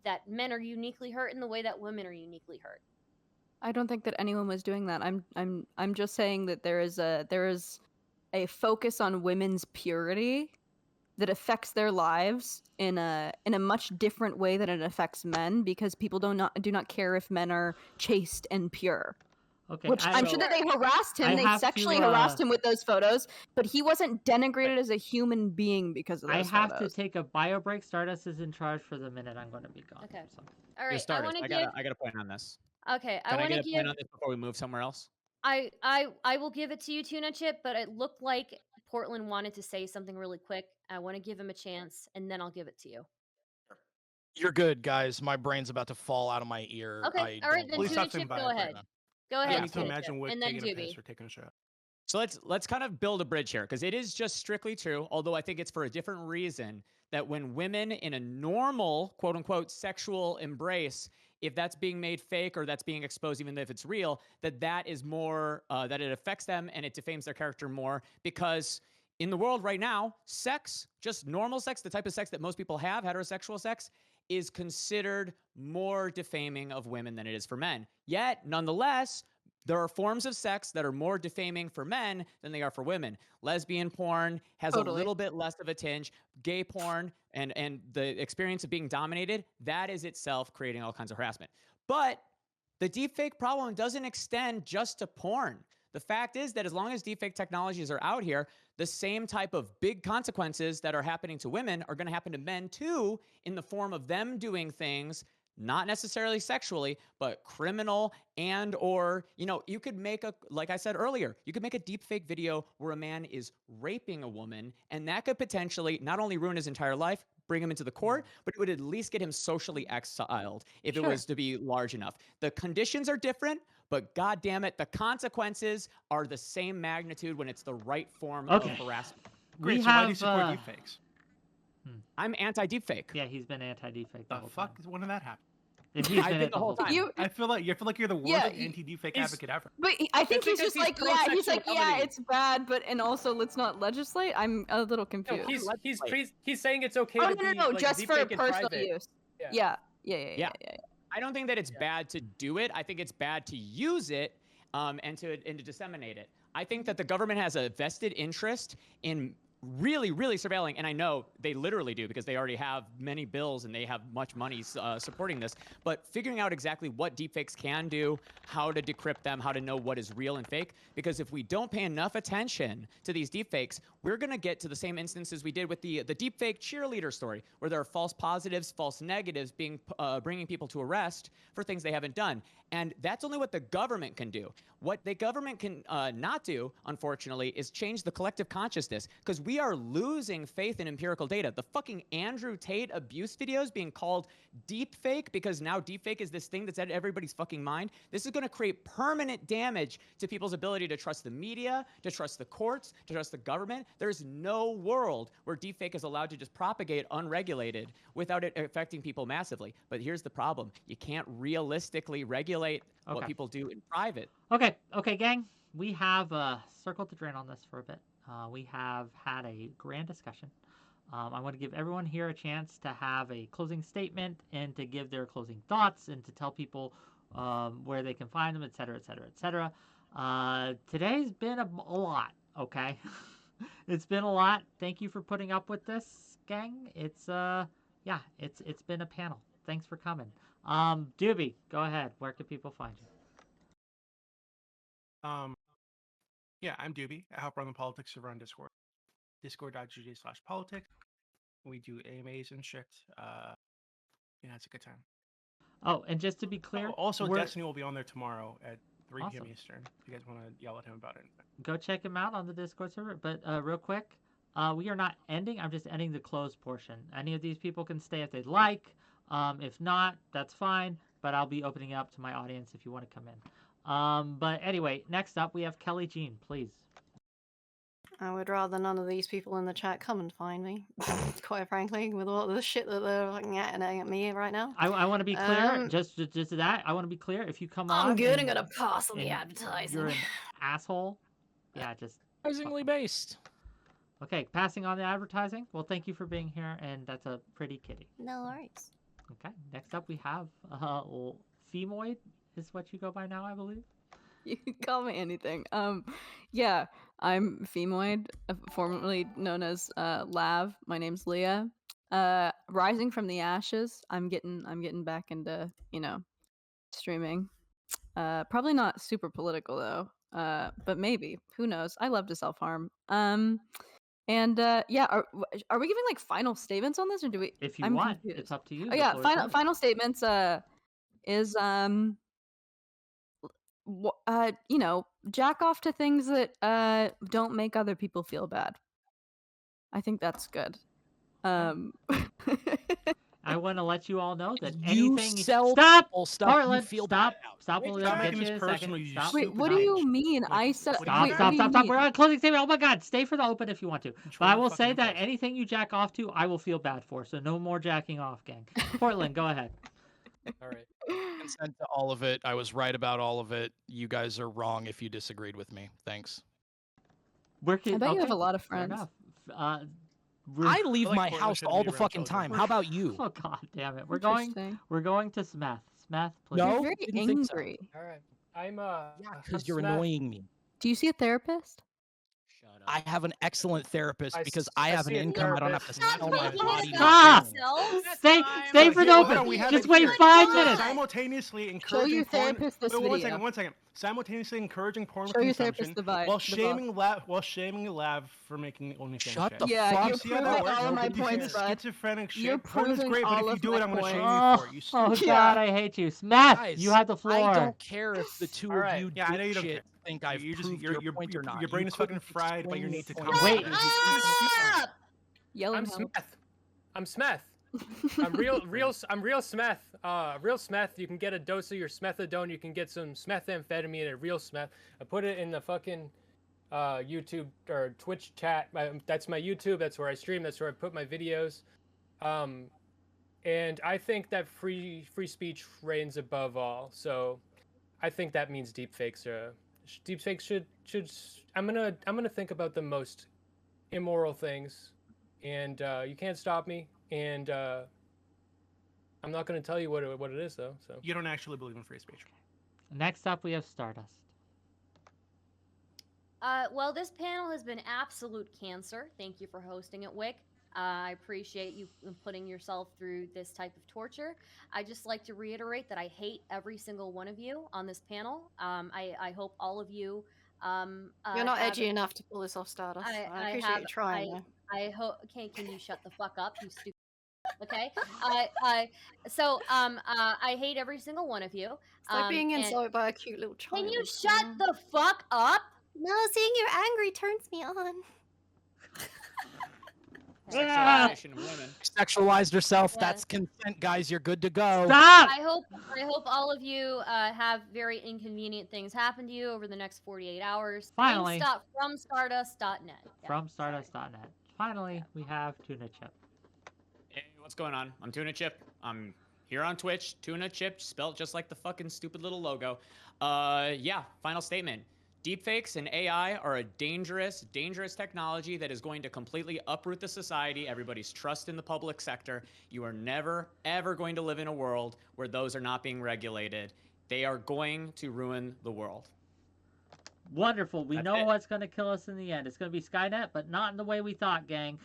that men are uniquely hurt and the way that women are uniquely hurt. I don't think that anyone was doing that. I'm just saying that there is a focus on women's purity that affects their lives in a much different way than it affects men, because people do not care if men are chaste and pure. Okay, Which I'm sure that they harassed him. I They have sexually to, harassed him with those photos, but he wasn't denigrated as a human being because of I those have photos. to take a bio break. Stardust is in charge for the minute I'm going to be gone. Okay. So. All Yo, right, Stardust, I I got a point on this. Okay, I Can I want to get a give. point on this before we move somewhere else? I will give it to you, Tuna Chip, but it looked like Portland wanted to say something really quick. I want to give him a chance, and then I'll give it to you. You're good, guys. My brain's about to fall out of my ear. Okay, I all right, don't then Please wanna- Tuna stop saying Chip, go violent ahead. right now. Go I ahead, need to Tuna imagine Chip, Wick and then taking a piss Doobie. or taking a shot. So let's kind of build a bridge here, because it is just strictly true, although I think it's for a different reason, that when women in a normal, quote unquote, sexual embrace, if that's being made fake or that's being exposed, even if it's real, that is more, that it affects them and it defames their character more, because in the world right now, sex, just normal sex, the type of sex that most people have, heterosexual sex, is considered more defaming of women than it is for men. Yet, nonetheless, there are forms of sex that are more defaming for men than they are for women. Lesbian porn has a little bit less of a tinge. Gay porn and the experience of being dominated, that is itself creating all kinds of harassment. But the deepfake problem doesn't extend just to porn. The fact is that as long as deepfake technologies are out here, the same type of big consequences that are happening to women are going to happen to men too, in the form of them doing things not necessarily sexually, but criminal, and or, you could make like I said earlier, you could make a deep fake video where a man is raping a woman, and that could potentially not only ruin his entire life, bring him into the court, but it would at least get him socially exiled if it was to be large enough. The conditions are different, but God damn it, the consequences are the same magnitude when it's the right form of harassment. Great, so why do you support deepfakes? I'm anti-deepfake. Yeah, he's been anti-deepfake the whole fuck? time. When did that happen? And he's been think the whole time. I feel like you're the worst anti-deepfake advocate ever. But I think he's because just he's like, he's like, pro-sexuality. it's bad, but and also let's not legislate. I'm a little No, confused. he's saying it's okay Oh to no, be no, like, just for deepfake in personal private. use. Yeah. Yeah. I don't think that it's bad to do it. I think it's bad to use it and to disseminate it. I think that the government has a vested interest in really, really surveilling, and I know they literally do because they already have many bills and they have much money supporting this, but figuring out exactly what deepfakes can do, how to decrypt them, how to know what is real and fake, because if we don't pay enough attention to these deepfakes, we're going to get to the same instances we did with the deepfake cheerleader story, where there are false positives, false negatives being bringing people to arrest for things they haven't done. And that's only what the government can do. What the government can not do, unfortunately, is change the collective consciousness, because we are losing faith in empirical data. The fucking Andrew Tate abuse videos being called deepfake because now deepfake is this thing that's at everybody's fucking mind. This is going to create permanent damage to people's ability to trust the media, to trust the courts, to trust the government. There's no world where deepfake is allowed to just propagate unregulated without it affecting people massively. But here's the problem. You can't realistically regulate what people do in private. Okay, gang. We have circled the drain on this for a bit. We have had a grand discussion. I want to give everyone here a chance to have a closing statement and to give their closing thoughts and to tell people where they can find them, etc., etc., etc. Today's been a lot, okay? It's been a lot. Thank you for putting up with this, gang. It's it's been a panel. Thanks for coming. Doobie, go ahead. Where can people find you? Yeah, I'm Doobie. I help run the politics server on Discord. Discord.gg/politics. We do AMAs and shit. It's a good time. Oh, and just to be clear, also Destiny will be on there tomorrow at 3 p.m. Eastern. If you guys want to yell at him about it. Go check him out on the Discord server. But real quick, we are not ending. I'm just ending the closed portion. Any of these people can stay if they'd like. If not, that's fine. But I'll be opening it up to my audience if you want to come in. But anyway, next up we have Kelly Jean, please. I would rather none of these people in the chat come and find me, quite frankly, with all the shit that they're fucking at me right now. I want to be clear, just to that, I want to be clear, if you come on... I'm good, I'm gonna pass on the advertising. You're an asshole. Yeah, just... Advertisingly based. Okay, passing on the advertising. Well, thank you for being here, and that's a pretty kitty. No worries. Okay, next up we have Phemoid, is what you go by now, I believe. You can call me anything. Yeah, I'm Phemoid, formerly known as Lav. My name's Leah. Rising from the ashes. I'm getting back into, streaming. Probably not super political though. But maybe. Who knows? I love to self-harm. And yeah, are we giving like final statements on this, or do we? If you I'm want, confused. it's up to you. Oh yeah, final statements. Is jack off to things that don't make other people feel bad. I think that's good. I want to let you all know that You anything... stop! Portland, you feel stop! bad about. Stop! Wait, We'll stop get making you this a personal, second. you Stop. Wait, what do you mean? I said... Stop! We're on closing statement. Oh my god, stay for the open if you want to. But I will say that anything you jack off to, I will feel bad for. So no more jacking off, gang. Portland, go ahead. All right. Consent to all of it. I was right about all of it. You guys are wrong if you disagreed with me. Thanks. I bet you have a lot of Fair friends. enough. I leave like my Portland house shouldn't all be the around fucking children. time. How about you? Oh god damn it. We're Interesting. going to Smeth. Smeth, please. No. You're very didn't think so. angry. All right. I'm Because you're Smeth. annoying me. Do you see a therapist? Shut up. I have an excellent therapist because I I have an see a income. I don't have to therapist. sell my body. Ah! Stay So for the here, hold on, open. we have Just it wait here. 5 So minutes. simultaneously Show encouraging your porn. therapist this Wait, video. one second. Simultaneously encouraging porn Show your consumption therapist while the shaming Lav for making OnlyFans Shut shit. the Yeah, fuck you're See how that proving works? all of my You see points, this bud. schizophrenic You're shit. Porn is proving great, but all if you of do my it, I'm gonna shame points. you for it. You Oh stupid. god, I hate you. Smeth, Guys, you have the floor. I don't care if the two All of right. you Yeah, I know you don't care. think I've You just- proved your- your point or not. your brain You is fucking couldn't fried by your explain need to your come. point. Wait. Yelling I'm help. Smeth. I'm Smeth. I'm real Smeth. Real Smeth. You can get a dose of your Smethadone. You can get some Smethamphetamine at Real Smeth. I put it in the fucking YouTube or Twitch chat. That's my YouTube. That's where I stream. That's where I put my videos. And I think that free speech reigns above all. So I think that means deepfakes should. I'm gonna think about the most immoral things, and you can't stop me. And I'm not gonna tell you what it is though. So You don't actually believe in free speech. Next up, we have Stardust. Well, this panel has been absolute cancer. Thank you for hosting it, Wick. I appreciate you putting yourself through this type of torture. I just like to reiterate that I hate every single one of you on this panel. I hope all of you You're not have. edgy enough to pull this off, Stardust. I I appreciate have. you trying, though. I hope. Okay, can you shut the fuck up, you stupid? Okay. I hate every single one of you. It's like being And insulted by a cute little child. can you shut the fuck up? No, seeing you angry turns me on. Sexualization of women. Sexualized herself. Yeah. That's consent, guys. You're good to go. Stop! I hope all of you have very inconvenient things happen to you over the next 48 hours. Finally. From Stardust.net. Yeah, From sorry. Stardust.net. Finally, we have Tuna Chip. Hey, what's going on? I'm Tuna Chip. I'm here on Twitch. Tuna Chip, spelled just like the fucking stupid little logo. Yeah, final statement. Deepfakes and AI are a dangerous, dangerous technology that is going to completely uproot the society, everybody's trust in the public sector. You are never, ever going to live in a world where those are not being regulated. They are going to ruin the world. Wonderful. We That's know it. what's going to kill us in the end. It's going to be Skynet, but not in the way we thought, gang.